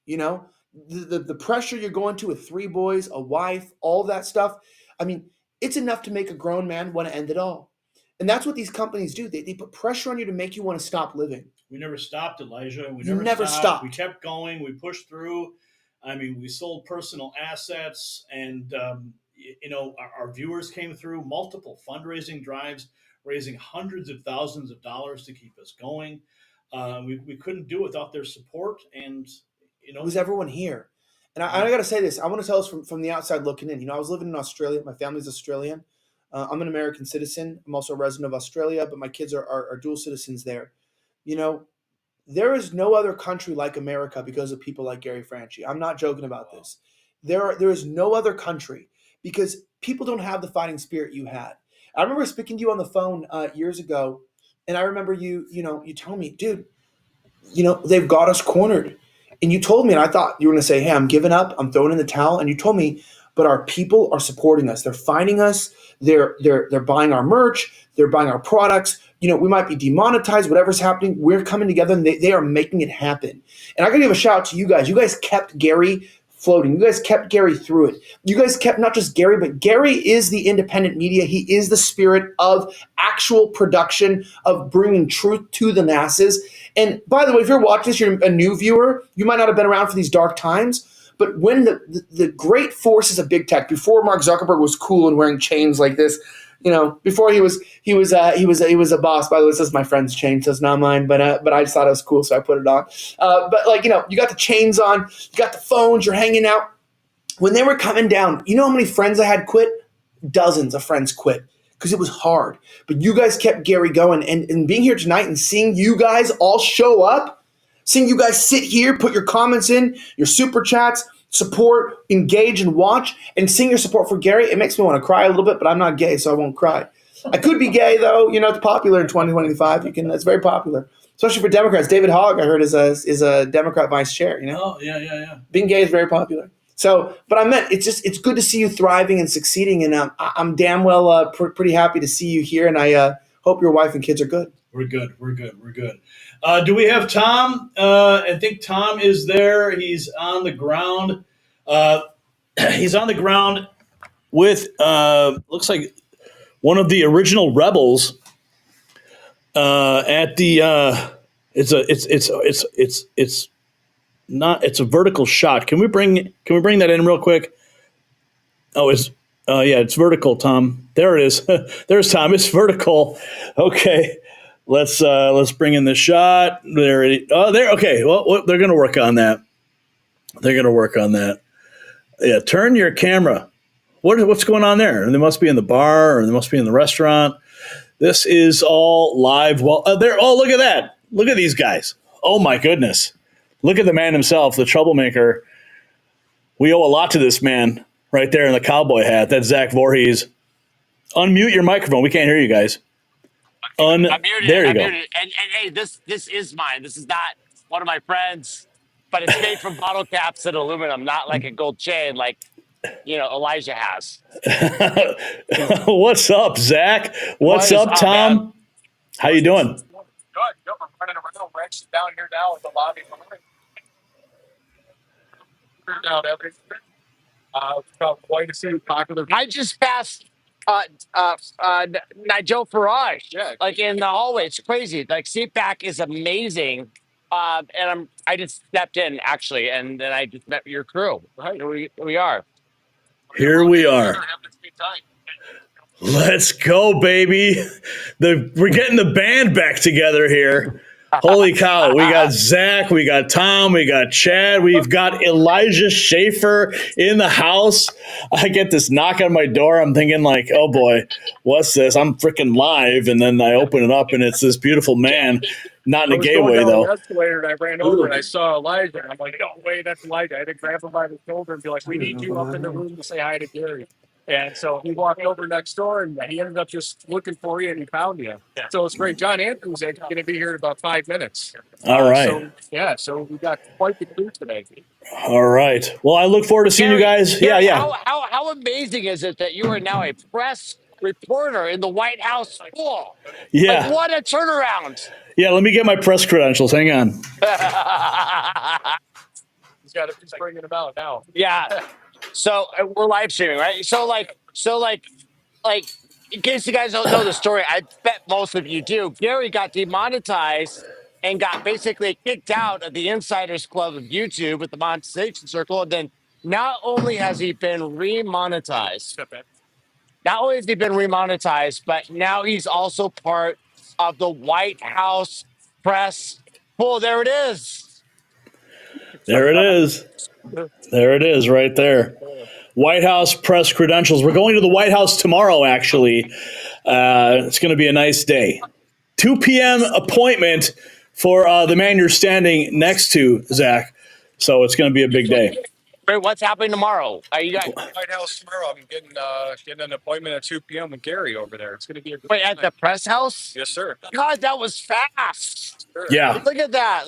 the pressure you're going to with 3 boys, a wife, all that stuff. I mean, it's enough to make a grown man want to end it all. And that's what these companies do. They put pressure on you to make you want to stop living. We never stopped, Elijah. We never stopped. We kept going. We pushed through. I mean, we sold personal assets, and our viewers came through multiple fundraising drives, raising hundreds of thousands of dollars to keep us going. We couldn't do it without their support, and it was everyone here. And I got to say this. I want to tell us from the outside looking in. I was living in Australia. My family's Australian. I'm an American citizen. I'm also a resident of Australia, but my kids are dual citizens there. There is no other country like America because of people like Gary Franchi. I'm not joking about this. There is no other country because people don't have the fighting spirit you had. I remember speaking to you on the phone years ago, and I remember you telling me, dude, they've got us cornered. And you told me, and I thought you were going to say, hey, I'm giving up. I'm throwing in the towel. And you told me, but our people are supporting us. They're finding us. They're buying our merch. They're buying our products. We might be demonetized, whatever's happening. We're coming together, and they are making it happen. And I got to give a shout out to you guys. You guys kept Gary floating. You guys kept Gary through it. You guys kept not just Gary, but Gary is the independent media. He is the spirit of actual production, of bringing truth to the masses. And by the way, if you're watching this, you're a new viewer, you might not have been around for these dark times, but when the great forces of big tech, before Mark Zuckerberg was cool and wearing chains like this, before he was a boss. By the way, this is my friend's chain, so it's not mine. But I just thought it was cool, so I put it on. You got the chains on, you got the phones, you're hanging out. When they were coming down, you know how many friends I had quit? Dozens of friends quit because it was hard. But you guys kept Gary going, and being here tonight and seeing you guys all show up, seeing you guys sit here, put your comments in, your super chats, support, engage, and watch, and seeing your support for Gary, it makes me want to cry a little bit, but I'm not gay, so I won't cry. I could be gay, though. You know, it's popular in 2025. It's very popular, especially for Democrats. David Hogg, I heard, is a Democrat vice chair. You know, oh yeah. Being gay is very popular. So, but I meant it's good to see you thriving and succeeding, and I'm damn well pretty happy to see you here, and I hope your wife and kids are good. We're good. Do we have Tom? I think Tom is there. He's on the ground. He's on the ground with looks like one of the original rebels at the. It's a vertical shot. Can we bring that in real quick? Oh, it's vertical, Tom. There it is. There's Tom. It's vertical. Okay. Let's bring in the shot. There. Okay. Well, they're going to work on that. Yeah. Turn your camera. What's going on there? They must be in the bar, or they must be in the restaurant. This is all live. Well, they're. Oh, look at that. Look at these guys. Oh my goodness. Look at the man himself, the troublemaker. We owe a lot to this man right there in the cowboy hat. That's Zach Voorhees. Unmute your microphone. We can't hear you guys. I'm muted. There you go. Muted. And hey, this is mine. This is not one of my friends, but it's made from bottle caps and aluminum, not like a gold chain like Elijah has. What's up, Zach? What's up, Tom? Man? How you doing? Good. We're running around. We're actually down here now at the lobby. Down everything. Quite a few popular. I just passed Nigel Farage, like in the hallway. It's crazy. Like CPAC is amazing, and I just stepped in actually, and then I just met your crew. Right, here we are. Here we are. Let's go, baby. We're getting the band back together here. Holy cow. We got Zach, we got Tom, we got Chad, we've got Elijah Schaefer in the house. I get this knock on my door. I'm thinking like, oh boy, what's this? I'm freaking live. And then I open it up and it's this beautiful man, not in a gay way though. Escalator, and I ran over and I saw Elijah. And I'm like, no way, that's Elijah. I had to grab him by the shoulder and be like, we need you up in the room to say hi to Gary. And so he walked over next door, and he ended up just looking for you, and he found you. So it's great. John Andrews is going to be here in about 5 minutes. All right. So we got quite the crew today. All right. Well, I look forward to seeing you guys. Gary, Yeah. How amazing is it that you are now a press reporter in the White House full? Yeah. Like, what a turnaround. Yeah, let me get my press credentials. Hang on. He's bringing them out now. Yeah. So we're live streaming, right? So like, in case you guys don't know the story, I bet most of you do. Gary got demonetized and got basically kicked out of the Insiders Club of YouTube with the monetization circle. And then not only has he been remonetized, but now he's also part of the White House press. Well, there it is. There it is right there. White House press credentials. We're going to the White House tomorrow, actually. It's going to be a nice day. 2 p.m. appointment for the man you're standing next to, Zach. So it's going to be a big day. Wait, what's happening tomorrow? Are you guys White House tomorrow? I'm getting an appointment at 2 p.m. with Gary over there. It's going to be a great Wait, at the press house? Yes, sir. God, that was fast. Sure. Yeah. Look at that.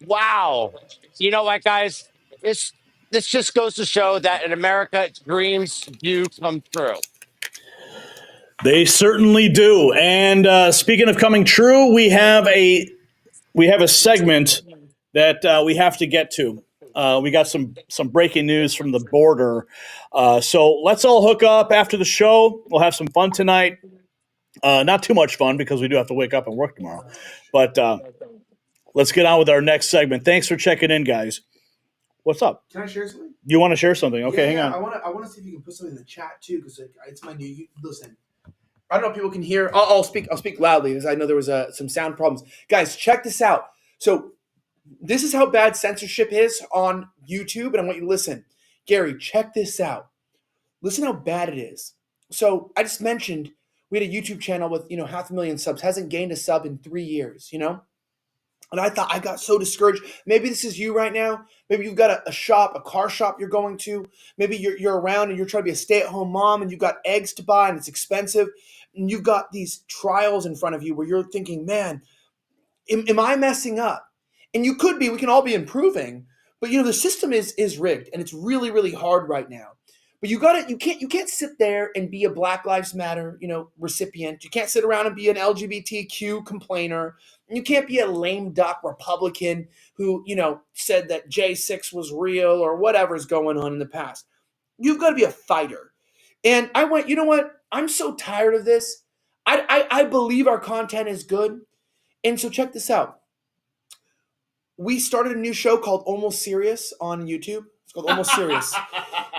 Wow. You know what, guys? This just goes to show that in America, dreams do come true. They certainly do. And speaking of coming true, we have a segment that we have to get to. We got some breaking news from the border. So let's all hook up after the show. We'll have some fun tonight. Not too much fun because we do have to wake up and work tomorrow. But let's get on with our next segment. Thanks for checking in, guys. What's up? Can I share something? You want to share something? Okay, hang on. I want to see if you can put something in the chat too, because it's my new. Listen, I don't know if people can hear. I'll speak loudly because I know there was some sound problems. Guys, check this out. So this is how bad censorship is on YouTube, and I want you to listen. Gary, check this out. Listen how bad it is. So I just mentioned we had a YouTube channel with 500,000 subs. Hasn't gained a sub in 3 years. And I thought, I got so discouraged. Maybe this is you right now. Maybe you've got a shop, a car shop you're going to. Maybe you're around and you're trying to be a stay-at-home mom and you've got eggs to buy and it's expensive. And you've got these trials in front of you where you're thinking, man, am I messing up? And you could be. We can all be improving. But, the system is rigged and it's really, really hard right now. But you can't sit there and be a Black Lives Matter, recipient. You can't sit around and be an LGBTQ complainer. And you can't be a lame duck Republican who, said that J6 was real or whatever's going on in the past. You've got to be a fighter. And I went, you know what? I'm so tired of this. I believe our content is good. And so check this out. We started a new show called Almost Serious on YouTube. It's called Almost Serious.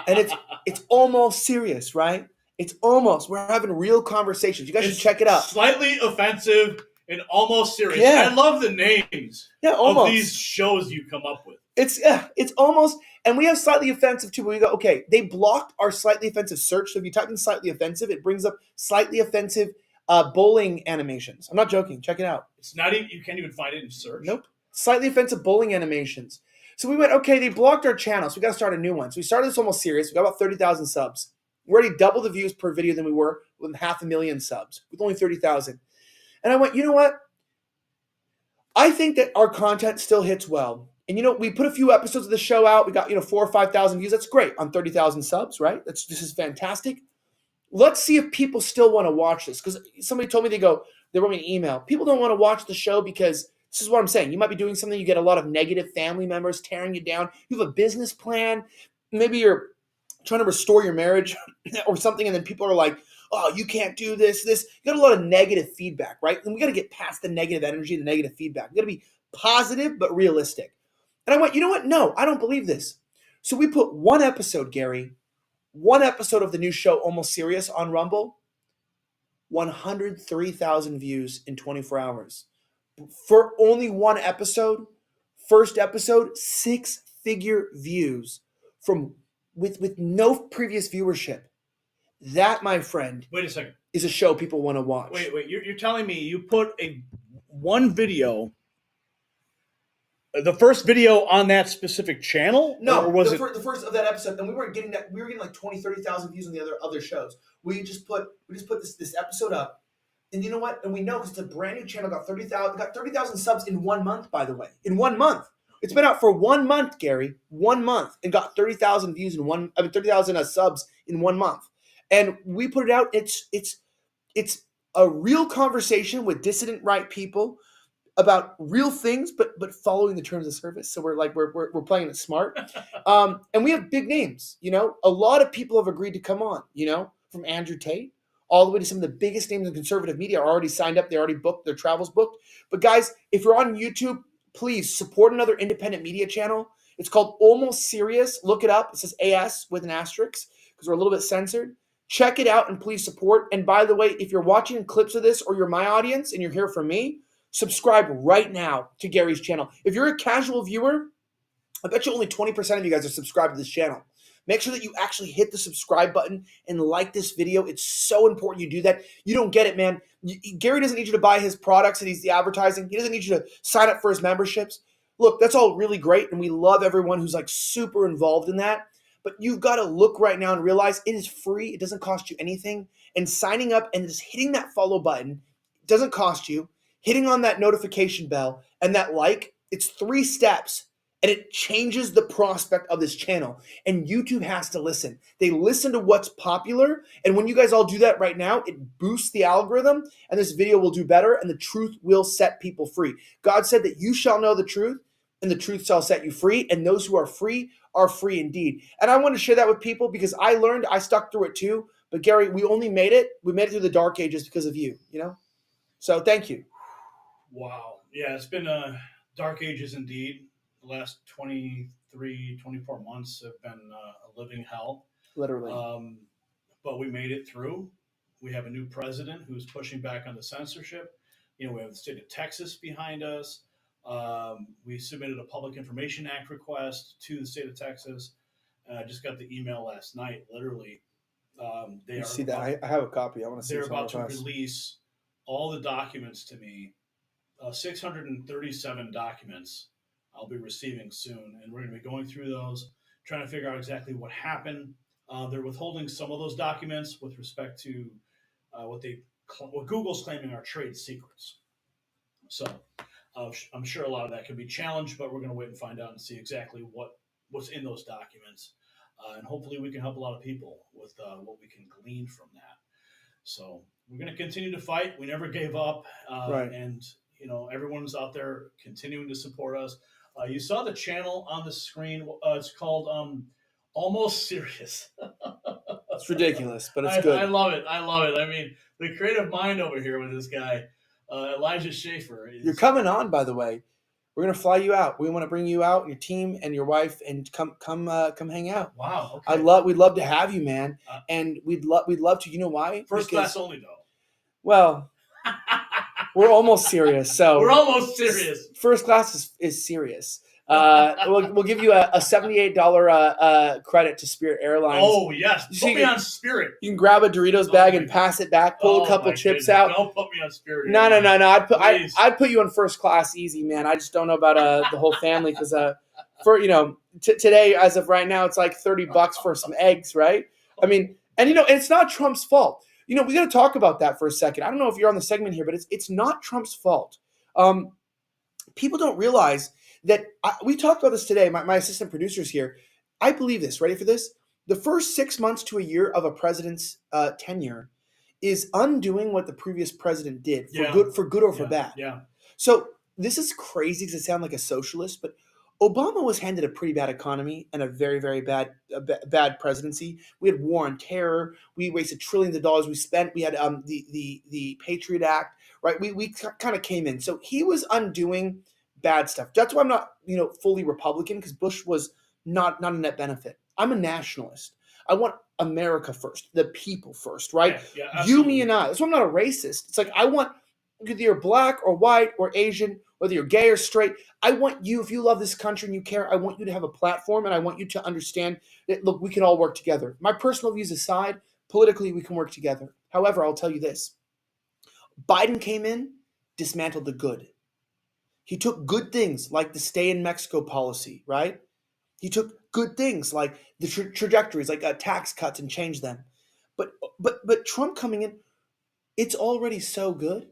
And it's almost serious, right? It's almost. We're having real conversations. You guys should check it out. Slightly offensive and almost serious. Yeah. I love the names almost. of these shows you come up with. It's almost, and we have slightly offensive too, but we go, okay, they blocked our slightly offensive search. So if you type in slightly offensive, it brings up slightly offensive bowling animations. I'm not joking. Check it out. It's not even, you can't even find it in search. Nope. Slightly offensive bowling animations. So we went, okay, they blocked our channel, so we got to start a new one. So we started this Almost Serious. We got about 30,000 subs. We're already double the views per video than we were with 500,000 subs, with only 30,000. And I went, you know what? I think that our content still hits well. And, we put a few episodes of the show out. We got, 4,000 or 5,000 views. That's great on 30,000 subs, right? This is fantastic. Let's see if people still want to watch this. Because somebody told me they wrote me an email. People don't want to watch the show because this is what I'm saying. You might be doing something. You get a lot of negative family members tearing you down. You have a business plan. Maybe you're trying to restore your marriage or something. And then people are like, oh, you can't do this. You got a lot of negative feedback, right? And we got to get past the negative energy, the negative feedback. We got to be positive but realistic. And I went, you know what? No, I don't believe this. So we put one episode, Gary, one episode of the new show, Almost Serious, on Rumble, 103,000 views in 24 hours. For only one episode, first episode, 6-figure views with no previous viewership. That, my friend, wait a second, is a show people want to watch. Wait, you're telling me you put one video, the first video on that specific channel? No, or was the first of that episode, and we weren't getting that. We were getting like 20,000-30,000 views on the other shows. We just put this episode up. And you know what? And we know because it's a brand new channel, got 30,000 subs in 1 month, by the way. In 1 month. It's been out for 1 month, Gary. 1 month. And got 30,000 views 30,000 subs in 1 month. And we put it out. It's a real conversation with dissident right people about real things, but following the terms of service. So we're playing it smart. And we have big names, A lot of people have agreed to come on, from Andrew Tate all the way to some of the biggest names in conservative media are already signed up. They already booked their travels booked. But guys, if you're on YouTube, please support another independent media channel. It's called Almost Serious. Look it up. It says AS with an asterisk because we're a little bit censored. Check it out and please support. And by the way, if you're watching clips of this or you're my audience and you're here for me, subscribe right now to Gary's channel. If you're a casual viewer, I bet you only 20% of you guys are subscribed to this channel. Make sure that you actually hit the subscribe button and like this video. It's so important you do that. You don't get it, man. Gary doesn't need you to buy his products and he's the advertising. He doesn't need you to sign up for his memberships. Look, that's all really great, and we love everyone who's like super involved in that. But you've got to look right now and realize it is free. It doesn't cost you anything. And signing up and just hitting that follow button doesn't cost you. Hitting on that notification bell and that like, it's 3 steps. And it changes the prospect of this channel. And YouTube has to listen. They listen to what's popular. And when you guys all do that right now, it boosts the algorithm. And this video will do better. And the truth will set people free. God said that you shall know the truth. And the truth shall set you free. And those who are free indeed. And I want to share that with people because I stuck through it too. But Gary, we made it through the dark ages because of you, So thank you. Wow. Yeah, it's been dark ages indeed. The last 23, 24 months have been a living hell. Literally. But we made it through. We have a new president who's pushing back on the censorship. We have the state of Texas behind us. We submitted a Public Information Act request to the state of Texas. I just got the email last night, literally. See that? I have a copy. I want to see. They're about to release all the documents to me 637 documents I'll be receiving soon, and we're going to be going through those, trying to figure out exactly what happened. They're withholding some of those documents with respect to what Google's claiming are trade secrets. So I'm sure a lot of that can be challenged, but we're going to wait and find out and see exactly what's in those documents. And hopefully we can help a lot of people with what we can glean from that. So we're going to continue to fight. We never gave up. Right. And, everyone's out there continuing to support us. You saw the channel on the screen. It's called Almost Serious. It's ridiculous, but it's good. I love it. I mean, the creative mind over here with this guy, Elijah Schaefer. You're coming on, by the way. We're gonna fly you out. We want to bring you out, your team and your wife, and come hang out. Wow. Okay. We'd love to have you, man. And we'd love to. You know why? First class only, though. Well, we're almost serious. So we're almost serious. First class is serious. We'll give you a $78 credit to Spirit Airlines. Oh yes, put me on Spirit. You can grab a Doritos bag and pass it back. Pull a couple chips out. Don't put me on Spirit. No. I'd put you on first class easy, man. I just don't know about the whole family because today, as of right now, it's like $30 for some eggs, right? I mean, and it's not Trump's fault. We got to talk about that for a second. I don't know if you're on the segment here, but it's not Trump's fault. People don't realize that we talked about this today. My assistant producer's here. I believe this. Ready for this? The first 6 months to a year of a president's tenure is undoing what the previous president did for good or for bad. Yeah. So this is crazy because I sound like a socialist, but Obama was handed a pretty bad economy and a very, very bad presidency. We had war on terror. We wasted trillions of dollars. We had the Patriot Act, right? We kind of came in. So he was undoing bad stuff. That's why I'm not, fully Republican, because Bush was not a net benefit. I'm a nationalist. I want America first, the people first, right? Yeah, you, me, and I. That's why I'm not a racist. It's like I want, whether you're black or white or Asian, whether you're gay or straight, I want you, if you love this country and you care, I want you to have a platform, and I want you to understand that, look, we can all work together. My personal views aside, politically, we can work together. However, I'll tell you this. Biden came in, dismantled the good. He took good things like the stay in Mexico policy, right? He took good things like the trajectories, like tax cuts, and changed them. But Trump coming in, it's already so good,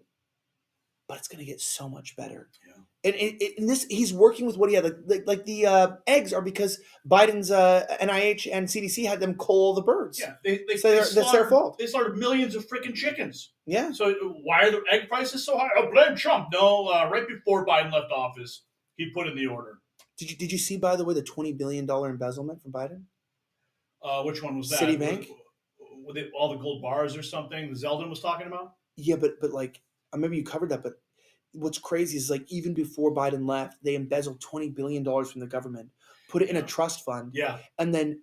but it's going to get so much better. Yeah. And this, he's working with what he had. Like the eggs are because Biden's NIH and CDC had them cull all the birds. Yeah, that's their fault. They slaughtered millions of freaking chickens. Yeah. So why are the egg prices so high? Oh, blame Trump. No, right before Biden left office, he put in the order. Did you see, by the way, the $20 billion embezzlement from Biden? Which one was that? Citibank? With all the gold bars or something Zeldin was talking about? Yeah, but like, maybe you covered that, but what's crazy is, like, even before Biden left, they embezzled $20 billion from the government, put it in a trust fund. Yeah. And then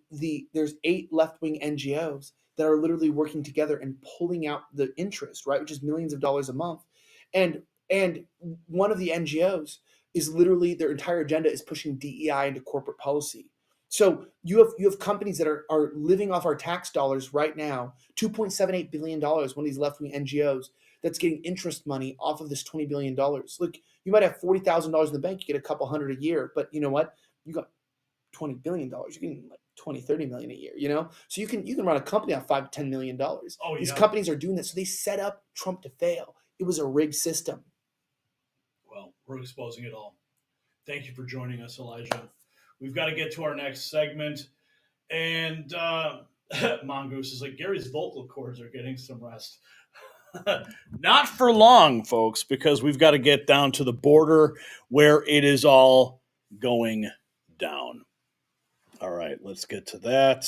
there's 8 left-wing NGOs that are literally working together and pulling out the interest, right, which is millions of dollars a month. And one of the NGOs is literally, their entire agenda is pushing DEI into corporate policy. So you have companies that are living off our tax dollars right now, $2.78 billion, one of these left-wing NGOs that's getting interest money off of this $20 billion. Look, you might have $40,000 in the bank, you get a couple hundred a year, but you know what? You got $20 billion. You're getting like 20, 30 million a year, So you can run a company on $5 to $10 million. Oh, yeah. These companies are doing this. So they set up Trump to fail. It was a rigged system. Well, we're exposing it all. Thank you for joining us, Elijah. We've got to get to our next segment. And Mongoose is like, Gary's vocal cords are getting some rest. Not for long, folks, because we've got to get down to the border where it is all going down. All right, let's get to that.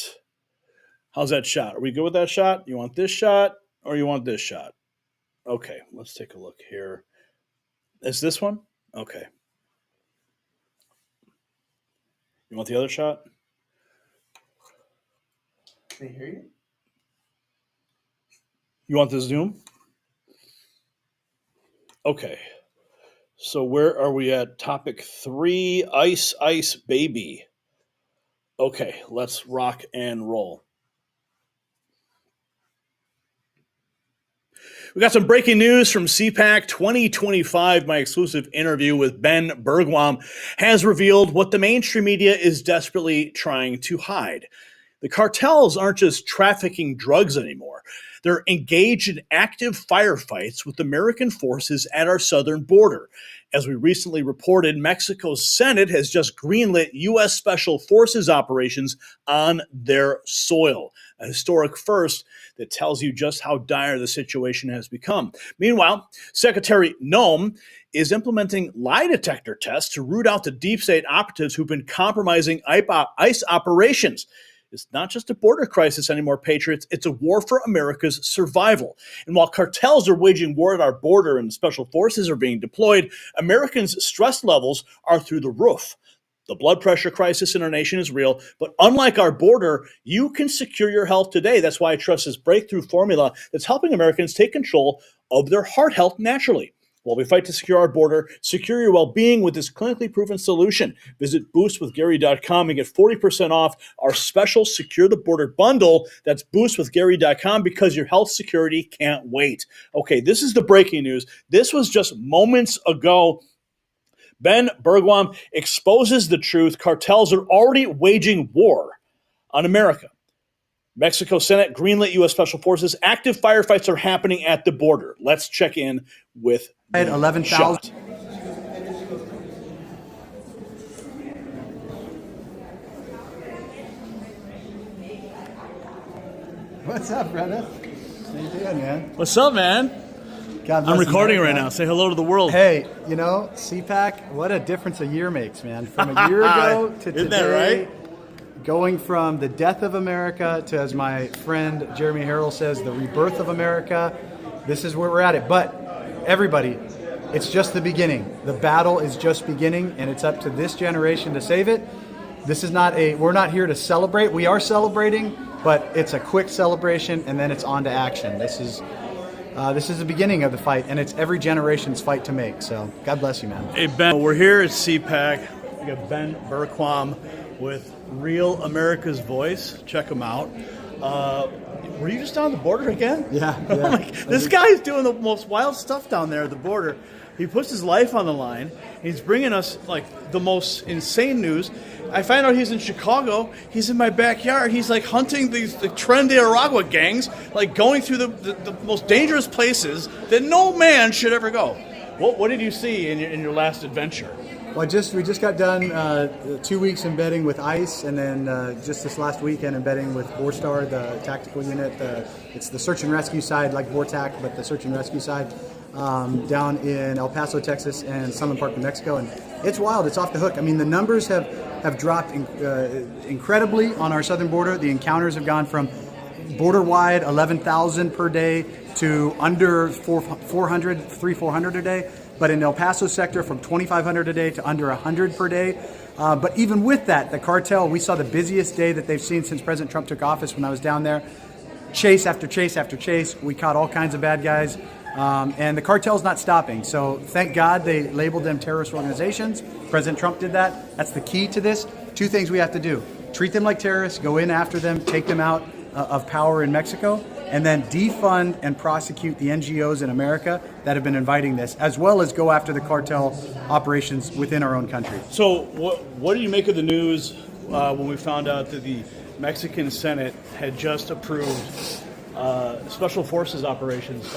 How's that shot? Are we good with that shot? You want this shot or you want this shot? Okay, let's take a look here. Is this one? Okay. You want the other shot? Can they hear you? You want the zoom? Okay. So where are we at? Topic 3, Ice Ice Baby. Okay, let's rock and roll. We got some breaking news from CPAC 2025. My exclusive interview with Ben Bergquam has revealed what the mainstream media is desperately trying to hide. The cartels aren't just trafficking drugs anymore. They're engaged in active firefights with American forces at our southern border. As we recently reported, Mexico's Senate has just greenlit U.S. Special Forces operations on their soil, a historic first that tells you just how dire the situation has become. Meanwhile, Secretary Noem is implementing lie detector tests to root out the deep state operatives who've been compromising ICE operations. It's not just a border crisis anymore, Patriots. It's a war for America's survival. And while cartels are waging war at our border and special forces are being deployed, Americans' stress levels are through the roof. The blood pressure crisis in our nation is real, but unlike our border, you can secure your health today. That's why I trust this breakthrough formula that's helping Americans take control of their heart health naturally. While we fight to secure our border, secure your well-being with this clinically proven solution. Visit boostwithgary.com and get 40% off our special Secure the Border bundle. That's boostwithgary.com, because your health security can't wait. Okay, this is the breaking news. This was just moments ago. Ben Bergquam exposes the truth. Cartels are already waging war on America. Mexico Senate greenlit U.S. Special Forces. Active firefights are happening at the border. Let's check in with 11,000. What's up, brother? How you doing, man? What's up, man? I'm recording right now. Say hello to the world. Hey, you know, CPAC, what a difference a year makes, man. From a year ago to today. Isn't that right? Going from the death of America to, as my friend Jeremy Harrell says, the rebirth of America. This is where we're at it. But everybody, it's just the beginning. The battle is just beginning, and it's up to this generation to save it. This is not we're not here to celebrate. We are celebrating, but it's a quick celebration, and then it's on to action. This is the beginning of the fight, and it's every generation's fight to make. So God bless you, man. Hey, Ben, we're here at CPAC. We got Ben Bergquam with Real America's Voice. Check him out. Were you just down the border again? Yeah. This guy's doing the most wild stuff down there at the border. He puts his life on the line. He's bringing us like the most insane news. I find out he's in Chicago. He's in my backyard. He's like hunting the Tren de Aragua gangs, like going through the most dangerous places that no man should ever go. What did you see in your last adventure? Well, we just got done 2 weeks embedding with ICE, and then just this last weekend embedding with Borstar, the tactical unit. It's the search and rescue side, like BORTAC, but the search and rescue side down in El Paso, Texas, and Sunland Park, New Mexico. And it's wild. It's off the hook. I mean, the numbers have dropped incredibly on our southern border. The encounters have gone from border-wide 11,000 per day to under 400 a day. But in El Paso sector, from 2,500 a day to under 100 per day. But even with that, the cartel, we saw the busiest day that they've seen since President Trump took office when I was down there. Chase after chase after chase. We caught all kinds of bad guys. And the cartel's not stopping. So thank God they labeled them terrorist organizations. President Trump did that. That's the key to this. Two things we have to do. Treat them like terrorists, go in after them, take them out of power in Mexico, and then defund and prosecute the NGOs in America that have been inviting this, as well as go after the cartel operations within our own country. So what do you make of the news when we found out that the Mexican Senate had just approved special forces operations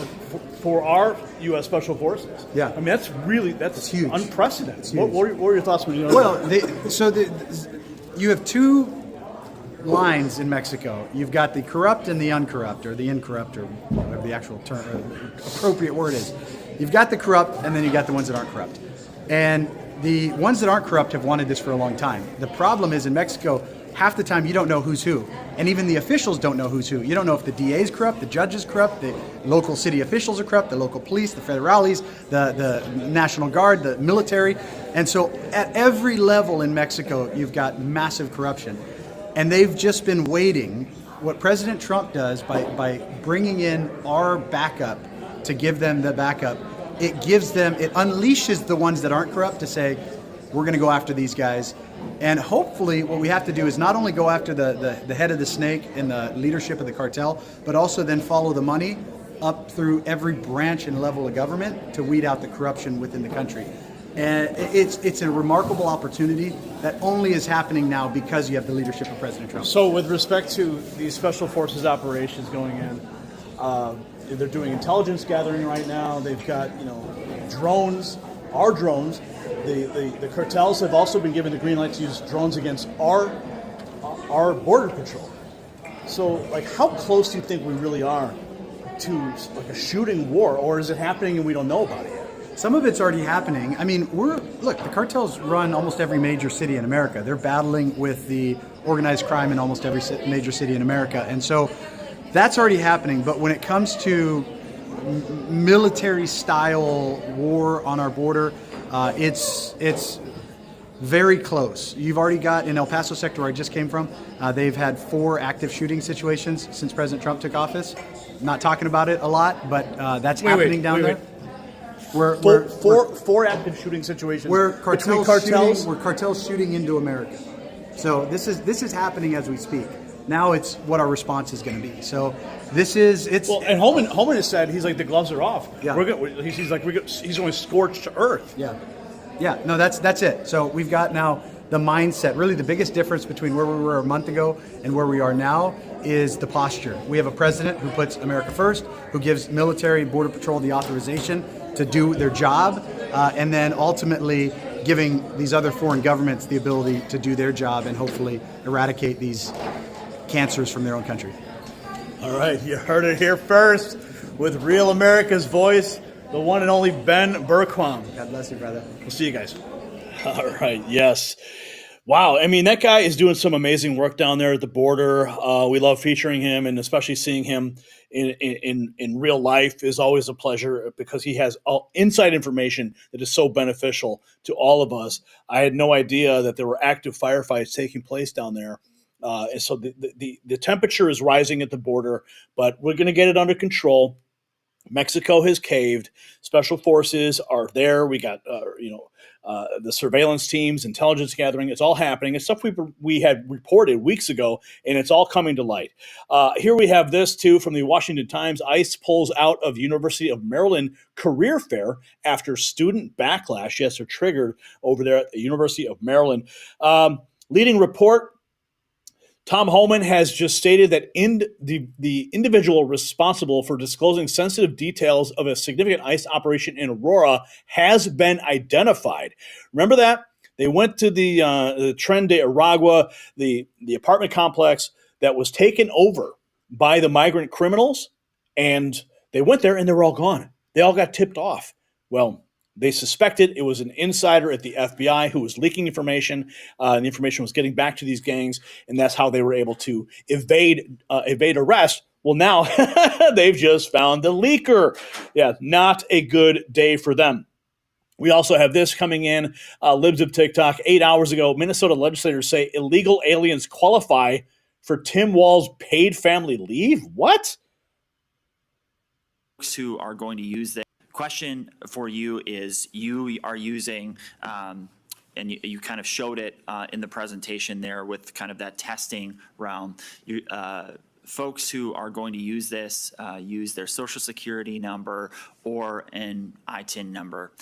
for our U.S. Special Forces? Yeah. I mean, that's huge. Unprecedented. It's huge. What were your thoughts when you know that? You have two lines in Mexico. You've got the corrupt and the uncorrupt, or the incorrupt, or whatever the actual term, appropriate word is. You've got the corrupt, and then you've got the ones that aren't corrupt. And the ones that aren't corrupt have wanted this for a long time. The problem is in Mexico, half the time you don't know who's who. And even the officials don't know who's who. You don't know if the DA is corrupt, the judge is corrupt, the local city officials are corrupt, the local police, the federales, the National Guard, the military. And so at every level in Mexico, you've got massive corruption. And they've just been waiting. What President Trump does by bringing in our backup to give them the backup, it unleashes the ones that aren't corrupt to say, we're going to go after these guys. And hopefully what we have to do is not only go after the head of the snake and the leadership of the cartel, but also then follow the money up through every branch and level of government to weed out the corruption within the country. And it's a remarkable opportunity that only is happening now because you have the leadership of President Trump. So with respect to these special forces operations going in, they're doing intelligence gathering right now. They've got, drones, our drones. The cartels have also been given the green light to use drones against our border patrol. So, how close do you think we really are to a shooting war, or is it happening and we don't know about it yet? Some of it's already happening. I mean, the cartels run almost every major city in America. They're battling with the organized crime in almost every major city in America. And so that's already happening. But when it comes to military-style war on our border, it's very close. You've already got, in El Paso sector where I just came from, they've had 4 active shooting situations since President Trump took office. I'm not talking about it a lot, but that's happening down there. Four active shooting situations. Where cartels shooting into America. So this is happening as we speak. Now it's what our response is going to be. So this is and Holman has said he's like the gloves are off. Yeah. He's going to scorch to earth. Yeah. Yeah. No, that's it. So we've got now the mindset. Really, the biggest difference between where we were a month ago and where we are now is the posture. We have a president who puts America first, who gives military and border patrol the authorization to do their job, and then ultimately giving these other foreign governments the ability to do their job and hopefully eradicate these cancers from their own country. All right, you heard it here first with Real America's voice, the one and only Ben Bergquam. God bless you, brother. We'll see you guys. All right, yes. Wow, I mean, that guy is doing some amazing work down there at the border. We love featuring him, and especially seeing him in real life is always a pleasure because he has inside information that is so beneficial to all of us. I had no idea that there were active firefights taking place down there. And so the temperature is rising at the border, but we're going to get it under control. Mexico has caved. Special forces are there. We got, the surveillance teams, intelligence gathering. It's all happening. It's stuff we had reported weeks ago, and it's all coming to light. Here we have this, too, from the Washington Times. ICE pulls out of University of Maryland career fair after student backlash. Yes, they're triggered over there at the University of Maryland. Leading report. Tom Homan has just stated that the individual responsible for disclosing sensitive details of a significant ICE operation in Aurora has been identified. Remember that? They went to the Tren de Aragua, the apartment complex that was taken over by the migrant criminals, and they went there and they were all gone. They all got tipped off. Well, they suspected it was an insider at the FBI who was leaking information. And the information was getting back to these gangs, and that's how they were able to evade arrest. Well, now they've just found the leaker. Yeah, not a good day for them. We also have this coming in, Libs of TikTok. 8 hours ago, Minnesota legislators say illegal aliens qualify for Tim Walz's paid family leave. What? Who are going to use that. Question for you is, you are using, and you kind of showed it in the presentation there with kind of that testing round. Folks who are going to use this use their social security number or an ITIN number.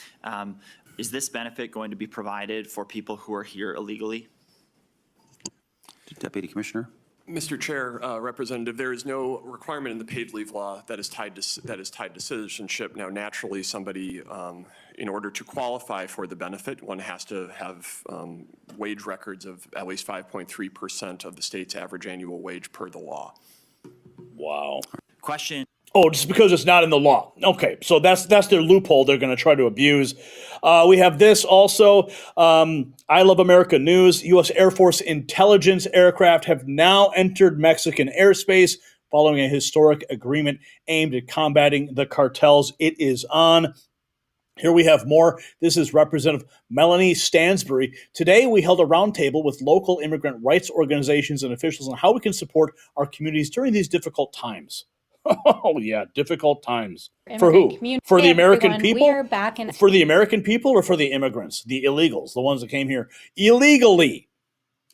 Is this benefit going to be provided for people who are here illegally? Deputy Commissioner. Mr. Chair, Representative, there is no requirement in the paid leave law that is tied to citizenship. Now, naturally, somebody, in order to qualify for the benefit, one has to have wage records of at least 5.3% of the state's average annual wage per the law. Wow. Question. Oh, just because it's not in the law. Okay, so that's their loophole they're going to try to abuse. We have this also. I Love America News. U.S. Air Force intelligence aircraft have now entered Mexican airspace following a historic agreement aimed at combating the cartels. It is on. Here we have more. This is Representative Melanie Stansbury. Today, we held a roundtable with local immigrant rights organizations and officials on how we can support our communities during these difficult times. Oh, yeah, difficult times. For who? For the American people? We are back in. For the American people or for the immigrants, the illegals, the ones that came here illegally?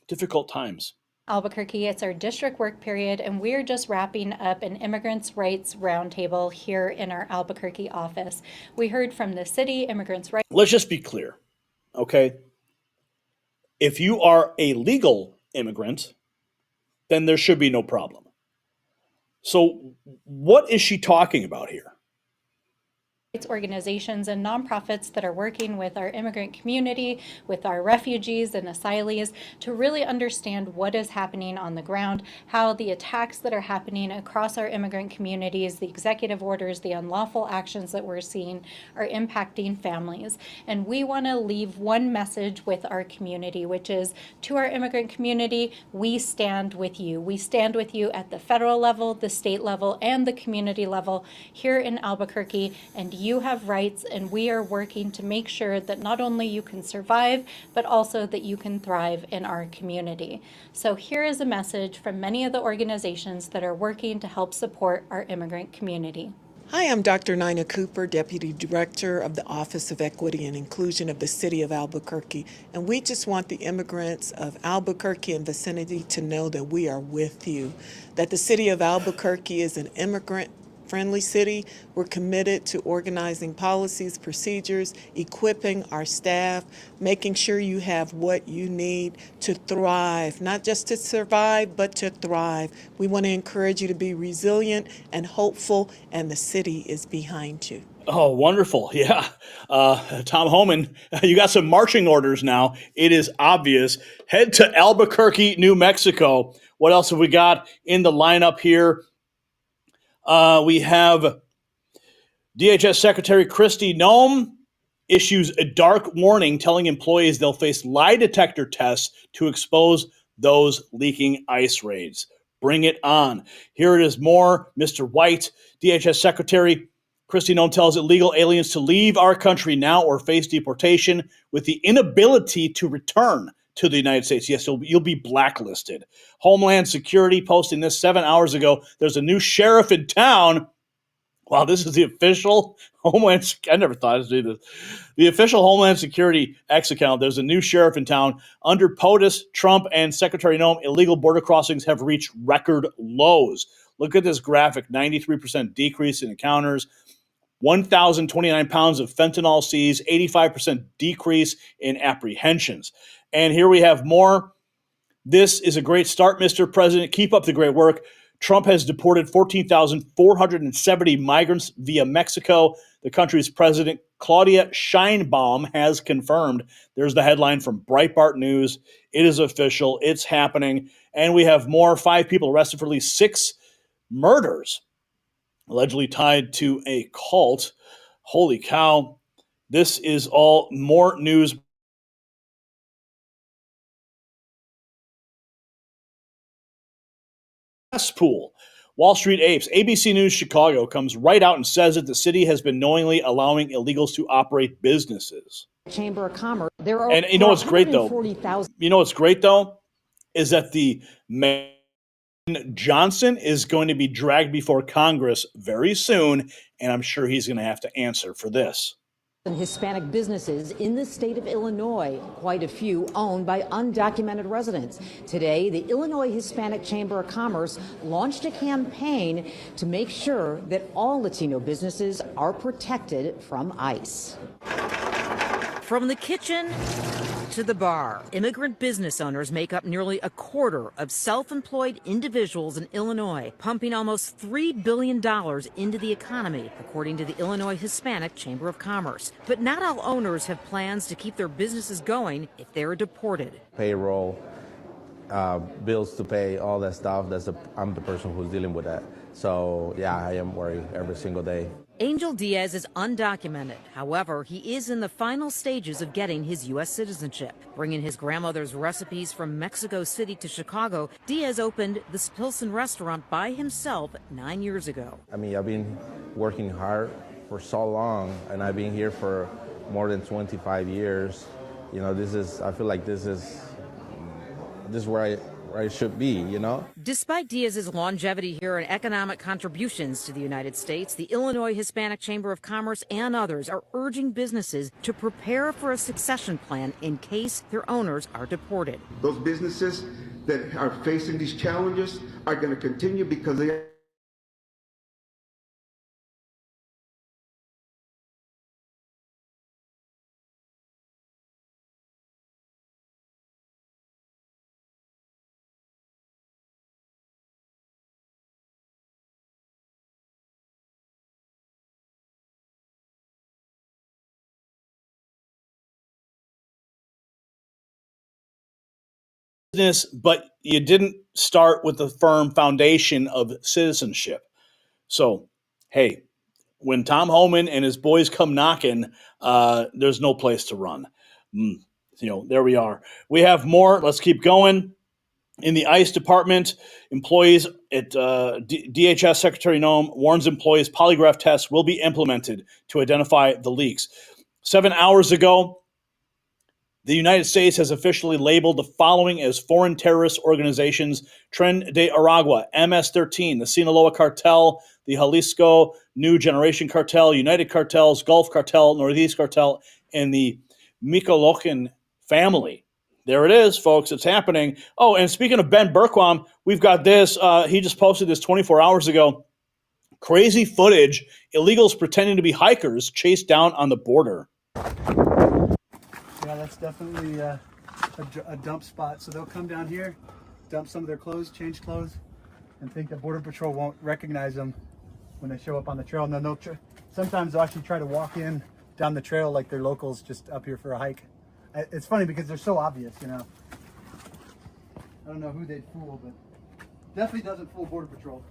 Difficult times. Albuquerque. It's our district work period, and we're just wrapping up an immigrants' rights roundtable here in our Albuquerque office. We heard from the city immigrants' rights. Let's just be clear, okay? If you are a legal immigrant, then there should be no problem. So what is she talking about here? Organizations and nonprofits that are working with our immigrant community, with our refugees and asylees, to really understand what is happening on the ground, how the attacks that are happening across our immigrant communities, the executive orders, the unlawful actions that we're seeing are impacting families. And we want to leave one message with our community, which is to our immigrant community, we stand with you. We stand with you at the federal level, the state level, and the community level here in Albuquerque, and you have rights, and we are working to make sure that not only you can survive, but also that you can thrive in our community. So here is a message from many of the organizations that are working to help support our immigrant community. Hi, I'm Dr. Nina Cooper, Deputy Director of the Office of Equity and Inclusion of the City of Albuquerque. And we just want the immigrants of Albuquerque and vicinity to know that we are with you, that the City of Albuquerque is an immigrant-friendly city. We're committed to organizing policies, procedures, equipping our staff, making sure you have what you need to thrive, not just to survive, but to thrive. We want to encourage you to be resilient and hopeful, and the city is behind you. Oh, wonderful. Yeah. Tom Homan, you got some marching orders now. It is obvious. Head to Albuquerque, New Mexico. What else have we got in the lineup here? We have DHS Secretary Kristi Noem issues a dark warning telling employees they'll face lie detector tests to expose those leaking ICE raids. Bring it on. Here it is more. Mr. White, DHS Secretary Kristi Noem tells illegal aliens to leave our country now or face deportation with the inability to return to the United States. Yes, you'll be blacklisted. Homeland Security posting this 7 hours ago. There's a new sheriff in town. Wow, this is the official Homeland. I never thought I'd do this. The official Homeland Security X account. There's a new sheriff in town. Under POTUS, Trump, and Secretary Noem, illegal border crossings have reached record lows. Look at this graphic: 93% decrease in encounters, 1,029 pounds of fentanyl seized, 85% decrease in apprehensions. And here we have more. This is a great start, Mr. President. Keep up the great work. Trump has deported 14,470 migrants via Mexico. The country's president, Claudia Sheinbaum, has confirmed. There's the headline from Breitbart News. It is official. It's happening. And we have more. 5 people arrested for at least 6 murders, allegedly tied to a cult. Holy cow. This is all more news. Pool. Wall Street Apes. ABC News Chicago comes right out and says that the city has been knowingly allowing illegals to operate businesses. Chamber of Commerce. There are, and you know what's great though? You know what's great though? Is that the man Johnson is going to be dragged before Congress very soon, and I'm sure he's going to have to answer for this. Hispanic businesses in the state of Illinois, quite a few owned by undocumented residents. Today, the Illinois Hispanic Chamber of Commerce launched a campaign to make sure that all Latino businesses are protected from ICE. From the kitchen to the bar, immigrant business owners make up nearly a quarter of self-employed individuals in Illinois, pumping almost $3 billion into the economy, according to the Illinois Hispanic Chamber of Commerce. But not all owners have plans to keep their businesses going if they're deported. Payroll, bills to pay, all that stuff. I'm the person who's dealing with that. So, yeah, I am worried every single day. Angel Diaz is undocumented. However, he is in the final stages of getting his U.S. citizenship. Bringing his grandmother's recipes from Mexico City to Chicago, Diaz opened the Spilson restaurant by himself 9 years ago. I mean, I've been working hard for so long, and I've been here for more than 25 years. You know, I feel like this is where I should be, you know? Despite Diaz's longevity here and economic contributions to the United States, the Illinois Hispanic Chamber of Commerce and others are urging businesses to prepare for a succession plan in case their owners are deported. Those businesses that are facing these challenges are going to continue because they business, but you didn't start with the firm foundation of citizenship. So, hey, when Tom Homan and his boys come knocking, there's no place to run. There we are. We have more. Let's keep going. In the ICE department, employees at DHS Secretary Noem warns employees polygraph tests will be implemented to identify the leaks. 7 hours ago, the United States has officially labeled the following as foreign terrorist organizations: Tren de Aragua, MS-13, the Sinaloa Cartel, the Jalisco New Generation Cartel, United Cartels, Gulf Cartel, Northeast Cartel, and the Michoacan family. There it is, folks. It's happening. Oh, and speaking of Ben Bergquam, we've got this. He just posted this 24 hours ago. Crazy footage. Illegals pretending to be hikers chased down on the border. Yeah, that's definitely a dump spot. So they'll come down here, dump some of their clothes, change clothes, and think that Border Patrol won't recognize them when they show up on the trail. And then sometimes they'll actually try to walk in down the trail like they're locals just up here for a hike. It's funny because they're so obvious, I don't know who they'd fool, but definitely doesn't fool Border Patrol.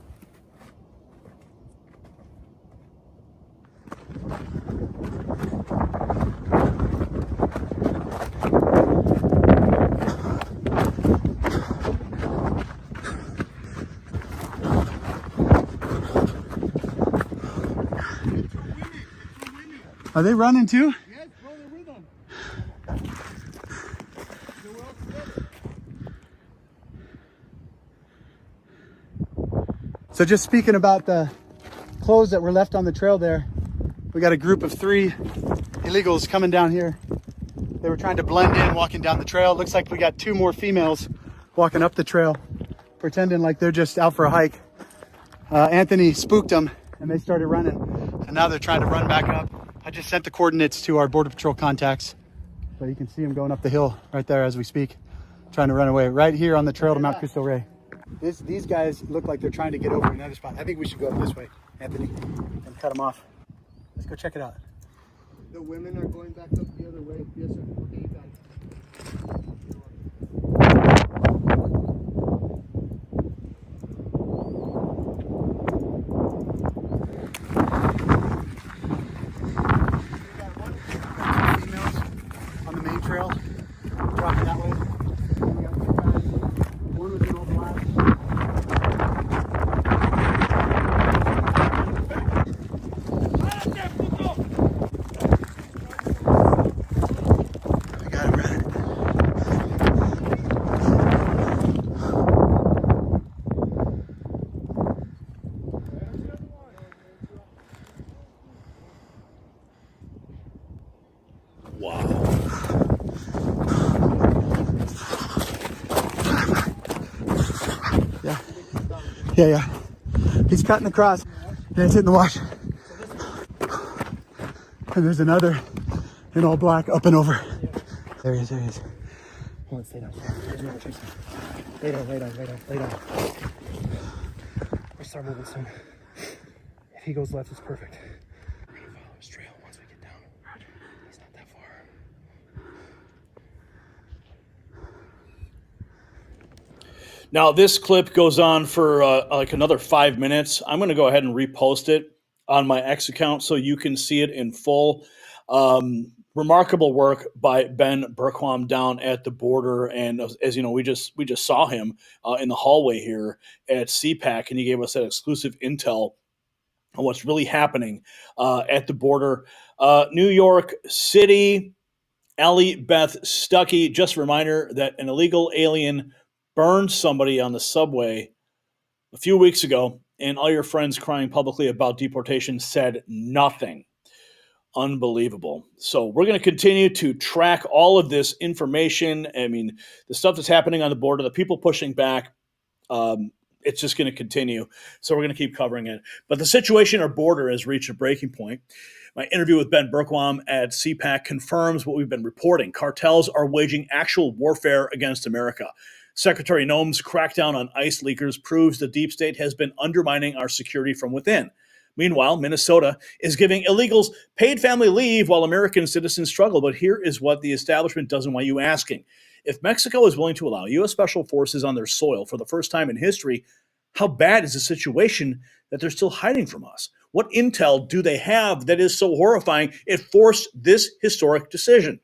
Are they running too? Yes, bro, they're with them. So just speaking about the clothes that were left on the trail there, we got a group of 3 illegals coming down here. They were trying to blend in, walking down the trail. Looks like we got 2 more females walking up the trail, pretending like they're just out for a hike. Anthony spooked them and they started running. And now they're trying to run back up. I just sent the coordinates to our Border Patrol contacts. But you can see them going up the hill right there as we speak, trying to run away. Right here on the trail to Mount Cristo Rey. These guys look like they're trying to get over another spot. I think we should go up this way, Anthony, and cut them off. Let's go check it out. The women are going back up the other way. Yes, sir. Okay, you got it. On the main trail, dropping that way. We got 2 guys. One with an old black. I got him right. Yeah. He's cutting across. Yeah, it's hitting the wash. And there's another in all black up and over. There he is. Hold on, stay down. Lay down. We'll start moving soon. If he goes left, it's perfect. We're gonna follow his trail once we get down. He's not that far. Now, this clip goes on for like another 5 minutes. I'm going to go ahead and repost it on my X account so you can see it in full. Remarkable work by Ben Bergquam down at the border. And as you know, we just saw him in the hallway here at CPAC, and he gave us that exclusive intel on what's really happening at the border. New York City, Ellie Beth Stuckey, just a reminder that an illegal alien burned somebody on the subway a few weeks ago, and all your friends crying publicly about deportation said nothing. Unbelievable. So we're going to continue to track all of this information. I mean, the stuff that's happening on the border, the people pushing back, it's just going to continue. So we're going to keep covering it. But the situation at our border has reached a breaking point. My interview with Ben Bergquam at CPAC confirms what we've been reporting. Cartels are waging actual warfare against America. Secretary Noem's crackdown on ICE leakers proves the deep state has been undermining our security from within. Meanwhile, Minnesota is giving illegals paid family leave while American citizens struggle. But here is what the establishment doesn't want you asking. If Mexico is willing to allow U.S. Special Forces on their soil for the first time in history, how bad is the situation that they're still hiding from us? What intel do they have that is so horrifying it forced this historic decision?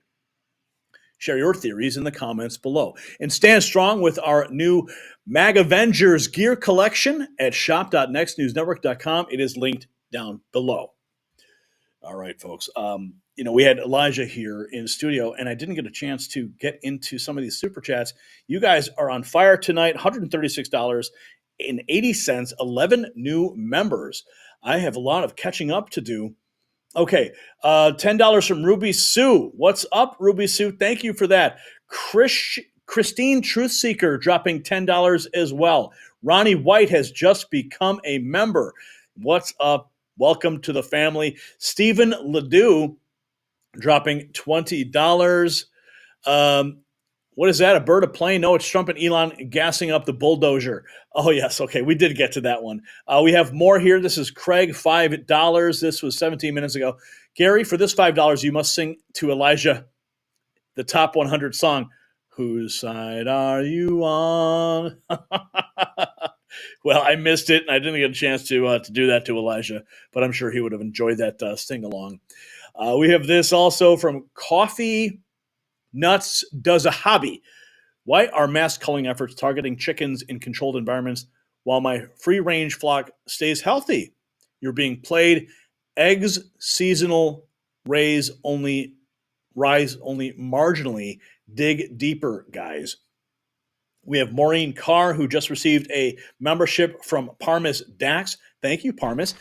Share your theories in the comments below. And stand strong with our new MAG Avengers gear collection at shop.nextnewsnetwork.com. It is linked down below. All right, folks. We had Elijah here in studio, and I didn't get a chance to get into some of these super chats. You guys are on fire tonight. $136.80, 11 new members. I have a lot of catching up to do. Okay, $10 from Ruby Sue. What's up, Ruby Sue? Thank you for that. Christine Truthseeker dropping $10 as well. Ronnie White has just become a member. What's up? Welcome to the family. Stephen Ledoux dropping $20. What is that? A bird, a plane? No, it's Trump and Elon gassing up the bulldozer. Oh, yes. Okay, we did get to that one. We have more here. This is Craig, $5. This was 17 minutes ago. Gary, for this $5, you must sing to Elijah the top 100 song. Whose side are you on? Well, I missed it, and I didn't get a chance to do that to Elijah, but I'm sure he would have enjoyed that sing-along. We have this also from Coffee Nuts Does a Hobby. Why are mass culling efforts targeting chickens in controlled environments while my free-range flock stays healthy? You're being played. Eggs seasonal, rise only marginally. Dig deeper, guys. We have Maureen Carr, who just received a membership from Parmis Dax. Thank you, Parmis.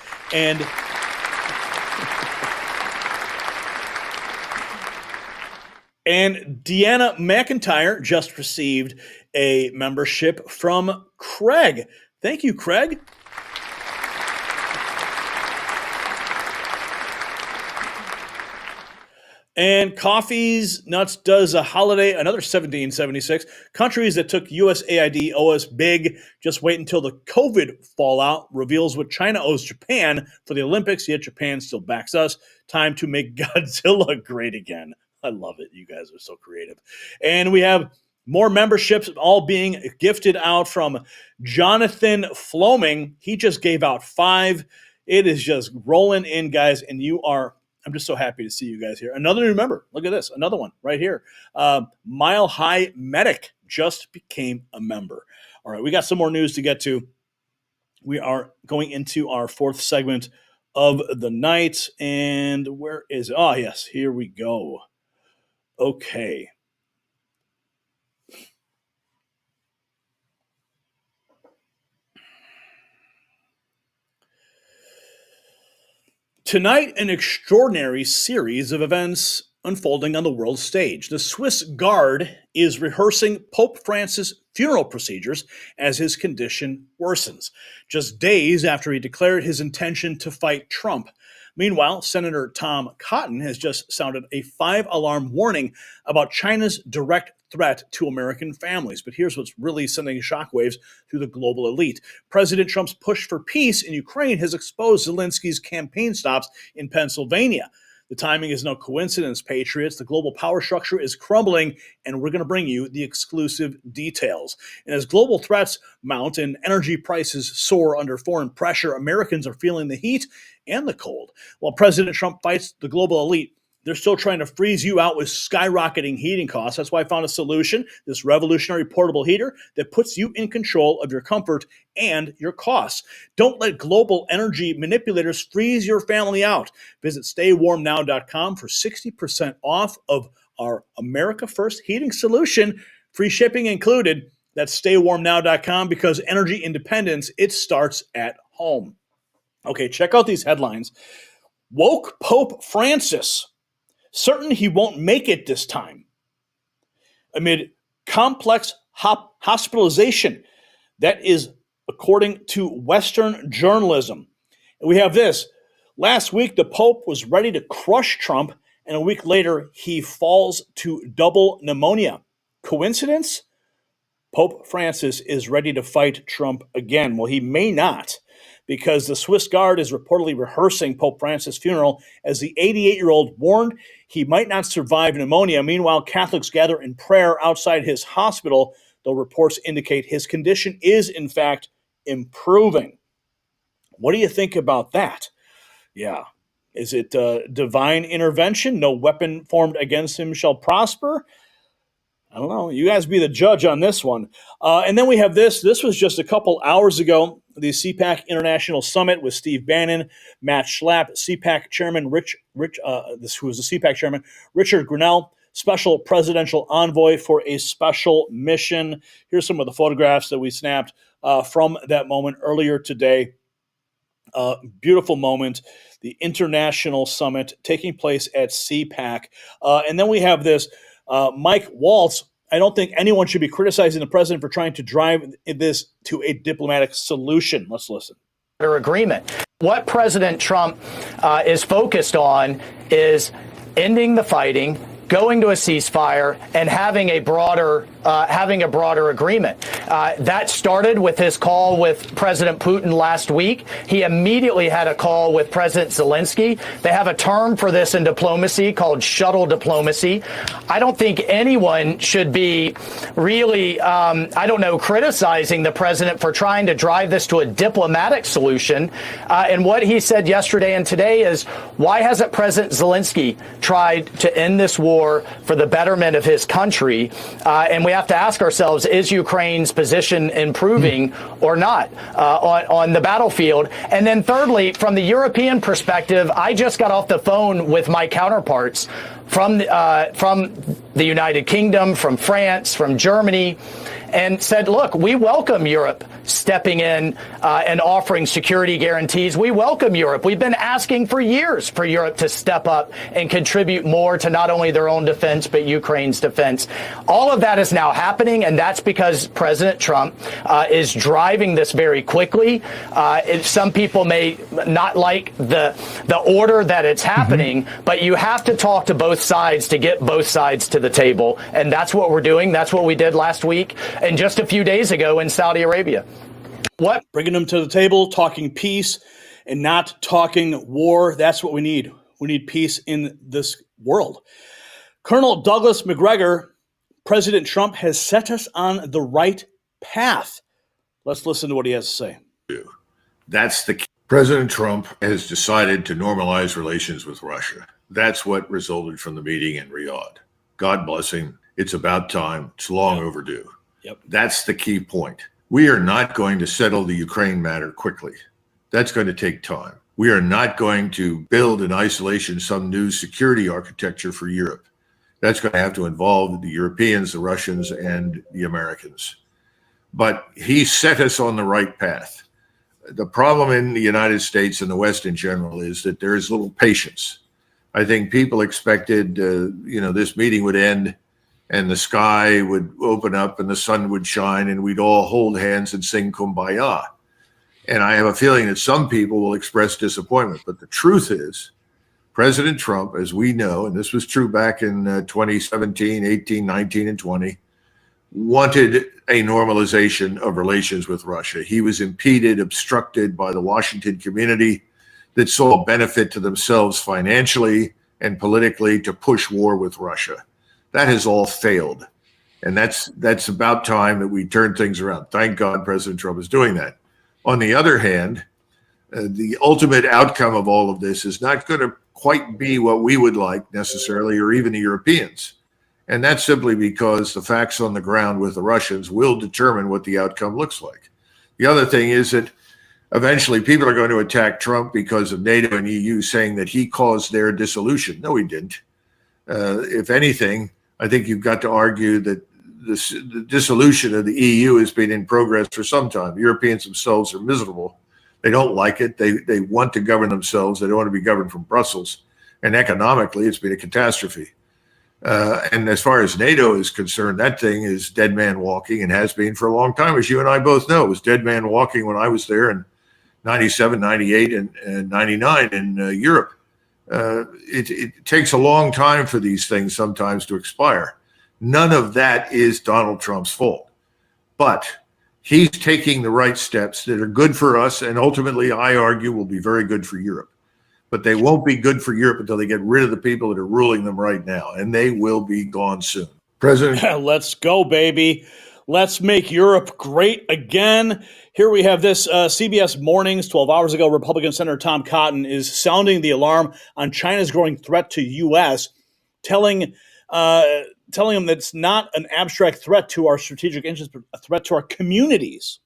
And Deanna McIntyre just received a membership from Craig. Thank you, Craig. And Coffee's Nuts Does a Holiday, another 1776. Countries that took USAID owe us big. Just wait until the COVID fallout reveals what China owes Japan for the Olympics, yet Japan still backs us. Time to make Godzilla great again. I love it. You guys are so creative. And we have more memberships all being gifted out from Jonathan Floming. He just gave out 5. It is just rolling in, guys, and I'm just so happy to see you guys here. Another new member. Look at this. Another one right here. Mile High Medic just became a member. All right, we got some more news to get to. We are going into our 4th segment of the night. And where is it? Oh, yes, here we go. Okay. Tonight, an extraordinary series of events unfolding on the world stage. The Swiss Guard is rehearsing Pope Francis' funeral procedures as his condition worsens, just days after he declared his intention to fight Trump. Meanwhile, Senator Tom Cotton has just sounded a 5-alarm warning about China's direct threat to American families. But here's what's really sending shockwaves through the global elite. President Trump's push for peace in Ukraine has exposed Zelensky's campaign stops in Pennsylvania. The timing is no coincidence, Patriots. The global power structure is crumbling, and we're going to bring you the exclusive details. And as global threats mount and energy prices soar under foreign pressure, Americans are feeling the heat and the cold. While President Trump fights the global elite, they're still trying to freeze you out with skyrocketing heating costs. That's why I found a solution, this revolutionary portable heater that puts you in control of your comfort and your costs. Don't let global energy manipulators freeze your family out. Visit staywarmnow.com for 60% off of our America First heating solution. Free shipping included. That's staywarmnow.com, because energy independence, it starts at home. Okay, check out these headlines. Woke Pope Francis, certain he won't make it this time, amid complex hospitalization. That is according to Western journalism. And we have this. Last week, the Pope was ready to crush Trump, and a week later, he falls to double pneumonia. Coincidence? Pope Francis is ready to fight Trump again. Well, he may not, because the Swiss Guard is reportedly rehearsing Pope Francis' funeral as the 88-year-old warned he might not survive pneumonia. Meanwhile, Catholics gather in prayer outside his hospital, though reports indicate his condition is, in fact, improving. What do you think about that? Yeah. Is it divine intervention? No weapon formed against him shall prosper? I don't know. You guys be the judge on this one. And then we have this. This was just a couple hours ago, the CPAC International Summit with Steve Bannon, Matt Schlapp, CPAC Chairman who was the CPAC Chairman, Richard Grenell, Special Presidential Envoy for a Special Mission. Here's some of the photographs that we snapped from that moment earlier today. Beautiful moment. The International Summit taking place at CPAC. And then we have this. Mike Waltz, I don't think anyone should be criticizing the president for trying to drive this to a diplomatic solution. Let's listen. Agreement. What President Trump is focused on is ending the fighting, going to a ceasefire, and having a broader agreement. That started with his call with President Putin last week. He immediately had a call with President Zelensky. They have a term for this in diplomacy called shuttle diplomacy. I don't think anyone should be really, criticizing the president for trying to drive this to a diplomatic solution. And what he said yesterday and today is, why hasn't President Zelensky tried to end this war for the betterment of his country? And we have to ask ourselves, is Ukraine's position improving or not on the battlefield? And then thirdly, from the European perspective, I just got off the phone with my counterparts from the United Kingdom, from France, from Germany, and said, look, we welcome Europe stepping in and offering security guarantees. We welcome Europe. We've been asking for years for Europe to step up and contribute more to not only their own defense, but Ukraine's defense. All of that is now happening, and that's because President Trump is driving this very quickly. Some people may not like the order that it's happening, but you have to talk to both sides to get both sides to the table. And that's what we're doing. That's what we did last week and just a few days ago in Saudi Arabia. What? Bringing them to the table, talking peace and not talking war. That's what we need. We need peace in this world. Colonel Douglas McGregor, President Trump has set us on the right path. Let's listen to what he has to say. That's the key. President Trump has decided to normalize relations with Russia. That's what resulted from the meeting in Riyadh. God bless him. It's about time. It's long overdue. Yep. That's the key point. We are not going to settle the Ukraine matter quickly. That's going to take time. We are not going to build in isolation some new security architecture for Europe. That's going to have to involve the Europeans, the Russians, and the Americans. But he set us on the right path. The problem in the United States and the West in general is that there is little patience. I think people expected, this meeting would end and the sky would open up and the sun would shine and we'd all hold hands and sing Kumbaya. And I have a feeling that some people will express disappointment. But the truth is, President Trump, as we know, and this was true back in 2017, 18, 19, and 20, wanted a normalization of relations with Russia. He was impeded, obstructed by the Washington community that saw a benefit to themselves financially and politically to push war with Russia. That has all failed. And that's about time that we turn things around. Thank God President Trump is doing that. On the other hand, the ultimate outcome of all of this is not going to quite be what we would like necessarily, or even the Europeans. And that's simply because the facts on the ground with the Russians will determine what the outcome looks like. The other thing is that eventually people are going to attack Trump because of NATO and EU saying that he caused their dissolution. No, he didn't. If anything, I think you've got to argue that the dissolution of the EU has been in progress for some time. The Europeans themselves are miserable They don't like it. They want to govern themselves. They don't want to be governed from Brussels. And economically, it's been a catastrophe. And as far as NATO is concerned, that thing is dead man walking and has been for a long time, as you and I both know. It was dead man walking when I was there in 97, 98, and 99 in Europe. It takes a long time for these things sometimes to expire. None of that is Donald Trump's fault. But he's taking the right steps that are good for us and ultimately, I argue, will be very good for Europe. But they won't be good for Europe until they get rid of the people that are ruling them right now, and they will be gone soon. President, let's go, baby. Let's make Europe great again. Here we have this CBS Mornings 12 hours ago. Republican Senator Tom Cotton is sounding the alarm on China's growing threat to U.S., telling him that it's not an abstract threat to our strategic interests, but a threat to our communities.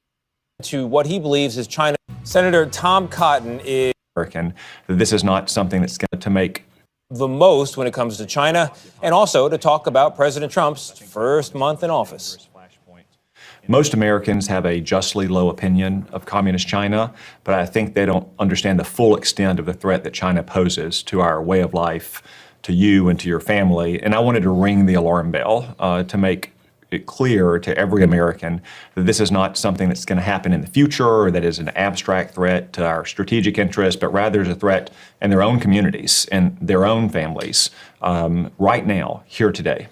To what he believes is China. Senator Tom Cotton is American. This is not something that's going to make the most when it comes to China, and also to talk about President Trump's first month in office. Most Americans have a justly low opinion of communist China, but I think they don't understand the full extent of the threat that China poses to our way of life, to you and to your family. And I wanted to ring the alarm bell to make it clear to every American that this is not something that's going to happen in the future or that is an abstract threat to our strategic interests, but rather is a threat in their own communities and their own families right now, here today.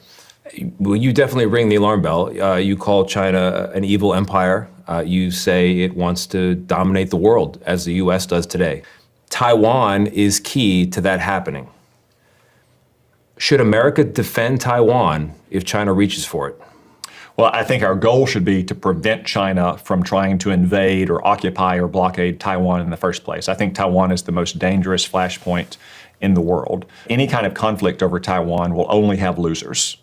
Well, you definitely ring the alarm bell. You call China an evil empire. You say it wants to dominate the world, as the U.S. does today. Taiwan is key to that happening. Should America defend Taiwan if China reaches for it? Well, I think our goal should be to prevent China from trying to invade or occupy or blockade Taiwan in the first place. I think Taiwan is the most dangerous flashpoint in the world. Any kind of conflict over Taiwan will only have losers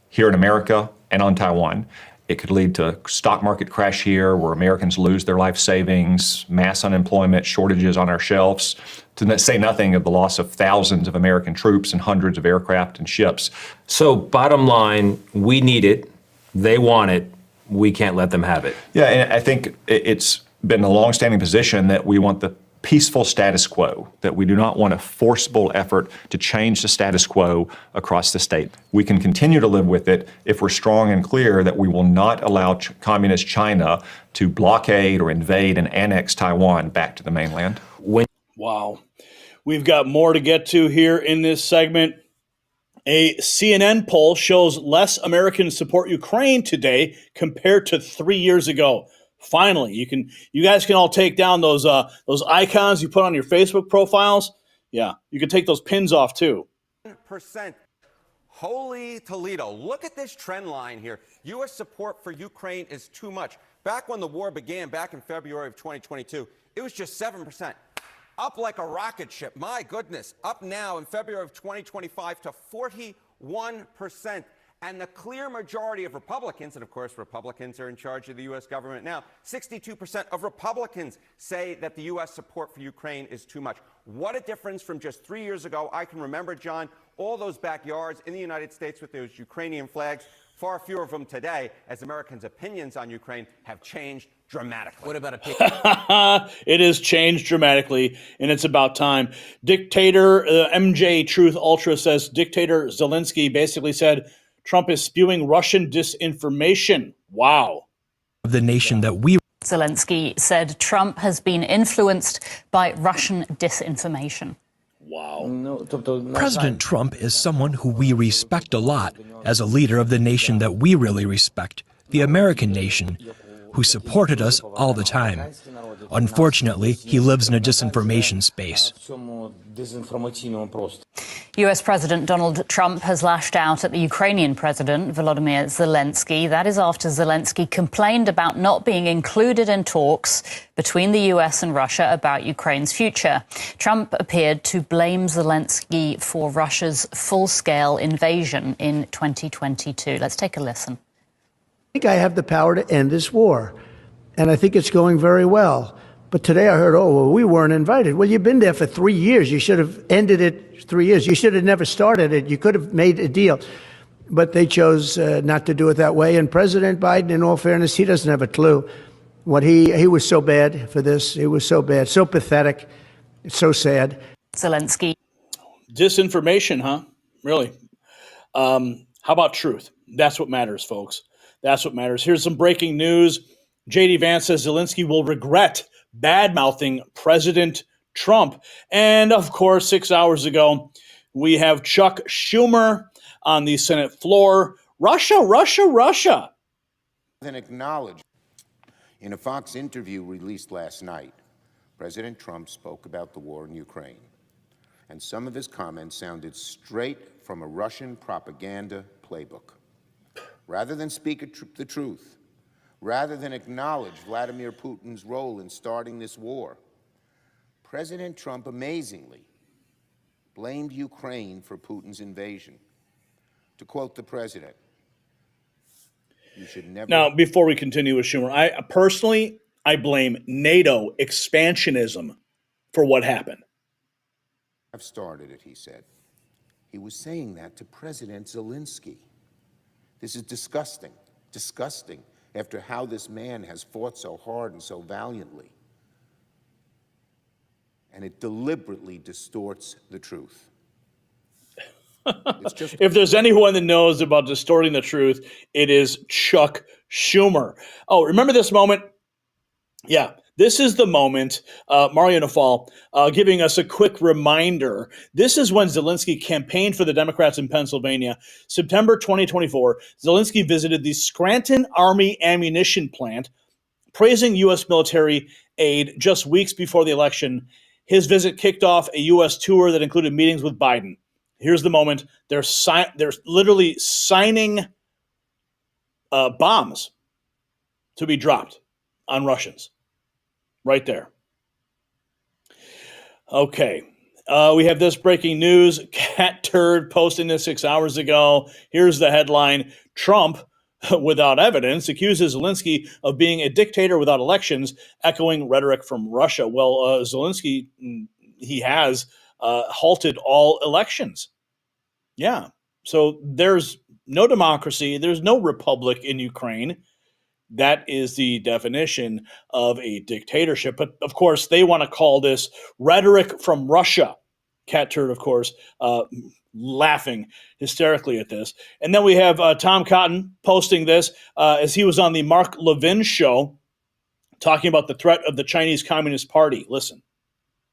here in America and on Taiwan. It could lead to stock market crash here where Americans lose their life savings, mass unemployment, shortages on our shelves, to say nothing of the loss of thousands of American troops and hundreds of aircraft and ships. So bottom line, we need it. They want it. We can't let them have it. Yeah, and I think it's been a longstanding position that we want the peaceful status quo, that we do not want a forcible effort to change the status quo across the state. We can continue to live with it if we're strong and clear that we will not allow communist China to blockade or invade and annex Taiwan back to the mainland. Wow. We've got more to get to here in this segment. A CNN poll shows less Americans support Ukraine today compared to 3 years ago. Finally, you guys can all take down those icons you put on your Facebook profiles. Yeah, you can take those pins off too. %. Holy Toledo. Look at this trend line here. U.S. support for Ukraine is too much. Back when the war began, back in February of 2022, it was just 7%. Up like a rocket ship. My goodness. Up now in February of 2025 to 41%. And the clear majority of Republicans, and of course Republicans are in charge of the U.S. government now, 62% of Republicans say that the U.S. support for Ukraine is too much. What a difference from just 3 years ago. I can remember, John, all those backyards in the United States with those Ukrainian flags. Far fewer of them today, as Americans' opinions on Ukraine have changed dramatically. What about a pic? It has changed dramatically, and it's about time. Dictator MJ Truth Ultra says Dictator Zelensky basically said Trump is spewing Russian disinformation. Wow. The nation that we... Zelensky said Trump has been influenced by Russian disinformation. Wow. President Trump is someone who we respect a lot as a leader of the nation that we really respect, the American nation, who supported us all the time. Unfortunately, he lives in a disinformation space. U.S. President Donald Trump has lashed out at the Ukrainian President Volodymyr Zelensky. That is after Zelensky complained about not being included in talks between the U.S. and Russia about Ukraine's future. Trump appeared to blame Zelensky for Russia's full-scale invasion in 2022. Let's take a listen. I think I have the power to end this war, and I think it's going very well. But today I heard, oh, well, we weren't invited. Well, you've been there for 3 years. You should have ended it 3 years. You should have never started it. You could have made a deal. But they chose not to do it that way. And President Biden, in all fairness, he doesn't have a clue. What he was so bad for this. He was so bad, so pathetic. It's so sad. Zelensky. Disinformation, huh? Really? How about truth? That's what matters, folks. That's what matters. Here's some breaking news. J.D. Vance says Zelensky will regret bad-mouthing President Trump. And, of course, 6 hours ago, we have Chuck Schumer on the Senate floor. Russia, Russia, Russia. Then acknowledge. In a Fox interview released last night, President Trump spoke about the war in Ukraine. And some of his comments sounded straight from a Russian propaganda playbook. Rather than speak the truth, rather than acknowledge Vladimir Putin's role in starting this war, President Trump amazingly blamed Ukraine for Putin's invasion. To quote the president, "You should never..." Now, before we continue with Schumer, I blame NATO expansionism for what happened. "I've started it," he said. He was saying that to President Zelensky. This is disgusting, disgusting, after how this man has fought so hard and so valiantly. And it deliberately distorts the truth. It's just If there's anyone that knows about distorting the truth, it is Chuck Schumer. Oh, remember this moment? Yeah, this is the moment, Mario Nafal, giving us a quick reminder. This is when Zelensky campaigned for the Democrats in Pennsylvania. September 2024, Zelensky visited the Scranton Army ammunition plant, praising U.S. military aid just weeks before the election. His visit kicked off a U.S. tour that included meetings with Biden. Here's the moment. They're literally signing bombs to be dropped on Russians. Right there. Okay. We have this breaking news. Cat turd posting this 6 hours ago. Here's the headline. Trump, without evidence, accuses Zelensky of being a dictator without elections, echoing rhetoric from Russia. Well, Zelensky, he has halted all elections. Yeah. So there's no democracy. There's no republic in Ukraine. That is the definition of a dictatorship. But, of course, they want to call this rhetoric from Russia. Cat turd, of course, laughing hysterically at this. And then we have Tom Cotton posting this as he was on the Mark Levin show talking about the threat of the Chinese Communist Party. Listen.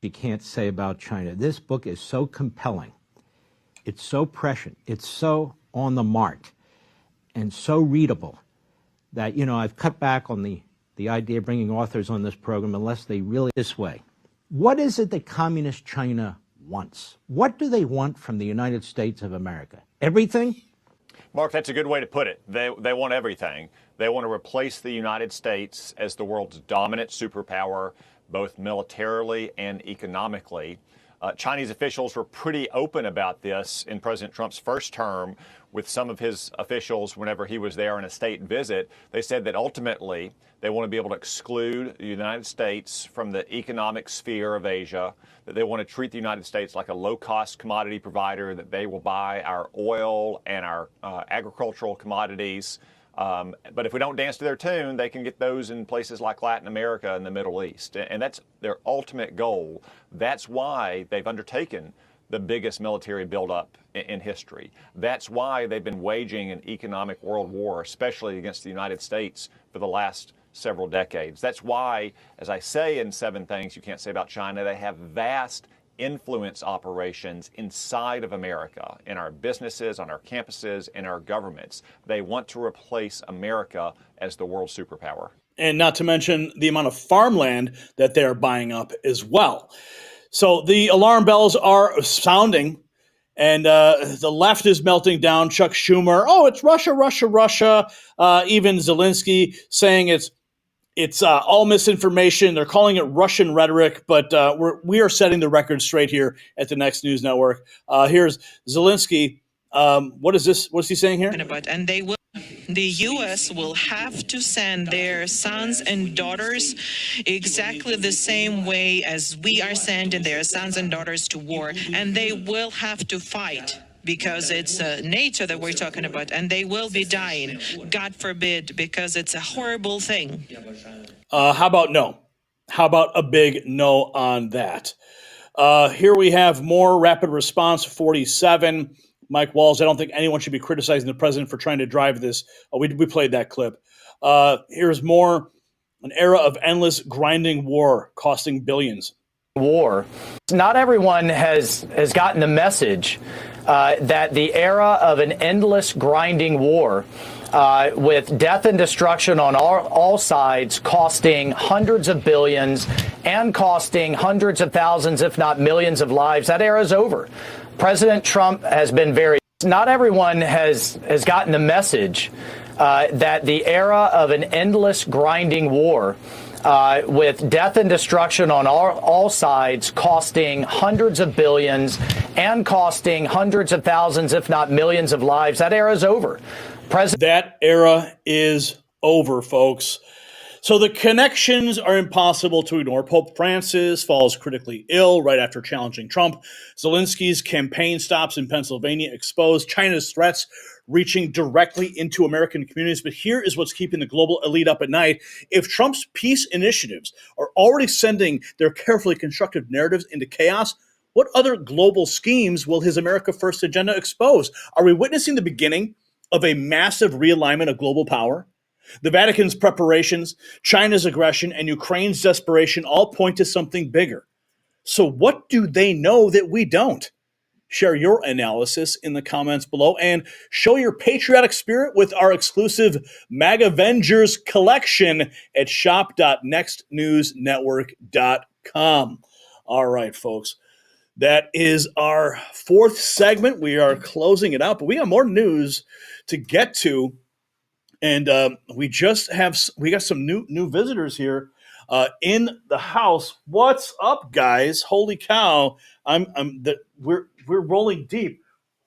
You can't say about China. This book is so compelling. It's so prescient. It's so on the mark and so readable that, I've cut back on the idea of bringing authors on this program unless they really this way. What is it that communist China wants? What do they want from the United States of America? Everything? Mark, that's a good way to put it. They want everything. They want to replace the United States as the world's dominant superpower, both militarily and economically. Chinese officials were pretty open about this in President Trump's first term with some of his officials whenever he was there on a state visit. They said that ultimately they want to be able to exclude the United States from the economic sphere of Asia, that they want to treat the United States like a low-cost commodity provider, that they will buy our oil and our agricultural commodities. But if we don't dance to their tune, they can get those in places like Latin America and the Middle East. And that's their ultimate goal. That's why they've undertaken the biggest military buildup in history. That's why they've been waging an economic world war, especially against the United States, for the last several decades. That's why, as I say in 7 Things You Can't Say About China, they have vast influence operations inside of America, in our businesses, on our campuses, in our governments. They want to replace America as the world superpower. And not to mention the amount of farmland that they're buying up as well. So the alarm bells are sounding, and the left is melting down. Chuck Schumer, it's Russia, Russia, Russia. Even Zelensky saying it's all misinformation. They're calling it Russian rhetoric, but we are setting the record straight here at the Next News Network. Here's Zelensky. What is this? What's he saying here? And the U.S. will have to send their sons and daughters exactly the same way as we are sending their sons and daughters to war, and they will have to fight because it's NATO that we're talking about, and they will be dying, God forbid, because it's a horrible thing. How about no? How about a big no on that? Here we have more rapid response 47. Mike Walls, I don't think anyone should be criticizing the president for trying to drive this. We played that clip. Here's more. An era of endless grinding war costing billions. War. Not everyone has gotten the message that the era of an endless grinding war with death and destruction on all sides, costing hundreds of billions and costing hundreds of thousands, if not millions of lives, that era is over. President Trump has been very... Not everyone has gotten the message that the era of an endless grinding war with death and destruction on all sides, costing hundreds of billions and costing hundreds of thousands, if not millions of lives, that era is over. That era is over, folks. So the connections are impossible to ignore. Pope Francis falls critically ill right after challenging Trump. Zelensky's campaign stops in Pennsylvania exposed. China's threats reaching directly into American communities. But here is what's keeping the global elite up at night. If Trump's peace initiatives are already sending their carefully constructed narratives into chaos, what other global schemes will his America First agenda expose? Are we witnessing the beginning of a massive realignment of global power? The Vatican's preparations, China's aggression, and Ukraine's desperation all point to something bigger. So what do they know that we don't? Share your analysis in the comments below and show your patriotic spirit with our exclusive MAGAvengers collection at shop.nextnewsnetwork.com. All right, folks. That is our fourth segment. We are closing it out, but we have more news to get to. And we got some new visitors here in the house. What's up, guys? Holy cow! We're rolling deep.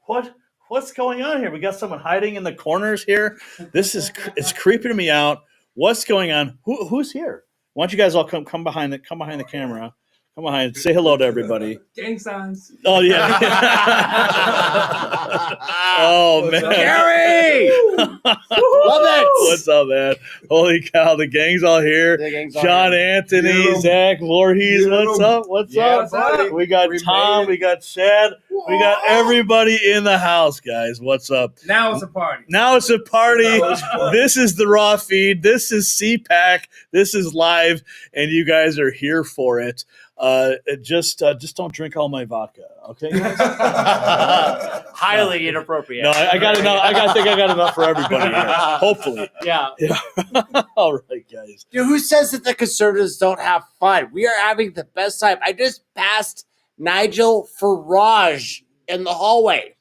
What's going on here? We got someone hiding in the corners here. It's creeping me out. What's going on? Who's here? Why don't you guys all come behind the camera? Come behind. Say hello to everybody. Gang signs. Oh yeah. Oh man. Gary! Love it. What's up, man? Holy cow, the gang's all here. John Anthony, Zach Voorhees. What's up? Buddy? We got Tom, we got Chad, we got everybody in the house, guys. What's up? Now it's a party. This is the Raw Feed. This is CPAC. This is live, and you guys are here for it. Just don't drink all my vodka, okay? Highly inappropriate. No, I got enough. I think I got enough for everybody here. Hopefully. Yeah. All right, guys. Dude, who says that the conservatives don't have fun? We are having the best time. I just passed Nigel Farage in the hallway.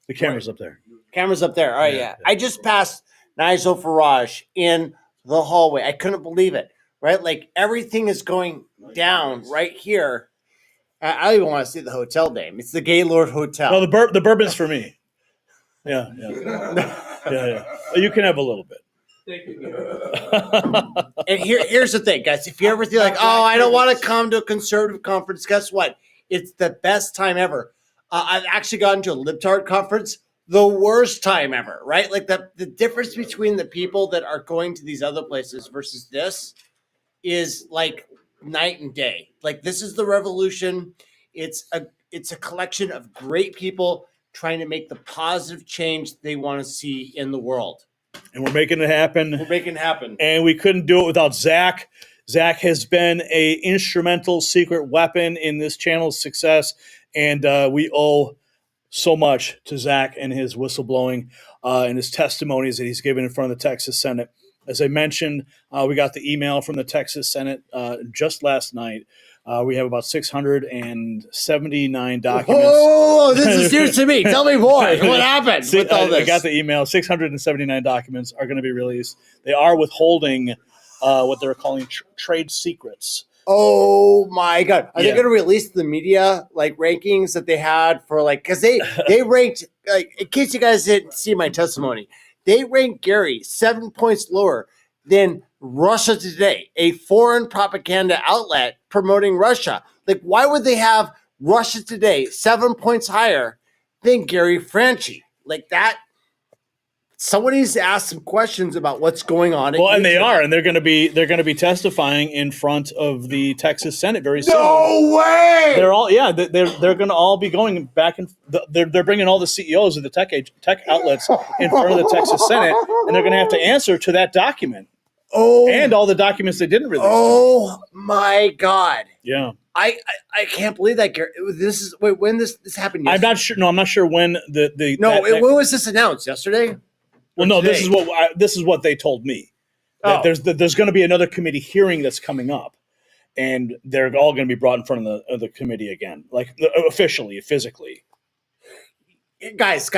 The camera's up there. Camera's up there. All right, yeah. I just passed Nigel Farage in the hallway. I couldn't believe it. Right? Like everything is going down right here. I don't even want to see the hotel name. It's the Gaylord Hotel. No, the bourbon's for me. Yeah. You can have a little bit. Thank you. And here's the thing, guys. If you ever feel like, oh, I don't want to come to a conservative conference, guess what? It's the best time ever. I've actually gone to a libtard conference. The worst time ever, right? Like the difference between the people that are going to these other places versus this is like night and day. Like this is the revolution. It's a collection of great people trying to make the positive change they want to see in the world. And we're making it happen. And we couldn't do it without Zach. Zach has been an instrumental secret weapon in this channel's success. And we owe so much to Zach and his whistleblowing and his testimonies that he's given in front of the Texas Senate. As I mentioned, we got the email from the Texas Senate just last night. We have about 679 documents. Oh, this is news to me. Tell me more. What happened with all this? I got the email. 679 documents are going to be released. They are withholding what they're calling trade secrets. Oh my God. Are they going to release the media like rankings that they had for like, because they ranked, like, in case you guys didn't see my testimony, they ranked Gary 7 points lower than Russia Today, a foreign propaganda outlet promoting Russia. Like, why would they have Russia Today 7 points higher thing, Gary Franchi. Like that. Someone needs to ask some questions about what's going on. Well, and they are, and they're going to be testifying in front of the Texas Senate very soon. No way! They're all they're going to all be going back and they're bringing all the CEOs of the tech outlets in front of the Texas Senate, and they're going to have to answer to that document. Oh, and all the documents they didn't release. Oh my God! Yeah, I can't believe that, Gary. This is when this happened. Yesterday? I'm not sure. No, I'm not sure when the. When was this announced? Yesterday. Well, no, this is what they told me. That there's going to be another committee hearing that's coming up, and they're all going to be brought in front of the committee again, like officially, physically. Guys,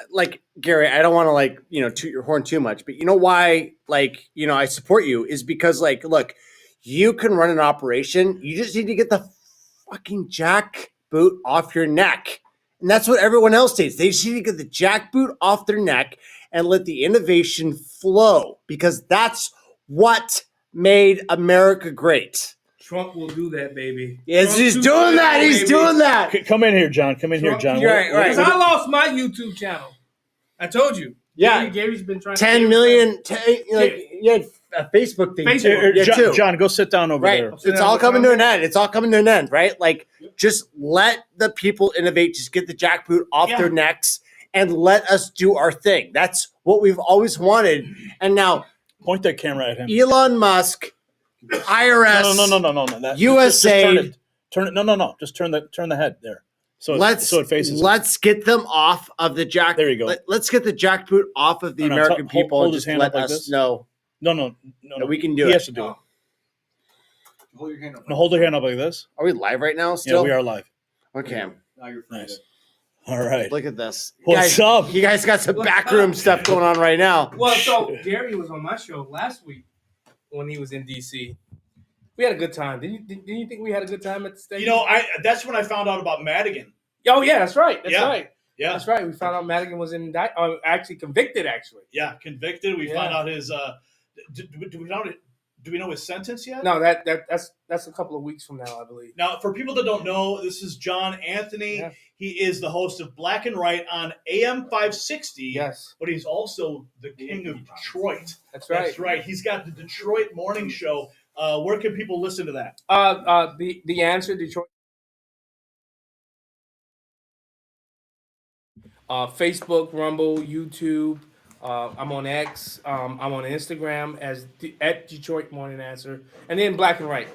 like Gary, I don't want to toot your horn too much, but you know why? I support you is because look, you can run an operation. You just need to get the fucking jackboot off your neck, and that's what everyone else needs. They just need to get the jackboot off their neck and let the innovation flow, because that's what made America great. Trump will do that, baby. Yes, he's doing that. He's doing that. Come in here, John. Come in here, John. Right. Because I lost my YouTube channel. I told you. Yeah. Gary's been trying 10 million. You had a Facebook thing too. John, go sit down over there. It's all coming to an end. It's all coming to an end, right? Just let the people innovate. Just get the jackboot off their necks and let us do our thing. That's what we've always wanted. And now, point that camera at him. Elon Musk, IRS, no. USA. Just turn it. No. Just turn the head there. So it faces. Let's get them off of the jack. There you go. Let's get the jackboot off of the American people and just let us know. No. We can do it. He has to do it. Hold your hand up. No, hold your hand up like this. Are we live right now? Still, yeah, we are live. Okay. Now you're nice. All right. Look at this. What's up? You guys got some backroom stuff going on right now. Well, so Gary was on my show last week when he was in D.C. We had a good time. Didn't you think we had a good time at the station? That's when I found out about Madigan. Oh yeah, that's right. That's right. Yeah, that's right. We found out Madigan was actually convicted. Actually, yeah, convicted. We found out his. Do we know his sentence yet? No, that's a couple of weeks from now, I believe. Now, for people that don't know, this is John Anthony. Yeah. He is the host of Black and Right on AM 560. Yes, but he's also the king of Detroit. That's right. That's right. He's got the Detroit Morning Show. Where can people listen to that? The Answer, Detroit. Facebook, Rumble, YouTube. I'm on X. I'm on Instagram at Detroit Morning Answer, and then Black and Right.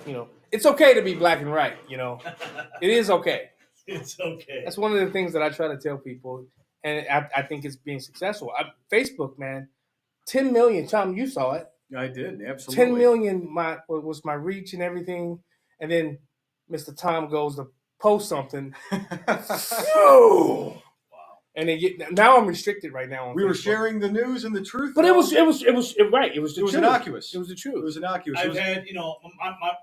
It's okay to be black and right. It is okay. It's okay. That's one of the things that I try to tell people, and I think it's being successful. Facebook, man, 10 million. Tom, you saw it. I did, absolutely. 10 million was my reach and everything, and then Mr. Tom goes to post something. And now I'm restricted right now. We were sharing the news and the truth, but it was right. It was innocuous. It was the truth. It was innocuous. I've had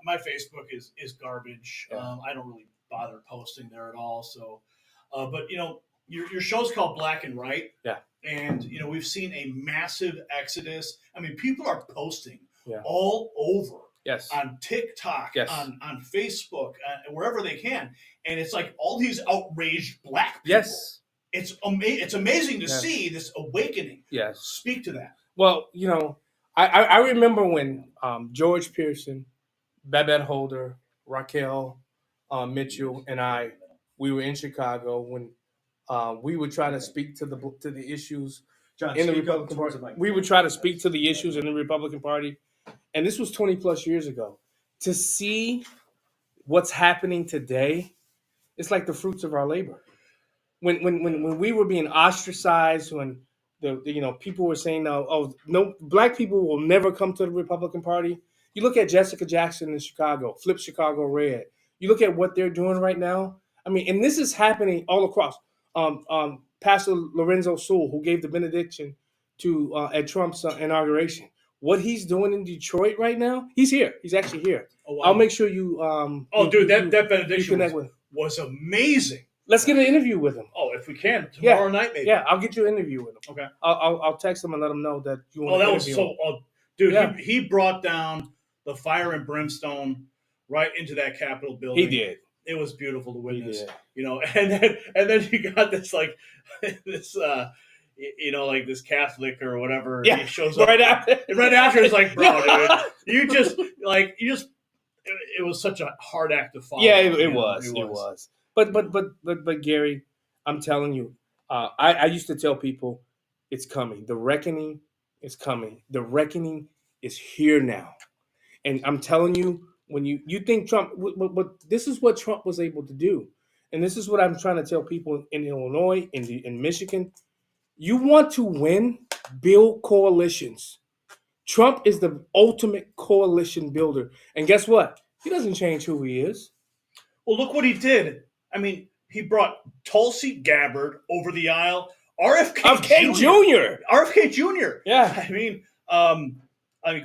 my Facebook is garbage. Yeah. I don't really bother posting there at all. So, but your show's called Black and Right. Yeah. And we've seen a massive exodus. I mean, people are posting all over. Yes. On TikTok. Yes. On Facebook, wherever they can, and it's like all these outraged black people. Yes. It's amazing to see this awakening. Yes. Speak to that. Well, I remember when George Pearson, Babette Holder, Raquel Mitchell, and we were in Chicago when we would try to speak to the issues in the Republican Party. We would try to speak to the issues in the Republican Party, and this was 20 plus years ago. To see what's happening today, it's like the fruits of our labor. When we were being ostracized, when the people were saying, no, black people will never come to the Republican Party. You look at Jessica Jackson in Chicago, Flip Chicago Red. You look at what they're doing right now. I mean, and this is happening all across. Pastor Lorenzo Sewell, who gave the benediction at Trump's inauguration, what he's doing in Detroit right now, he's here. He's actually here. Oh, wow. I'll make sure you. That benediction was amazing. Let's get an interview with him. Oh, if we can tomorrow night, maybe. Yeah, I'll get you an interview with him. Okay. I'll text him and let him know that you want to interview him. Dude, yeah. He brought down the fire and brimstone right into that Capitol building. He did. It was beautiful to witness, and then you got this like this like this Catholic or whatever. Yeah, he shows up right after. It's like, bro, dude, you just it was such a hard act to follow. Yeah, it was. But Gary, I'm telling you, I used to tell people, it's coming. The reckoning is coming. The reckoning is here now, and I'm telling you, when you think Trump, but this is what Trump was able to do, and this is what I'm trying to tell people in Illinois, in Michigan. You want to win, build coalitions. Trump is the ultimate coalition builder, and guess what? He doesn't change who he is. Well, look what he did. I mean, he brought Tulsi Gabbard over the aisle. RFK Jr. RFK Jr. Yeah. I mean,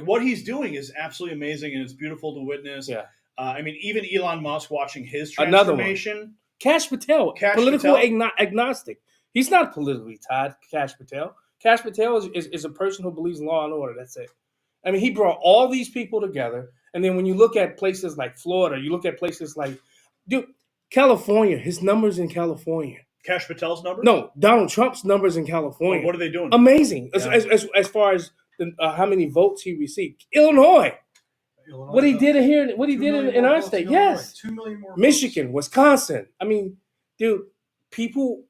what he's doing is absolutely amazing, and it's beautiful to witness. Yeah. I mean, even Elon Musk watching his Another one. transformation. Kash Patel, political agnostic. He's not politically tied, Kash Patel. Kash Patel is a person who believes in law and order. That's it. I mean, he brought all these people together. And then when you look at places like Florida, you look at places like, California, his numbers in California. Kash Patel's numbers? No, Donald Trump's numbers in California. What are they doing? Amazing. Yeah. As far as how many votes he received. Illinois. What he did here, what he did in our state. Yes. 2 million more. Michigan, Wisconsin. I mean, dude, people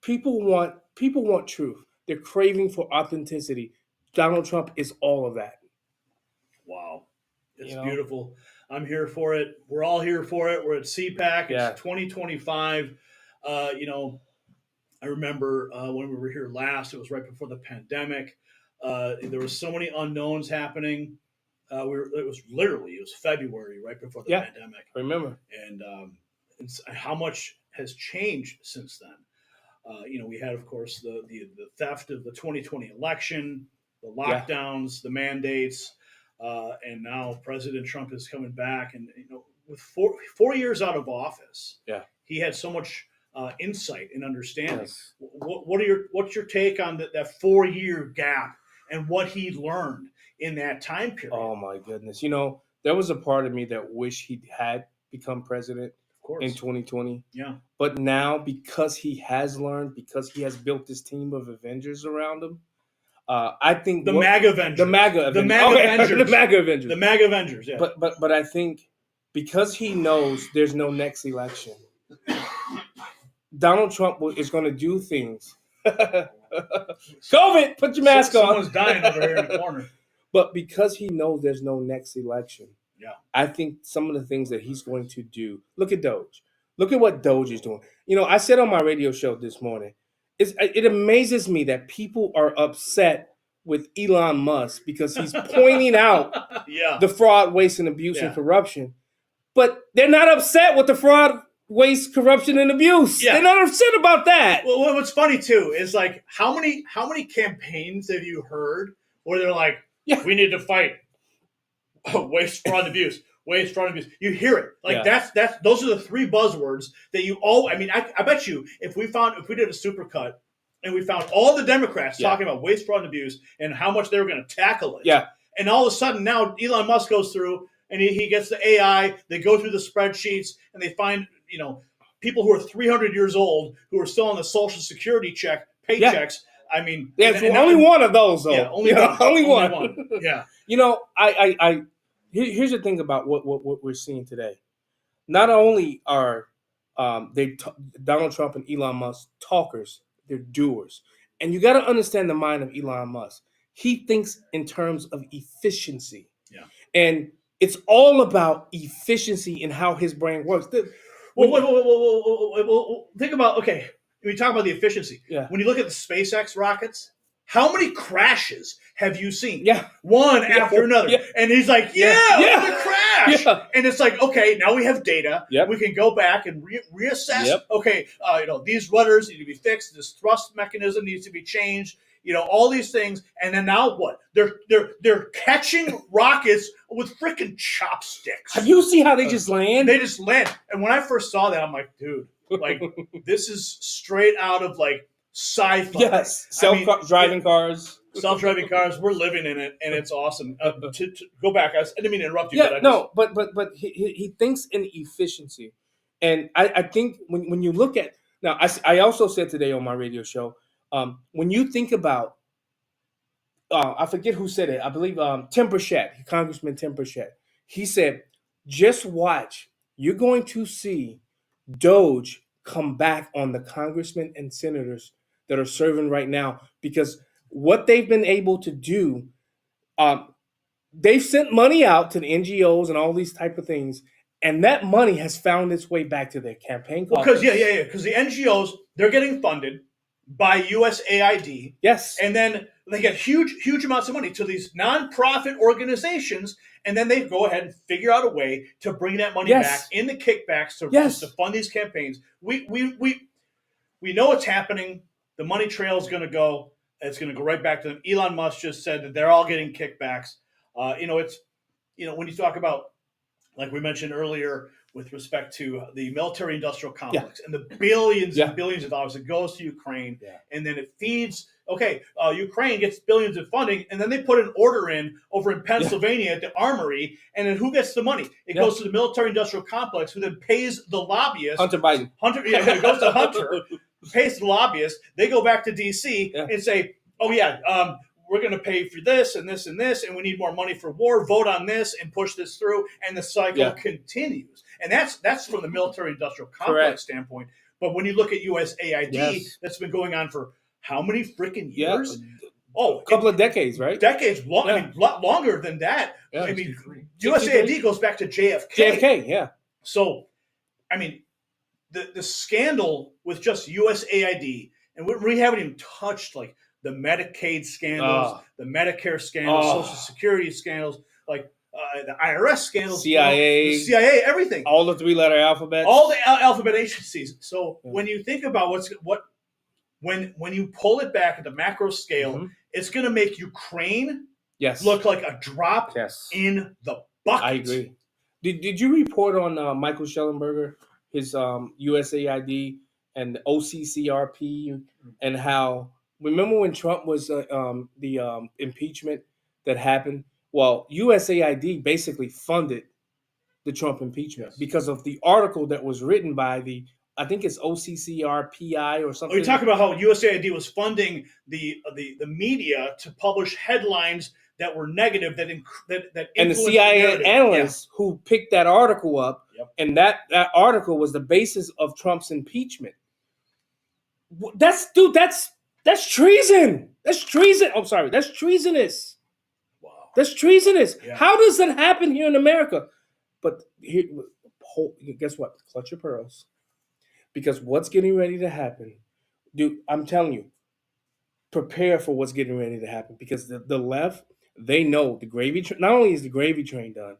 want truth. They're craving for authenticity. Donald Trump is all of that. Wow. It's beautiful. I'm here for it. We're all here for it. We're at CPAC. It's 2025. I remember when we were here last, it was right before the pandemic. There was so many unknowns happening. It was February, right before the pandemic. I remember. And how much has changed since then. We had, of course, the theft of the 2020 election, the lockdowns, the mandates, and now President Trump is coming back. And with four years out of office, he had so much insight and understanding. Yes. What's your take on that 4-year gap and what he learned in that time period? Oh my goodness! There was a part of me that wished he had become president in 2020. Yeah. But now, because he has learned, because he has built this team of Avengers around him, I think the MAGA Avengers. The MAGA Avengers. Yeah. But I think because he knows there's no next election, Donald Trump is going to do things. COVID, put your mask on. Someone's dying over here in the corner. But because he knows there's no next election, I think some of the things that he's going to do. Look at DOGE. Look at what DOGE is doing. I said on my radio show this morning, it amazes me that people are upset with Elon Musk because he's pointing out the fraud, waste, and abuse and corruption. But they're not upset with the fraud, waste, corruption, and abuse. Yeah. They're not upset about that. Well, what's funny too is like how many campaigns have you heard where they're like, we need to fight waste, fraud, and abuse. Waste, fraud, and abuse. You hear it. Like that's those are the three buzzwords that you all. I mean, I bet you if we did a supercut and we found all the Democrats talking about waste, fraud, and abuse and how much they were going to tackle it. Yeah. And all of a sudden now Elon Musk goes through and he gets the AI. They go through the spreadsheets and they find people who are 300 years old who are still on the Social Security paychecks. Yeah. I mean, only one of those though. Yeah, only one. Yeah. Here's the thing about what we're seeing today. Not only are Donald Trump and Elon Musk talkers, they're doers. And you got to understand the mind of Elon Musk. He thinks in terms of efficiency. Yeah. And it's all about efficiency and how his brain works. Well, think about, when we talk about the efficiency, when you look at the SpaceX rockets, how many crashes have you seen? Yeah. One after another. Yeah. And he's like, the crash. Yeah. And it's like, okay, now we have data. Yep. We can go back and reassess. Yep. Okay, these rudders need to be fixed. This thrust mechanism needs to be changed. All these things. And then now what? They're catching rockets with freaking chopsticks. Have you seen how they just land? They just land. And when I first saw that, I'm like, dude, like this is straight out of like sci-fi. Yes, self-driving cars. Self-driving cars. We're living in it, and it's awesome. To go back, I didn't mean to interrupt you. Yeah, but he thinks in efficiency, And I think when you look at now, I also said today on my radio show, when you think about, I forget who said it. I believe Tim Burchett, Congressman Tim Burchett. He said, "Just watch. You're going to see DOGE come back on the congressmen and senators that are serving right now, because what they've been able to do, they've sent money out to the NGOs and all these type of things, and that money has found its way back to their campaign Because coffers. because the NGOs, they're getting funded by USAID. Yes. And then they get huge amounts of money to these nonprofit organizations, and then they go ahead and figure out a way to bring that money Yes. back in the kickbacks to Yes. fund these campaigns. We know what's happening. The money trail is going to go. It's going to go right back to them. Elon Musk just said that they're all getting kickbacks. It's when you talk about, like we mentioned earlier, with respect to the military-industrial complex and the billions and billions of dollars that goes to Ukraine, and then it feeds. Okay, Ukraine gets billions of funding, and then they put an order in over in Pennsylvania at the armory, and then who gets the money? It goes to the military-industrial complex, who then pays the lobbyists. Hunter Biden. It goes to Hunter, who pays the lobbyists. They go back to D.C. and say, "Oh yeah, we're going to pay for this and this and this, and we need more money for war. Vote on this and push this through," and the cycle continues. And that's from the military-industrial complex standpoint. But when you look at USAID, that's been going on for how many freaking years? Oh, a couple of decades, right? Decades, long. I mean, a lot longer than that. Yeah. I mean, USAID goes back to JFK. JFK, yeah. So, I mean, the scandal with just USAID, and we haven't even touched like the Medicaid scandals, the Medicare scandals, Social Security scandals, like the IRS scandals, CIA, the CIA, everything, all the three-letter alphabets, all the alphabet agencies. So when you think about when you pull it back at the macro scale, it's going to make Ukraine look like a drop in the bucket. I agree. Did you report on Michael Schellenberger, his USAID and the OCCRP, and how, remember when Trump was the impeachment that happened? Well, USAID basically funded the Trump impeachment because of the article that was written by I think it's OCCRPI or something. Oh, you're talking about how USAID was funding the media to publish headlines that were negative, that and the CIA analysts who picked that article up, and that article was the basis of Trump's impeachment. That's treason. That's treason. I'm sorry. That's treasonous. Wow. That's treasonous. Yeah. How does that happen here in America? But here, guess what? Clutch your pearls. Because what's getting ready to happen, dude, I'm telling you, prepare for what's getting ready to happen. Because the left, they know the gravy train, not only is the gravy train done,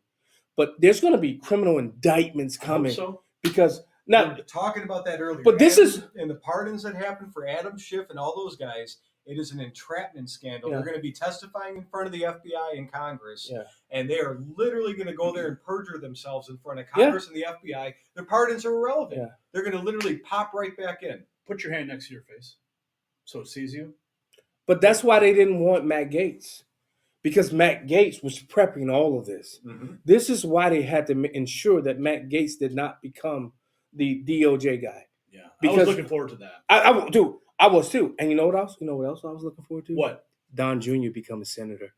but there's going to be criminal indictments coming. I hope so. Because now, we were talking about that earlier. But this is, and the pardons that happened for Adam Schiff and all those guys, it is an entrapment scandal. They're going to be testifying in front of the FBI and Congress, and they are literally going to go there and perjure themselves in front of Congress and the FBI. Their pardons are irrelevant. They're going to literally pop right back in. Put your hand next to your face so it sees you. But that's why they didn't want Matt Gaetz, because Matt Gaetz was prepping all of this. Mm-hmm. This is why they had to ensure that Matt Gaetz did not become the DOJ guy. Yeah, because I was looking forward to that. I was too. And you know what else? You know what else I was looking forward to? What? Don Jr. become a senator.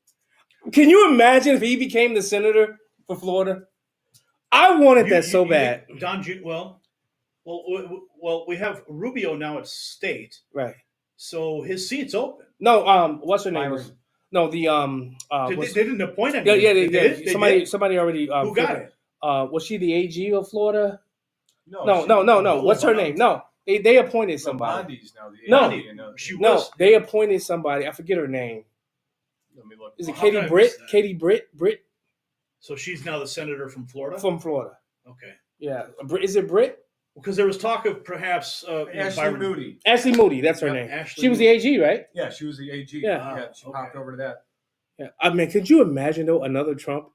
Can you imagine if he became the senator for Florida? I wanted that so bad. Don Jr. Well, we have Rubio now at state, right? So his seat's open. No, what's her name? No, the they didn't appoint anyone. Yeah, they did. Somebody already. Who got it? Was she the AG of Florida? No. What's her name? No. They appointed somebody. They appointed somebody. I forget her name. Let me look. Is it Katie Britt? Katie Britt? So she's now the senator from Florida? From Florida. Okay. Yeah. Is it Britt? Because there was talk of perhaps Ashley Moody. Ashley Moody, that's her name. She was the AG, right? Yeah, she was the AG. Yeah, she popped over to that. Yeah. I mean, could you imagine though another Trump?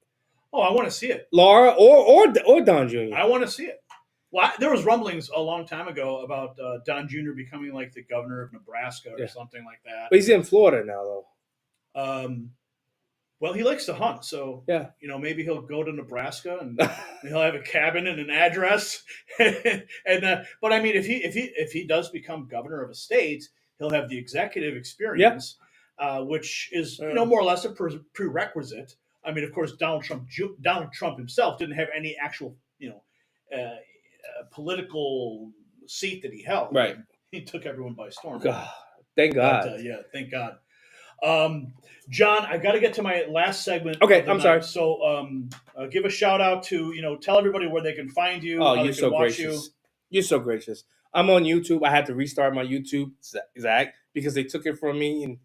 Oh, I want to see it. Laura or Don Jr. I want to see it. Well, there was rumblings a long time ago about Don Jr. becoming like the governor of Nebraska or something like that. But he's in Florida now, though. Well, he likes to hunt, so Yeah. maybe he'll go to Nebraska and he'll have a cabin and an address. But I mean, if he does become governor of a state, he'll have the executive experience, which is more or less a prerequisite. I mean, of course, Donald Trump himself didn't have any actual political seat that he held. Right. He took everyone by storm. God, thank God. But, thank God. John, I've got to get to my last segment. Okay, I'm sorry. So give a shout out to, tell everybody where they can find you. Oh, how you're they can so watch gracious. You're so gracious. I'm on YouTube. I had to restart my YouTube, Zach, because they took it from me, and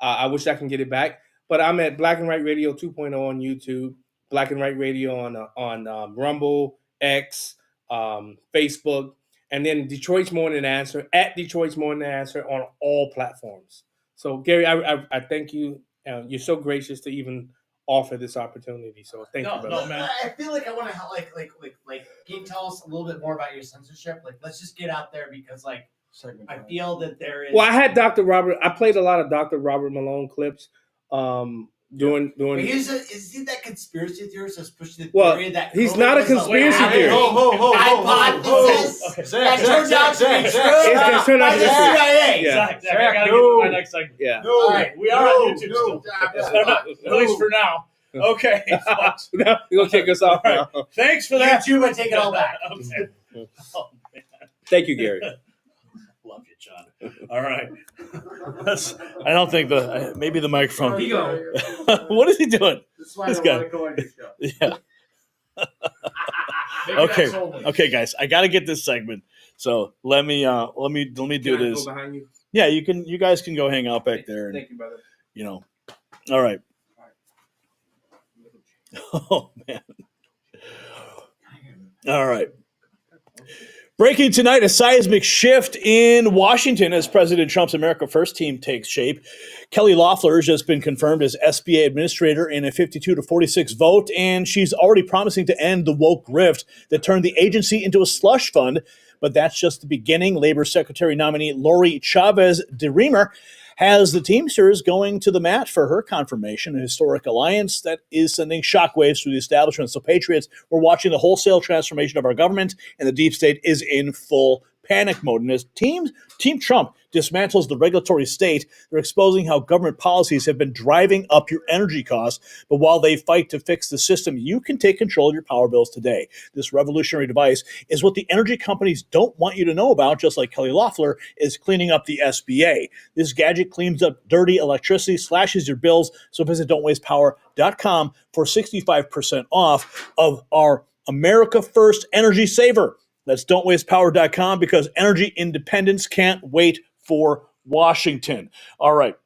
I wish I can get it back. But I'm at Black and White Radio 2.0 on YouTube, Black and White Radio on Rumble, X, Facebook, and then Detroit's Morning Answer, at Detroit's Morning Answer on all platforms. So, Gary, I thank you. You're so gracious to even offer this opportunity. So, thank you, brother. No, man. I feel like I want to can you tell us a little bit more about your censorship? Like, let's just get out there because, I feel that there is. Well, I had Dr. Robert. I played a lot of Dr. Robert Malone clips. Doing. Is he that conspiracy theorist that's pushing the theory that he's not a conspiracy theorist. That turned out to be true. It turned out to be true. CIA. Yeah. Zach, I gotta get to my next segment. Yeah. All right, we are on YouTube still. At least for now. Okay. Now you're gonna kick us off. Right. Thanks for that. YouTube, I take it all back. Okay. Oh, man. Thank you, Gary. Love you, John. All right. I don't think maybe the microphone. What is he doing? This guy. Yeah. Okay, guys. I got to get this segment. So let me do this. Go behind you? Yeah, you guys can go hang out back there. Thank you, brother. All right. Oh man. All right. Breaking tonight, a seismic shift in Washington as President Trump's America First team takes shape. Kelly Loeffler has just been confirmed as SBA administrator in a 52-46 vote, and she's already promising to end the woke rift that turned the agency into a slush fund. But that's just the beginning. Labor Secretary nominee Lori Chavez DeRemer has the Teamsters going to the mat for her confirmation, a historic alliance that is sending shockwaves through the establishment. So Patriots, we're watching the wholesale transformation of our government, and the deep state is in full panic mode. And as Team Trump dismantles the regulatory state, they're exposing how government policies have been driving up your energy costs. But while they fight to fix the system, you can take control of your power bills today. This revolutionary device is what the energy companies don't want you to know about, just like Kelly Loeffler is cleaning up the SBA. This gadget cleans up dirty electricity, slashes your bills. So visit don'twastepower.com for 65% off of our America First Energy Saver. That's don'twastepower.com because energy independence can't wait for Washington. All right,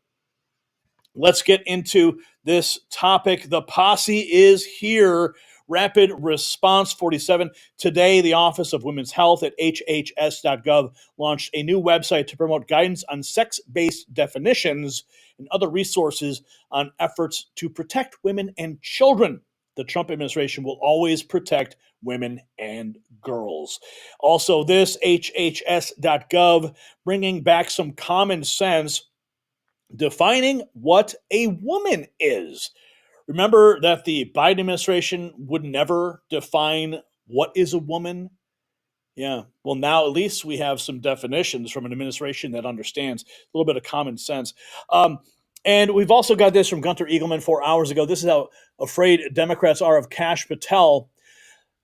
let's get into this topic. The posse is here. Rapid Response 47. Today, the Office of Women's Health at hhs.gov launched a new website to promote guidance on sex-based definitions and other resources on efforts to protect women and children. The Trump administration will always protect women and girls. Also, this hhs.gov bringing back some common sense, defining what a woman is. Remember that the Biden administration would never define what is a woman? Yeah. Well, now at least we have some definitions from an administration that understands a little bit of common sense. And we've also got this from Gunter Eagleman 4 hours ago. This is how afraid Democrats are of Kash Patel.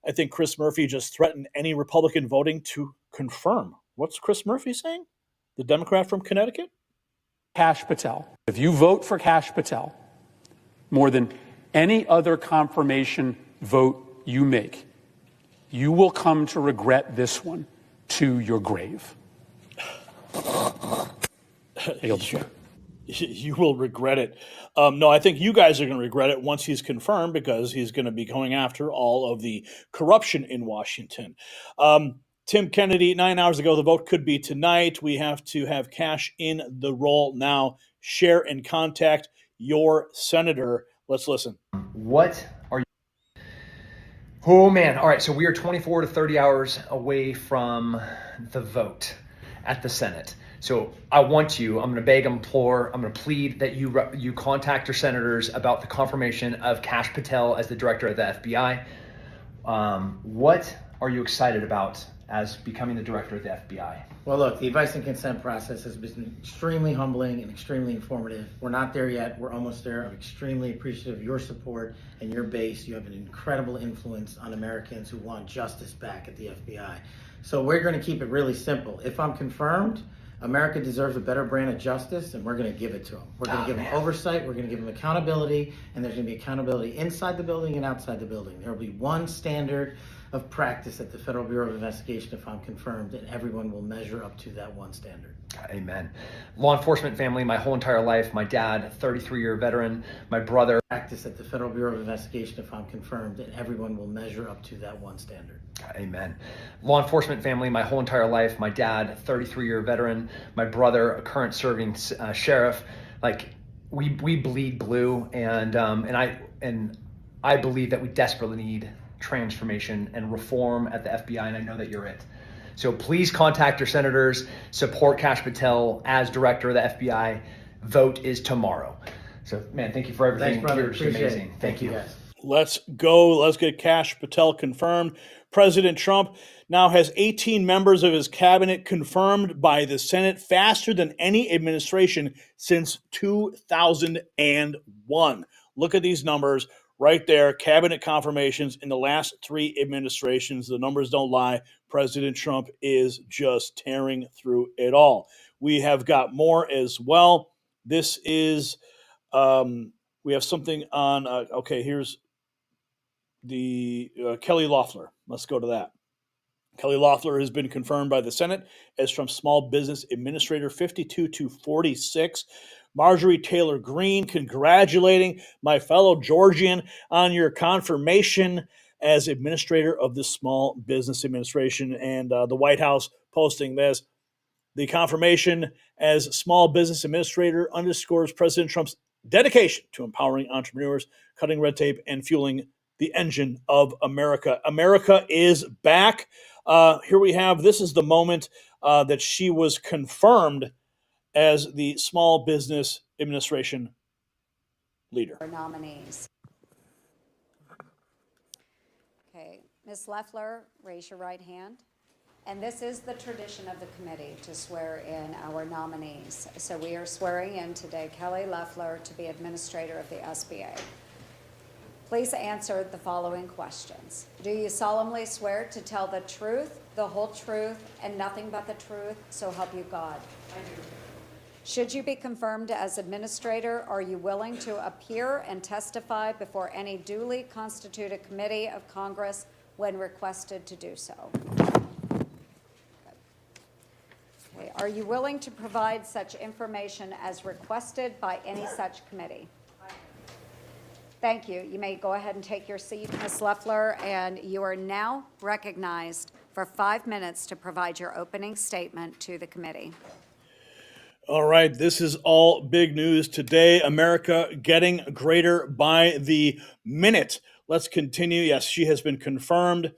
I think Chris Murphy just threatened any Republican voting to confirm. What's Chris Murphy saying? The Democrat from Connecticut? Kash Patel. If you vote for Kash Patel, more than any other confirmation vote you make, you will come to regret this one to your grave. You will regret it. No, I think you guys are going to regret it once he's confirmed, because he's going to be going after all of the corruption in Washington. Tim Kennedy, 9 hours ago, the vote could be tonight. We have to have Kash in the role now. Share and contact your senator. Let's listen. What are you? Oh, man. All right. So we are 24 to 30 hours away from the vote at the Senate. So I'm going to beg, implore, I'm going to plead that you contact your senators about the confirmation of Kash Patel as the director of the FBI. What are you excited about as becoming the director of the FBI? Well, look, the advice and consent process has been extremely humbling and extremely informative. We're not there yet. We're almost there. I'm extremely appreciative of your support and your base. You have an incredible influence on Americans who want justice back at the FBI. So we're going to keep it really simple. If I'm confirmed, America deserves a better brand of justice, and we're going to give it to them. We're going to give them oversight. We're going to give them accountability, and there's going to be accountability inside the building and outside the building. There will be one standard of practice at the Federal Bureau of Investigation if I'm confirmed, and everyone will measure up to that one standard. Amen. Law enforcement family, my whole entire life, my dad, 33-year veteran, my brother. Practice at the Federal Bureau of Investigation if I'm confirmed, and everyone will measure up to that one standard. Amen. Law enforcement family, my whole entire life, my dad, 33-year veteran, my brother, a current serving sheriff. Like, we bleed blue, and I believe that we desperately need transformation and reform at the FBI, and I know that you're it. So please contact your senators, support Kash Patel as director of the FBI. Vote is tomorrow. So, man, thank you for everything. Thanks, brother. You're just Appreciate amazing. it. Thank you. Guys. Let's go. Let's get Kash Patel confirmed. President Trump now has 18 members of his cabinet confirmed by the Senate, faster than any administration since 2001. Look at these numbers right there. Cabinet confirmations in the last 3 administrations. The numbers don't lie. President Trump is just tearing through it all. We have got more as well. This is, we have something on, okay, here's the Kelly Loeffler. Let's go to that. Kelly Loeffler has been confirmed by the Senate as Trump's Small Business Administrator, 52-46. Marjorie Taylor Greene, congratulating my fellow Georgian on your confirmation as Administrator of the Small Business Administration. And the White House posting this. The confirmation as Small Business Administrator underscores President Trump's dedication to empowering entrepreneurs, cutting red tape, and fueling the engine of America. America is back. Here we have, this is the moment that she was confirmed as the Small Business Administration leader. Our nominees. Okay, Ms. Loeffler, raise your right hand. And this is the tradition of the committee to swear in our nominees. So we are swearing in today Kelly Loeffler to be Administrator of the SBA. Please answer the following questions. Do you solemnly swear to tell the truth, the whole truth, and nothing but the truth, so help you God? I do. Should you be confirmed as administrator, are you willing to appear and testify before any duly constituted committee of Congress when requested to do so? Okay. Are you willing to provide such information as requested by any such committee? Thank you. You may go ahead and take your seat, Ms. Loeffler, and you are now recognized for 5 minutes to provide your opening statement to the committee. All right, this is all big news today. America getting greater by the minute. Let's continue. Yes, she has been confirmed.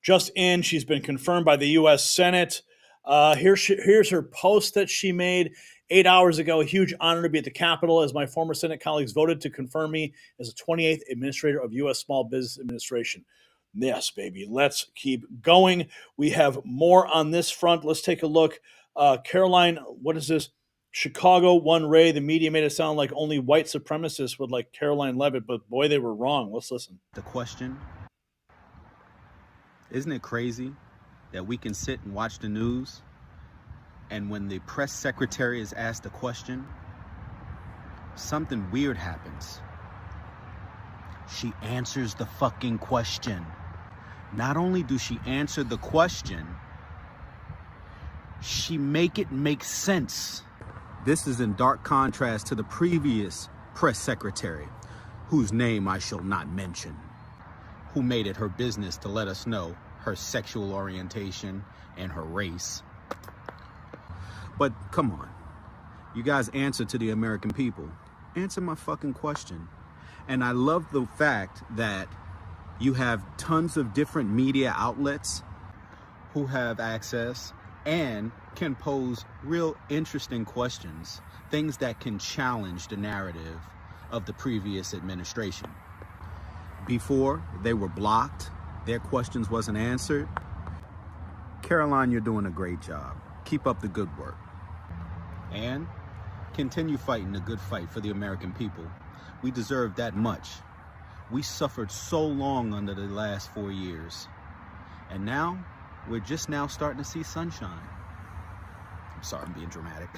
Just in, she's been confirmed by the U.S. Senate. Here's her post that she made 8 hours ago. A huge honor to be at the Capitol as my former Senate colleagues voted to confirm me as the 28th Administrator of U.S. Small Business Administration. Yes, baby. Let's keep going. We have more on this front. Let's take a look. Caroline, what is this? Chicago One Ray. The media made it sound like only white supremacists would like Caroline Leavitt, but boy, they were wrong. Let's listen. The question, isn't it crazy that we can sit and watch the news, and when the press secretary is asked a question, something weird happens. She answers the fucking question. Not only do she answer the question, she make it make sense. This is in dark contrast to the previous press secretary, whose name I shall not mention, who made it her business to let us know her sexual orientation and her race. But come on, you guys answer to the American people. Answer my fucking question. And I love the fact that you have tons of different media outlets who have access and can pose real interesting questions, things that can challenge the narrative of the previous administration. Before they were blocked, their questions wasn't answered. Caroline, you're doing a great job. Keep up the good work. And continue fighting the good fight for the American people. We deserve that much. We suffered so long under the last 4 years. And now, we're just now starting to see sunshine. I'm sorry, I'm being dramatic.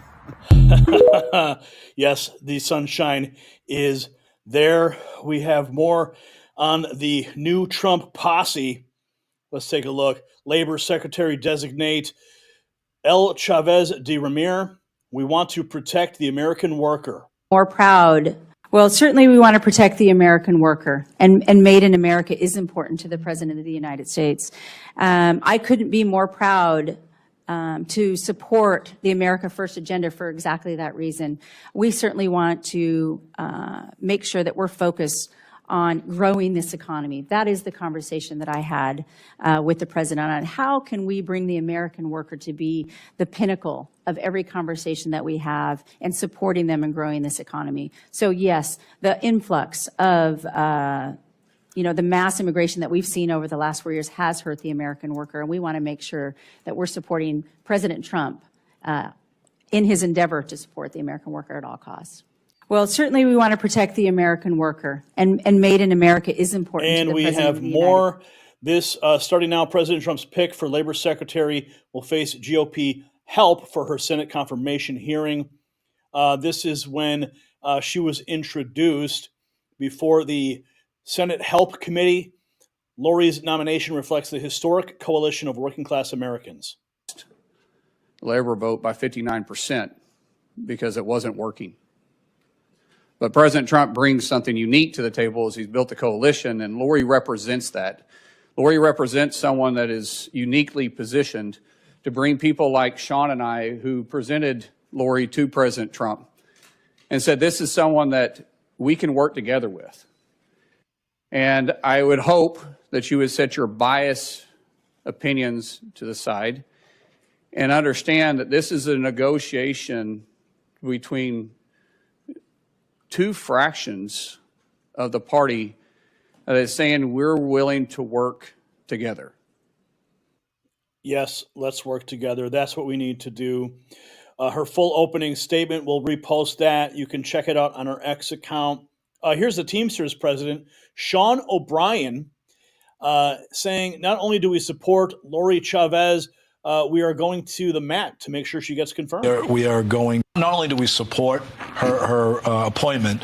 Yes, the sunshine is there. We have more on the new Trump posse. Let's take a look. Labor Secretary Designate L. Chavez de Ramir. We want to protect the American worker. More proud. Well, certainly we want to protect the American worker, and Made in America is important to the President of the United States. I couldn't be more proud to support the America First agenda for exactly that reason. We certainly want to make sure that we're focused on growing this economy. That is the conversation that I had with the President on how can we bring the American worker to be the pinnacle of every conversation that we have and supporting them and growing this economy. So yes, the influx of the mass immigration that we've seen over the last 4 years has hurt the American worker, and we want to make sure that we're supporting President Trump in his endeavor to support the American worker at all costs. Well, certainly we want to protect the American worker, and Made in America is important to the President of the United States. And we have more. This, starting now, President Trump's pick for Labor Secretary will face GOP help for her Senate confirmation hearing. This is when she was introduced before the Senate Help Committee. Lori's nomination reflects the historic coalition of working-class Americans. Labor vote by 59% because it wasn't working. But President Trump brings something unique to the table as he's built a coalition, and Lori represents that. Lori represents someone that is uniquely positioned to bring people like Sean and I, who presented Lori to President Trump and said, this is someone that we can work together with. And I would hope that you would set your biased opinions to the side and understand that this is a negotiation between two fractions of the party that is saying we're willing to work together. Yes, let's work together. That's what we need to do. Her full opening statement, we'll repost that. You can check it out on our X account. Here's the Teamsters president, Sean O'Brien, saying, not only do we support Lori Chavez, we are going to the mat to make sure she gets confirmed. We are going, not only do we support her appointment,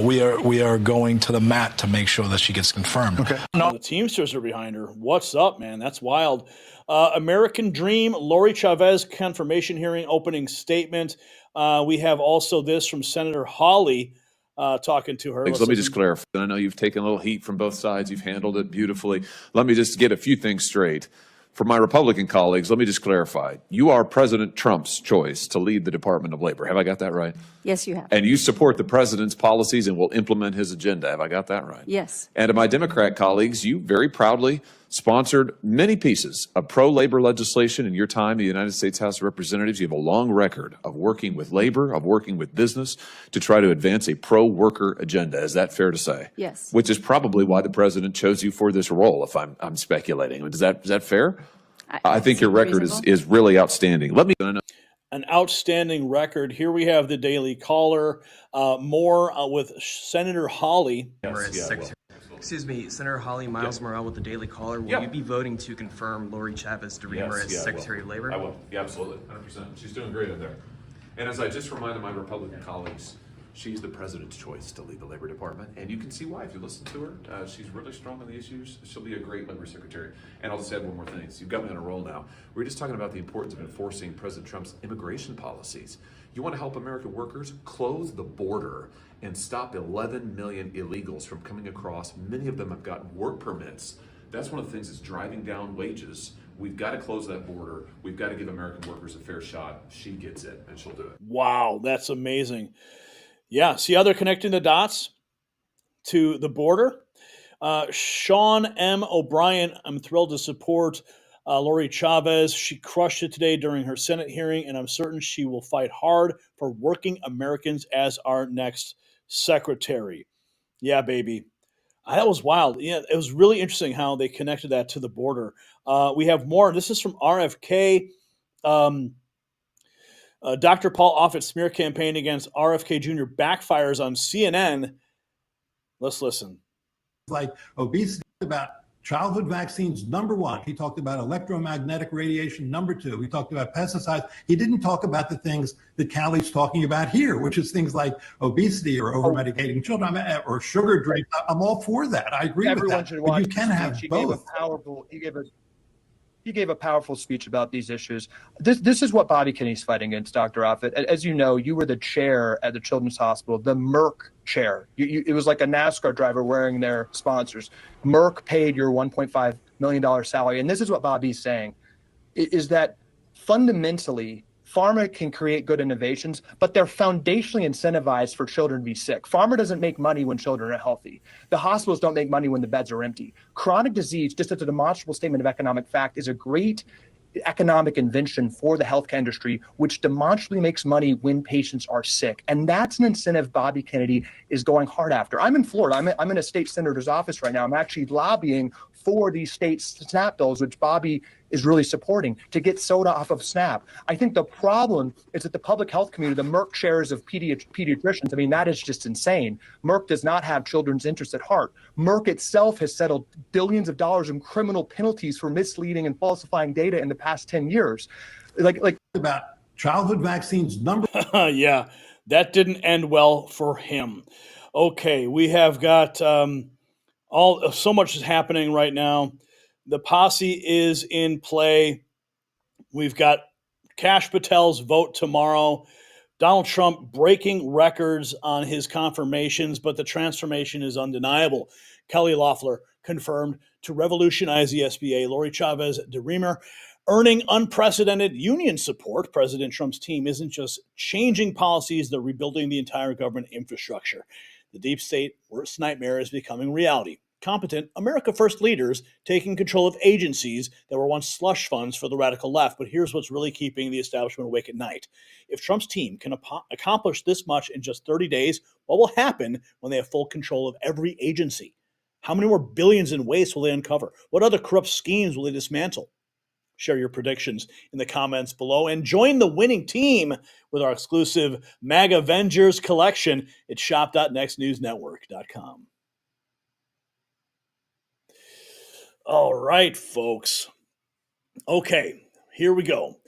we are going to the mat to make sure that she gets confirmed. Okay. No, the Teamsters are behind her. What's up, man? That's wild. American Dream, Lori Chavez confirmation hearing opening statement. We have also this from Senator Hawley talking to her. Let me just clarify. I know you've taken a little heat from both sides. You've handled it beautifully. Let me just get a few things straight. For my Republican colleagues, let me just clarify. You are President Trump's choice to lead the Department of Labor. Have I got that right? Yes, you have. And you support the president's policies and will implement his agenda. Have I got that right? Yes. And to my Democrat colleagues, you very proudly sponsored many pieces of pro-labor legislation in your time in the United States House of Representatives. You have a long record of working with labor, of working with business to try to advance a pro-worker agenda. Is that fair to say? Yes. Which is probably why the president chose you for this role, if I'm speculating. Is that fair? I think your record is really outstanding. Let me. An outstanding record. Here we have the Daily Caller. More with Senator Hawley. Excuse me, Senator Hawley, Miles Morrell with the Daily Caller. Will you be voting to confirm Lori Chavez de Remer as Secretary of Labor? I will. Yeah, absolutely. 100%. She's doing great in there. And as I just reminded my Republican colleagues, she's the president's choice to lead the Labor Department. And you can see why if you listen to her. She's really strong on the issues. She'll be a great Labor Secretary. And I'll just add one more thing. So you've got me on a roll now. We're just talking about the importance of enforcing President Trump's immigration policies. You want to help American workers? Close the border and stop 11 million illegals from coming across. Many of them have gotten work permits. That's one of the things that's driving down wages. We've got to close that border. We've got to give American workers a fair shot. She gets it, and she'll do it. Wow, that's amazing. Yeah, see how they're connecting the dots to the border? Sean M. O'Brien, I'm thrilled to support Lori Chavez, she crushed it today during her Senate hearing, and I'm certain she will fight hard for working Americans as our next secretary. Yeah, baby. That was wild. Yeah, it was really interesting how they connected that to the border. We have more. This is from RFK. Dr. Paul Offit's smear campaign against RFK Jr. backfires on CNN. Let's listen. Like obesity, about childhood vaccines, number one. He talked about electromagnetic radiation, number two. He talked about pesticides. He didn't talk about the things that Callie's talking about here, which is things like obesity or over-medicating children or sugar drinks. I'm all for that. I agree with that. But you can have both. He gave a powerful speech about these issues. This is what Bobby Kenney's fighting against, Dr. Offit. As you know, you were the chair at the Children's Hospital, the Merck chair. It was like a NASCAR driver wearing their sponsors. Merck paid your $1.5 million salary. And this is what Bobby's saying, is that fundamentally, pharma can create good innovations, but they're foundationally incentivized for children to be sick. Pharma doesn't make money when children are healthy. The hospitals don't make money when the beds are empty. Chronic disease, just as a demonstrable statement of economic fact, is a great economic invention for the healthcare industry, which demonstrably makes money when patients are sick. And that's an incentive Bobby Kennedy is going hard after. I'm in Florida. I'm in a state senator's office right now. I'm actually lobbying for these state SNAP bills, which Bobby is really supporting, to get soda off of SNAP. I think the problem is that the public health community, the Merck shares of pediatricians, I mean, that is just insane. Merck does not have children's interests at heart. Merck itself has settled billions of dollars in criminal penalties for misleading and falsifying data in the past 10 years. Like about childhood vaccines, number. Yeah, that didn't end well for him. Okay, we have got so much is happening right now. The posse is in play. We've got Kash Patel's vote tomorrow. Donald Trump breaking records on his confirmations, but the transformation is undeniable. Kelly Loeffler confirmed to revolutionize the SBA. Lori Chavez de Reamer earning unprecedented union support. President Trump's team isn't just changing policies, they're rebuilding the entire government infrastructure. The deep state worst nightmare is becoming reality. Competent America First leaders taking control of agencies that were once slush funds for the radical left. But here's what's really keeping the establishment awake at night. If Trump's team can accomplish this much in just 30 days, what will happen when they have full control of every agency? How many more billions in waste will they uncover? What other corrupt schemes will they dismantle? Share your predictions in the comments below and join the winning team with our exclusive MAGA Avengers collection at shop.nextnewsnetwork.com. All right, folks. Okay, here we go.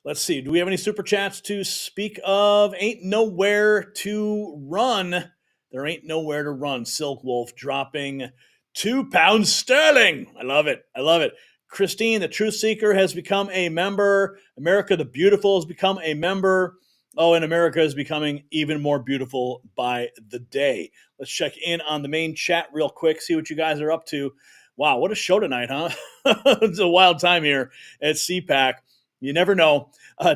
Let's see. Do we have any super chats to speak of? Ain't nowhere to run. There ain't nowhere to run. Silk Wolf dropping £2 sterling. I love it. I love it. Christine, the Truth Seeker, has become a member. America the Beautiful has become a member. Oh, and America is becoming even more beautiful by the day. Let's check in on the main chat real quick, see what you guys are up to. Wow, what a show tonight, huh? It's a wild time here at CPAC. You never know.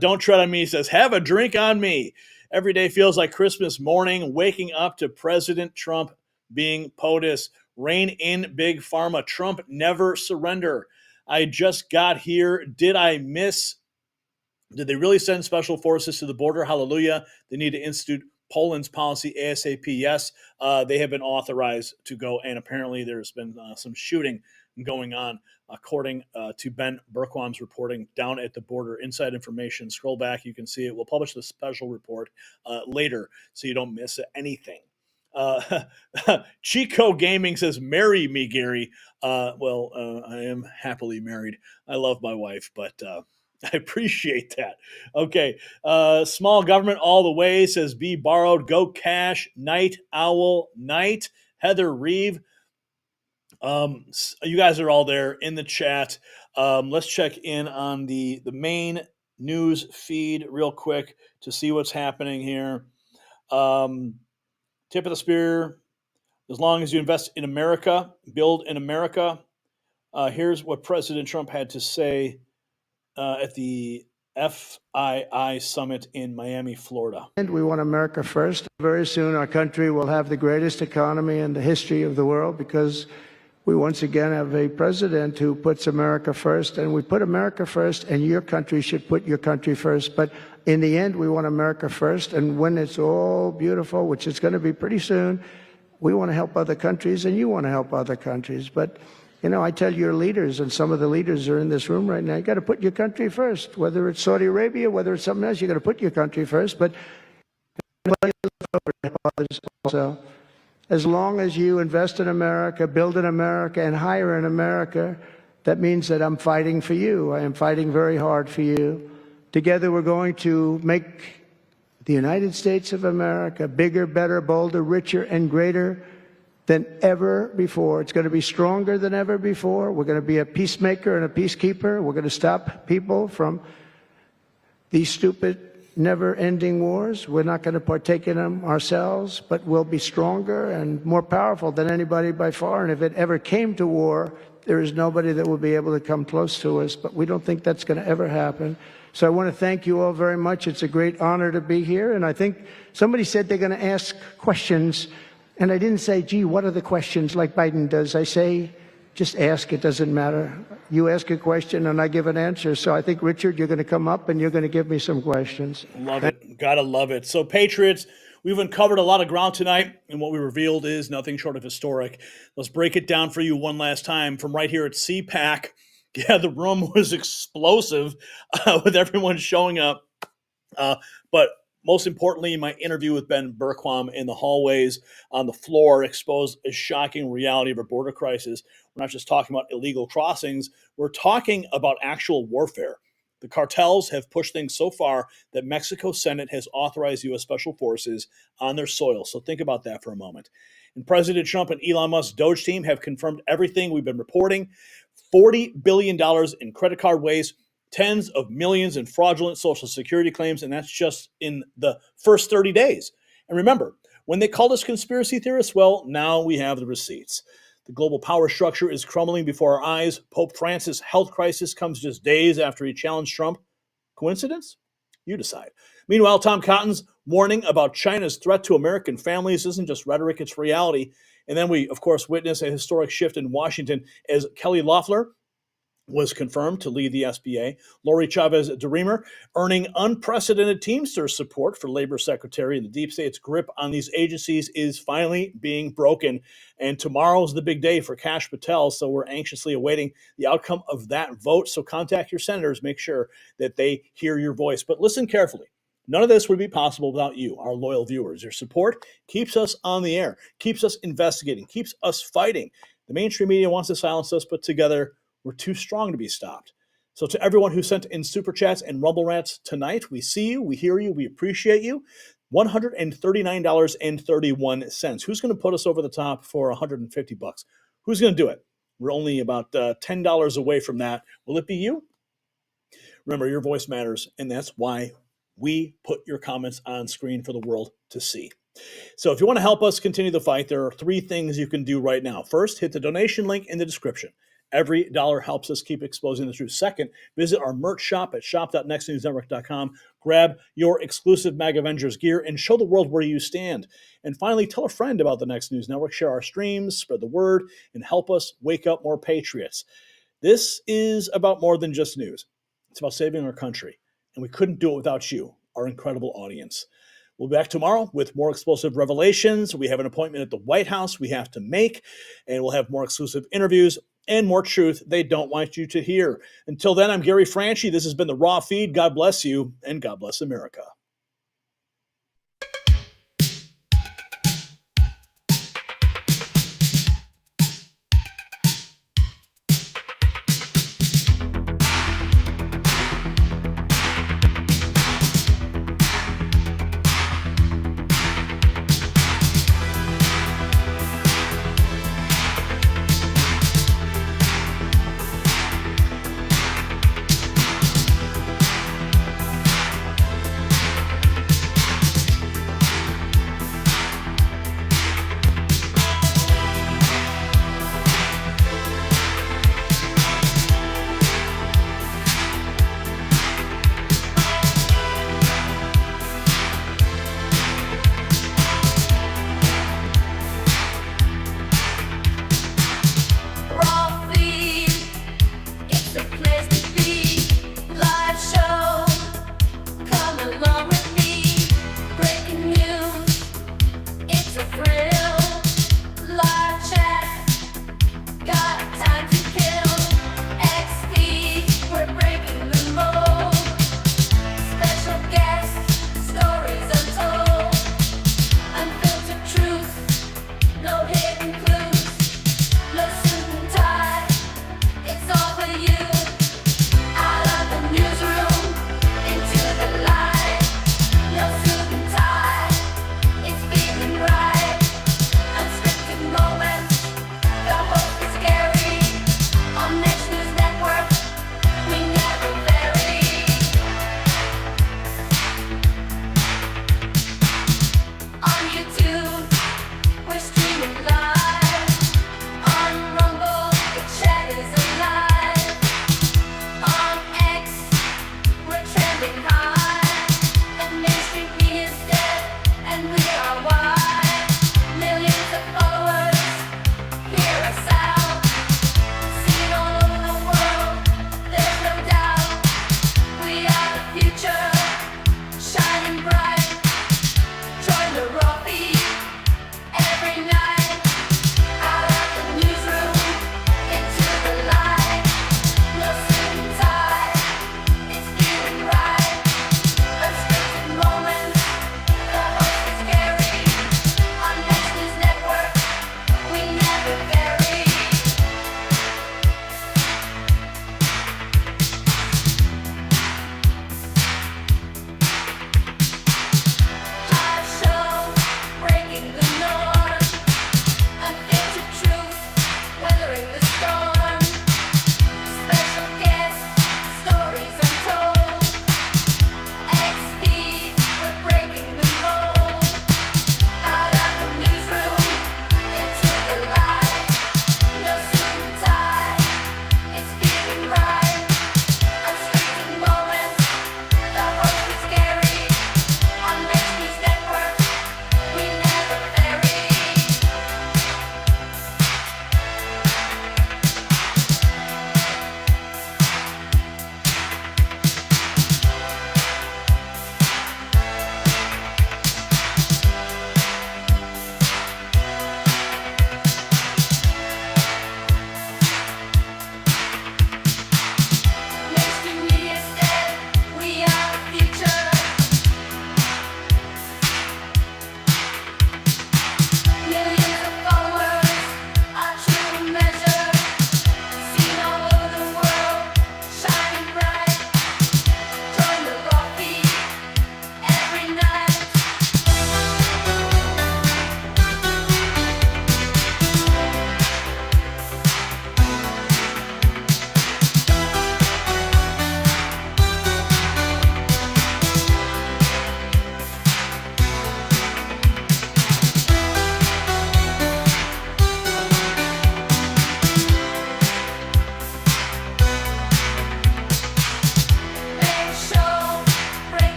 Don't Tread on Me says, have a drink on me. Every day feels like Christmas morning, waking up to President Trump being POTUS. Rein in Big Pharma. Trump never surrender. I just got here. Did I miss? Did they really send special forces to the border? Hallelujah. They need to institute Poland's policy ASAP. Yes, they have been authorized to go, and apparently there's been some shooting going on, according to Ben Bergquam's reporting down at the border. Inside information. Scroll back, you can see it. We'll publish the special report later, so you don't miss anything. Chico Gaming says, marry me, Gary. I am happily married. I love my wife, but I appreciate that. Okay. Small government all the way says, be borrowed. Go cash. Night Owl Night. Heather Reeve. You guys are all there in the chat. Let's check in on the main news feed real quick to see what's happening here. Tip of the spear. As long as you invest in America, build in America. Here's what President Trump had to say at the FII summit in Miami, Florida. And we want America first. Very soon our country will have the greatest economy in the history of the world because we once again have a president who puts America first, and we put America first, and your country should put your country first. But in the end, we want America first, and when it's all beautiful, which is going to be pretty soon, we want to help other countries, and you want to help other countries. But, you know, I tell your leaders, and some of the leaders are in this room right now, you got to put your country first. Whether it's Saudi Arabia, whether it's something else, you got to put your country first. But also, as long as you invest in America, build in America, and hire in America, that means that I'm fighting for you. I am fighting very hard for you. Together, we're going to make the United States of America bigger, better, bolder, richer, and greater than ever before. It's going to be stronger than ever before. We're going to be a peacemaker and a peacekeeper. We're going to stop people from these stupid, never-ending wars. We're not going to partake in them ourselves, but we'll be stronger and more powerful than anybody by far. And if it ever came to war, there is nobody that will be able to come close to us. But we don't think that's going to ever happen. So I want to thank you all very much. It's a great honor to be here. And I think somebody said they're going to ask questions. And I didn't say, gee, what are the questions like Biden does? I say, just ask. It doesn't matter. You ask a question and I give an answer. So I think, Richard, you're going to come up and you're going to give me some questions. Love it. Gotta love it. So, Patriots, we've uncovered a lot of ground tonight, and what we revealed is nothing short of historic. Let's break it down for you one last time from right here at CPAC. Yeah, the room was explosive with everyone showing up. But most importantly, my interview with Ben Bergquam in the hallways on the floor exposed a shocking reality of our border crisis. We're not just talking about illegal crossings. We're talking about actual warfare. The cartels have pushed things so far that Mexico's Senate has authorized U.S. Special Forces on their soil. So think about that for a moment. And President Trump and Elon Musk's DOGE team have confirmed everything we've been reporting. $40 billion in credit card waste, tens of millions in fraudulent Social Security claims, and that's just in the first 30 days. And remember, when they called us conspiracy theorists, well, now we have the receipts. The global power structure is crumbling before our eyes. Pope Francis' health crisis comes just days after he challenged Trump. Coincidence? You decide. Meanwhile, Tom Cotton's warning about China's threat to American families isn't just rhetoric, it's reality. And then we, of course, witness a historic shift in Washington as Kelly Loeffler was confirmed to lead the SBA. Lori Chavez DeRemer earning unprecedented Teamsters support for Labor Secretary, and the deep state's grip on these agencies is finally being broken. And tomorrow's the big day for Kash Patel, so we're anxiously awaiting the outcome of that vote. So contact your senators, make sure that they hear your voice. But listen carefully. None of this would be possible without you, our loyal viewers. Your support keeps us on the air, keeps us investigating, keeps us fighting. The mainstream media wants to silence us, but together we're too strong to be stopped. So to everyone who sent in super chats and rumble rants tonight, we see you, we hear you, we appreciate you. $139.31. Who's going to put us over the top for $150? Who's going to do it? We're only about $10 away from that. Will it be you? Remember, your voice matters, and that's why we put your comments on screen for the world to see. So if you want to help us continue the fight, there are 3 things you can do right now. First, hit the donation link in the description. Every dollar helps us keep exposing the truth. Second, visit our merch shop at shop.nextnewsnetwork.com. Grab your exclusive MAG Avengers gear and show the world where you stand. And finally, tell a friend about the Next News Network. Share our streams, spread the word, and help us wake up more patriots. This is about more than just news. It's about saving our country. And we couldn't do it without you, our incredible audience. We'll be back tomorrow with more explosive revelations. We have an appointment at the White House we have to make, and we'll have more exclusive interviews and more truth they don't want you to hear. Until then, I'm Gary Franchi. This has been the Raw Feed. God bless you, and God bless America.